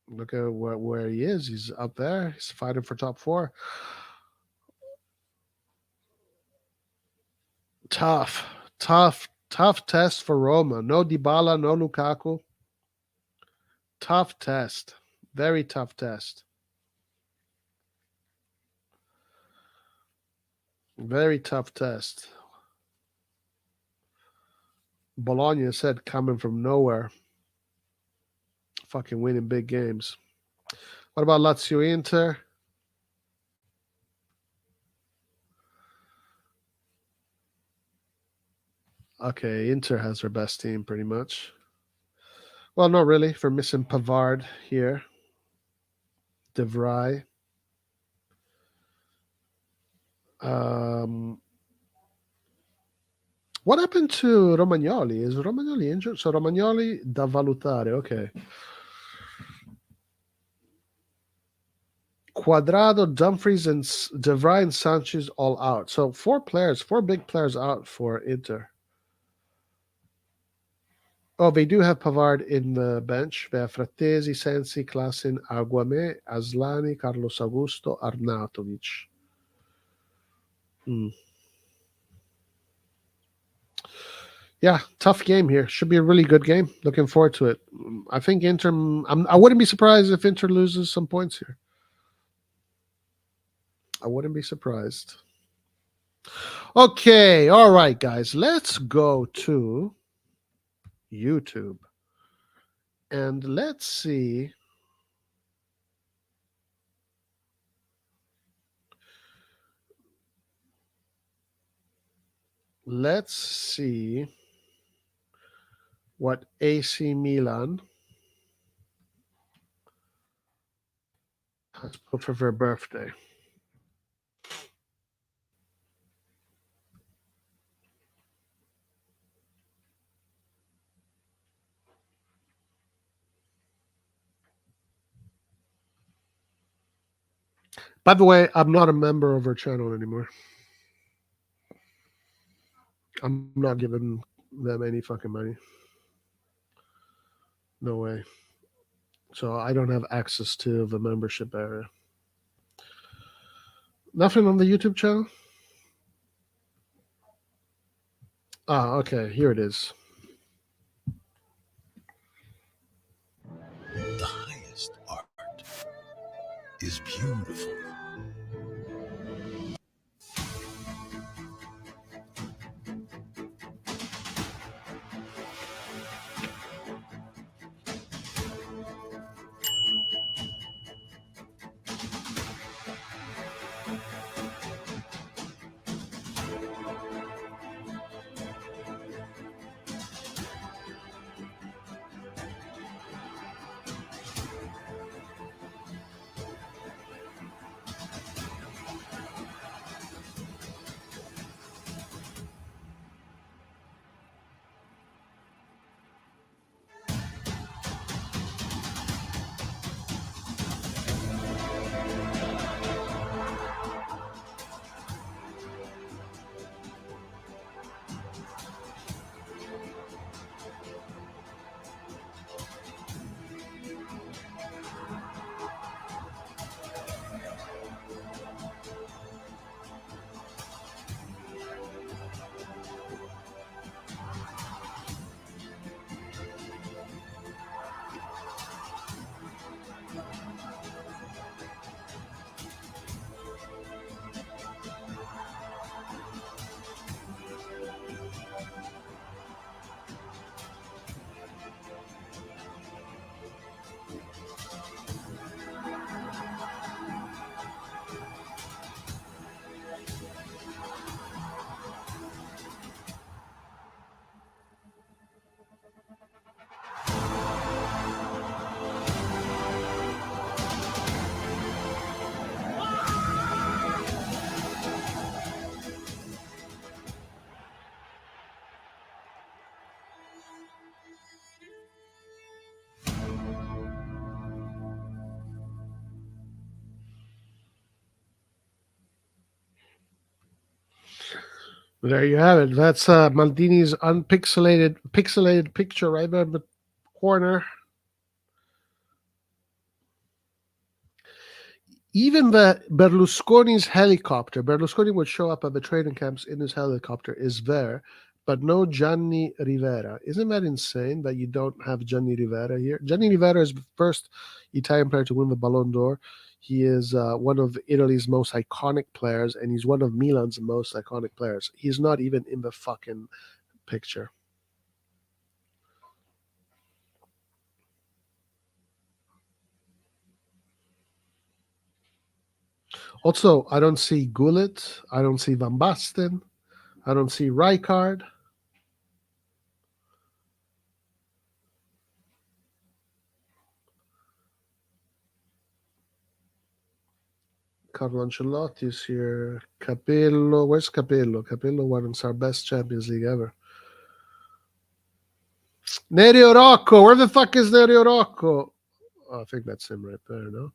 B: Look at where he is. He's up there. He's fighting for top 4. Tough test for Roma. No Dybala, no Lukaku. Tough test. Very tough test. Very tough test. Bologna said coming from nowhere, fucking winning big games. What about Lazio Inter? Okay, Inter has their best team pretty much. Well, not really. For missing Pavard here, De Vrij. What happened to Romagnoli? Is Romagnoli injured? So Romagnoli da valutare. Okay. Quadrado, Dumfries, and De Vrij and Sanchez all out. So four big players out for Inter. Oh, they do have Pavard in the bench. They have Frattesi, Sensi, Klassen, Aguame, Aslani, Carlos Augusto, Arnautovic. Yeah, tough game here. Should be a really good game. Looking forward to it. I think Inter. I wouldn't be surprised if Inter loses some points here. I wouldn't be surprised. Okay, all right, guys. Let's go to YouTube and let's see. Let's see what AC Milan has put for their birthday. By the way, I'm not a member of our channel anymore. I'm not giving them any fucking money. No way. So I don't have access to the membership area. Nothing on the YouTube channel? Ah, okay. Here it is.
C: The highest art is beautiful.
B: There you have it. That's Maldini's pixelated picture right there in the corner. Even the Berlusconi's helicopter, Berlusconi would show up at the training camps in his helicopter, is there, but no Gianni Rivera. Isn't that insane that you don't have Gianni Rivera here? Gianni Rivera is the first Italian player to win the Ballon d'Or. He is one of Italy's most iconic players, and he's one of Milan's most iconic players. He's not even in the fucking picture. Also, I don't see Gullit. I don't see Van Basten. I don't see Rijkaard. Carlo Ancelotti is here. Capello. Where's Capello? Capello won our best Champions League ever. Nerio Rocco. Where the fuck is Nerio Rocco? Oh, I think that's him right there, no?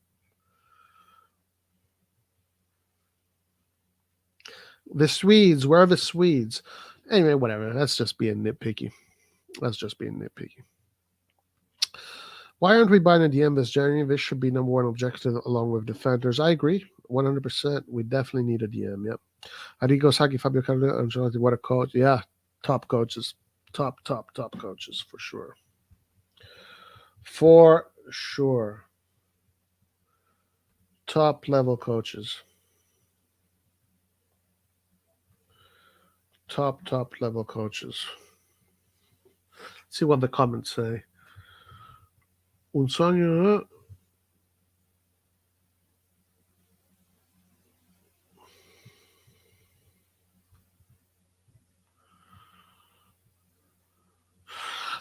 B: The Swedes. Where are the Swedes? Anyway, whatever. That's just being nitpicky. That's just being nitpicky. Why aren't we buying a DM this January? This should be number one objective along with defenders. I agree. 100%. We definitely need a DM. Yep. Arrigo Saki, Fabio Carlo, Ancelotti, what a coach. Yeah. Top coaches. Top coaches for sure. For sure. Top level coaches. Top level coaches. Let's see what the comments say. Un sogno.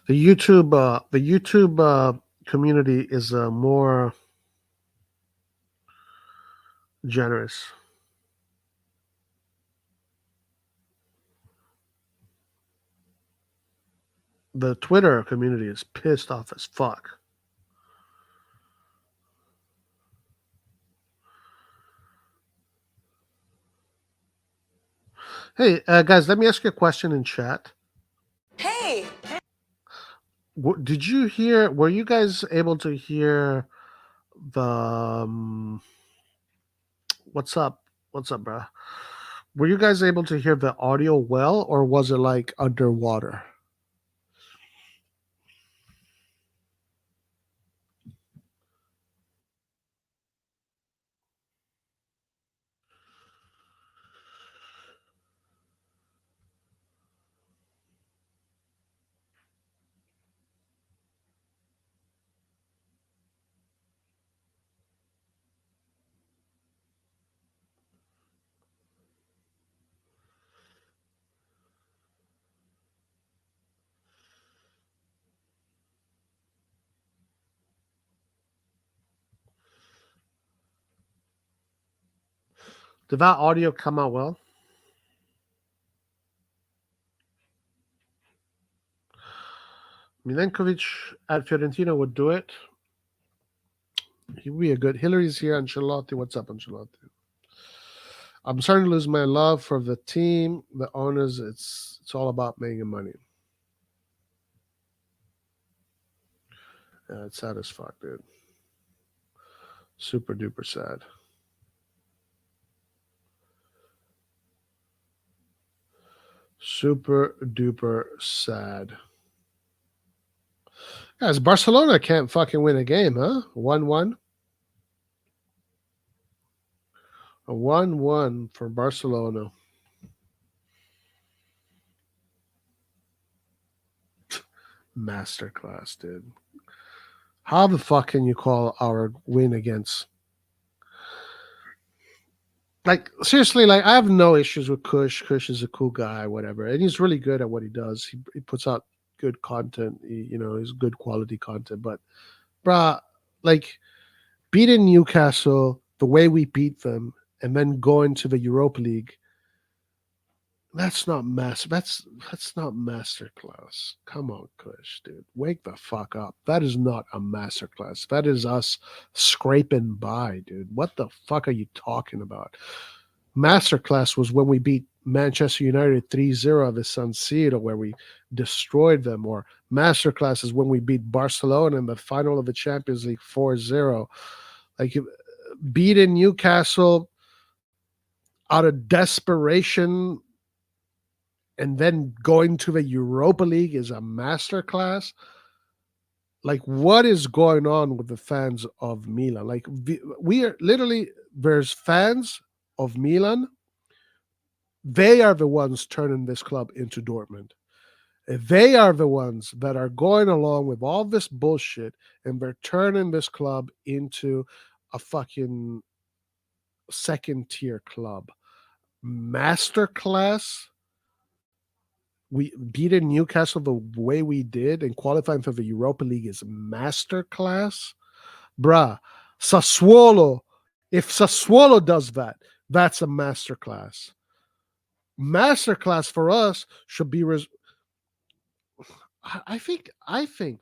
B: The YouTube community is more generous. The Twitter community is pissed off as fuck. Hey, guys, let me ask you a question in chat.
D: Hey!
B: Did you hear, were you guys able to hear the, what's up, bro? Were you guys able to hear the audio well, or was it like underwater? Did that audio come out well? Milenkovic at Fiorentina would do it. He would be a good. Hillary's here. Ancelotti. What's up, Ancelotti? I'm starting to lose my love for the team, the owners. It's all about making money. Yeah, it's sad as fuck, dude. Super duper sad. Super duper sad. Guys, Barcelona can't fucking win a game, huh? 1-1. A 1-1 for Barcelona. Masterclass, dude. How the fuck can you call our win against? Like, seriously, like, I have no issues with Kush. Kush is a cool guy, whatever. And he's really good at what he does. He puts out good content. He's good quality content. But, bruh, like, beating Newcastle the way we beat them and then going to the Europa League, that's not that's not masterclass. Come on, Kush, dude. Wake the fuck up. That is not a masterclass. That is us scraping by, dude. What the fuck are you talking about? Masterclass was when we beat Manchester United 3-0 at the San Siro, where we destroyed them. Or masterclass is when we beat Barcelona in the final of the Champions League 4-0. Like, beating Newcastle out of desperation and then going to the Europa League is a masterclass. Like, what is going on with the fans of Milan? Like, we are literally, there's fans of Milan. They are the ones turning this club into Dortmund. They are the ones that are going along with all this bullshit, and they're turning this club into a fucking second-tier club. Masterclass. We beating Newcastle the way we did and qualifying for the Europa League is masterclass. Bruh, Sassuolo. If Sassuolo does that, that's a masterclass. Masterclass for us should be. I think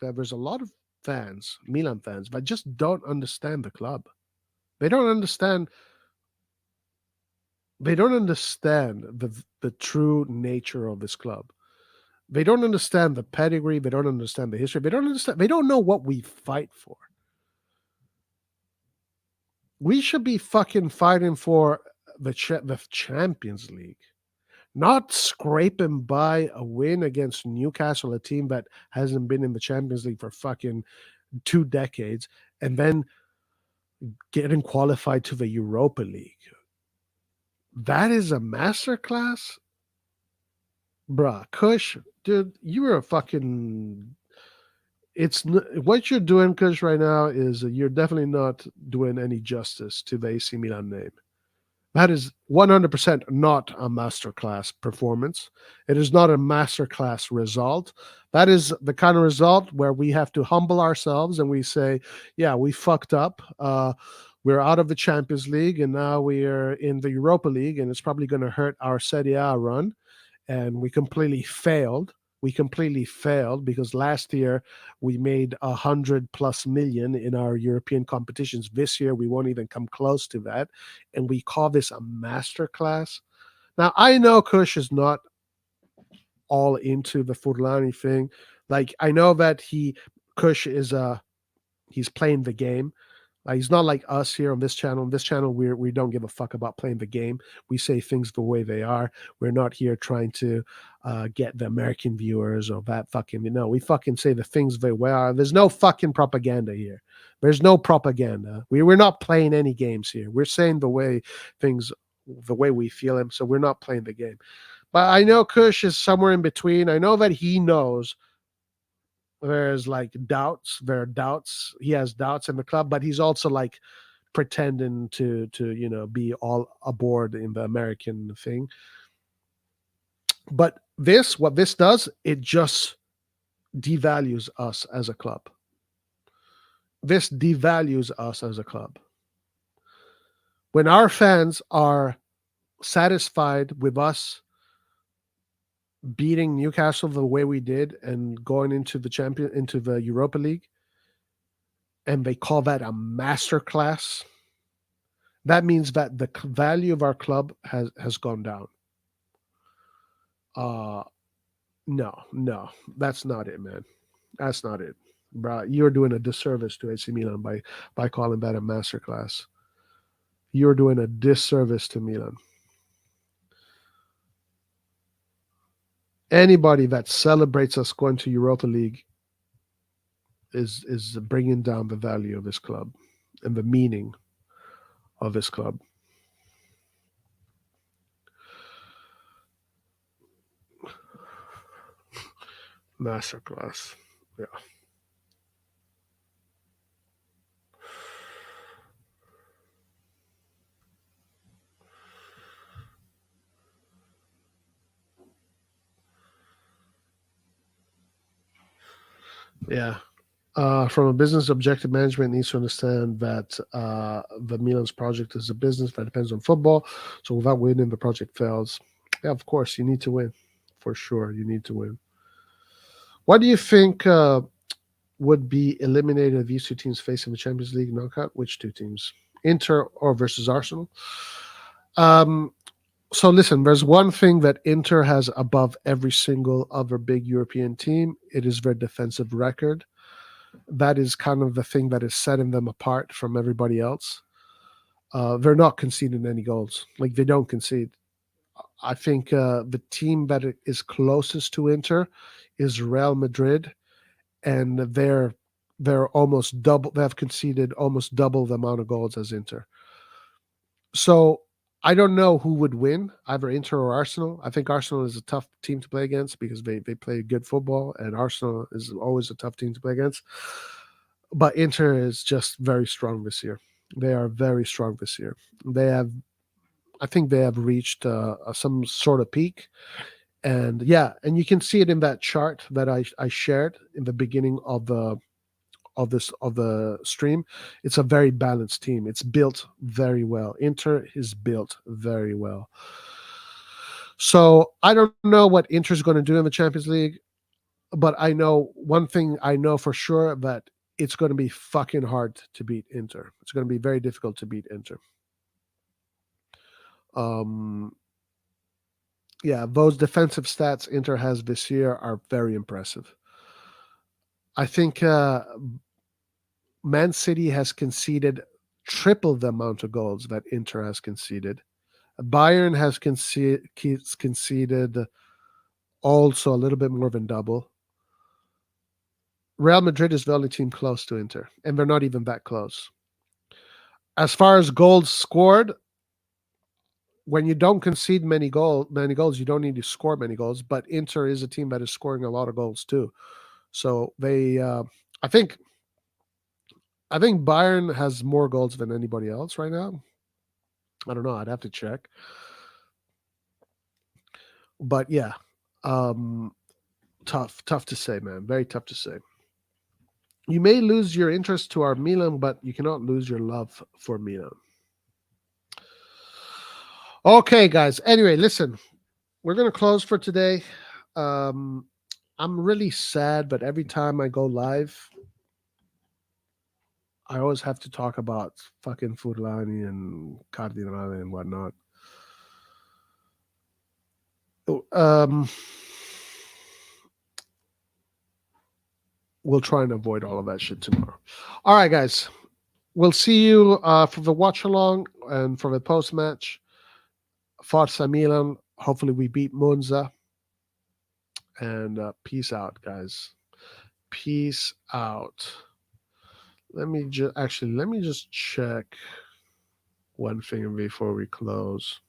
B: that there's a lot of fans, Milan fans, that just don't understand the club. They don't understand. They don't understand the true nature of this club. They don't understand the pedigree. They don't understand the history. They don't understand. They don't know what we fight for. We should be fucking fighting for the Champions League, not scraping by a win against Newcastle, a team that hasn't been in the Champions League for fucking 2 decades, and then getting qualified to the Europa League. That is a masterclass? Bruh, Kush, dude, you are a fucking... What you're doing, Kush, right now is you're definitely not doing any justice to the AC Milan name. That is 100% not a masterclass performance. It is not a masterclass result. That is the kind of result where we have to humble ourselves and we say, yeah, we fucked up. We're out of the Champions League and now we are in the Europa League, and it's probably going to hurt our Serie A run. And we completely failed. We completely failed because last year we made 100+ million in our European competitions. This year we won't even come close to that, and we call this a masterclass. Now I know Kush is not all into the Furlani thing. Like I know that Kush is he's playing the game. He's not like us here on this channel. On this channel, we don't give a fuck about playing the game. We say things the way they are. We're not here trying to get the American viewers or that fucking, we fucking say the things the way they are. There's no fucking propaganda here. There's no propaganda. We're not playing any games here. We're saying the way we feel them. So we're not playing the game. But I know Kush is somewhere in between. I know that he knows there's like doubts. There are doubts. He has doubts in the club, but he's also like pretending to be all aboard in the American thing. But what this does, it just devalues us as a club. This devalues us as a club. When our fans are satisfied with us beating Newcastle the way we did and going into the Europa League, and they call that a masterclass, that means that the value of our club has gone down. No, that's not it, man. That's not it, bro. You're doing a disservice to AC Milan by calling that a masterclass. You're doing a disservice to Milan. Anybody that celebrates us going to Europa League is bringing down the value of this club and the meaning of this club. Masterclass. Yeah. Yeah. From a business objective, management needs to understand that the Milan's project is a business that depends on football. So without winning, the project fails. Yeah, of course, you need to win. For sure, you need to win. What do you think would be eliminated if these two teams facing the Champions League knockout? Which two teams? Inter or versus Arsenal? So listen, there's one thing that Inter has above every single other big European team. It is their defensive record. That is kind of the thing that is setting them apart from everybody else. They're not conceding any goals. Like, they don't concede. I think the team that is closest to Inter is Real Madrid, and they're almost double. They have conceded almost double the amount of goals as Inter. So I don't know who would win, either Inter or Arsenal. I think Arsenal is a tough team to play against because they play good football, and Arsenal is always a tough team to play against. But Inter is just very strong this year. They are very strong this year. I think they have reached some sort of peak, and yeah, and you can see it in that chart that I shared in the beginning of the stream. It's a very balanced team. It's built very well. Inter is built very well. So I don't know what Inter's going to do in the Champions League, but I know one thing I know for sure, that it's going to be fucking hard to beat Inter. It's going to be very difficult to beat Inter. Yeah, those defensive stats Inter has this year are very impressive. I think Man City has conceded triple the amount of goals that Inter has conceded. Bayern has conceded also a little bit more than double. Real Madrid is the only team close to Inter, and they're not even that close. As far as goals scored, when you don't concede many goals, you don't need to score many goals. But Inter is a team that is scoring a lot of goals too. So they, I think Bayern has more goals than anybody else right now. I don't know. I'd have to check. But yeah, tough to say, man. Very tough to say. You may lose your interest to our Milan, but you cannot lose your love for Milan. Okay, guys. Anyway, listen, we're going to close for today. I'm really sad, but every time I go live, I always have to talk about fucking Furlani and Cardinale and whatnot. We'll try and avoid all of that shit tomorrow. All right, guys. We'll see you for the watch along and for the post match. Forza Milan. Hopefully we beat Monza. And peace out, guys. Peace out. Let me just check one thing before we close.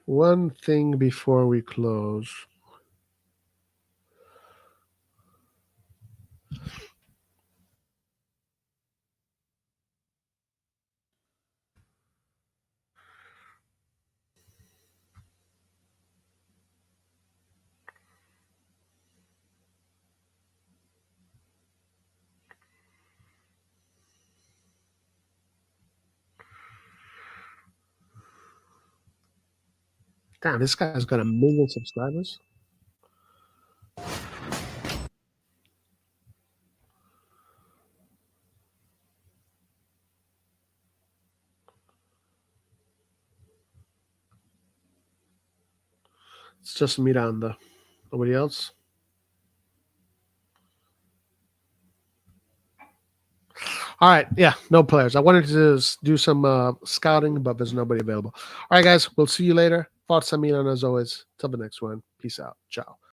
B: One thing before we close. Damn, this guy's got 1 million subscribers. It's just Miranda. Nobody else? All right. Yeah, no players. I wanted to do some scouting, but there's nobody available. All right, guys. We'll see you later. Forza Milan as always. Till the next one. Peace out. Ciao.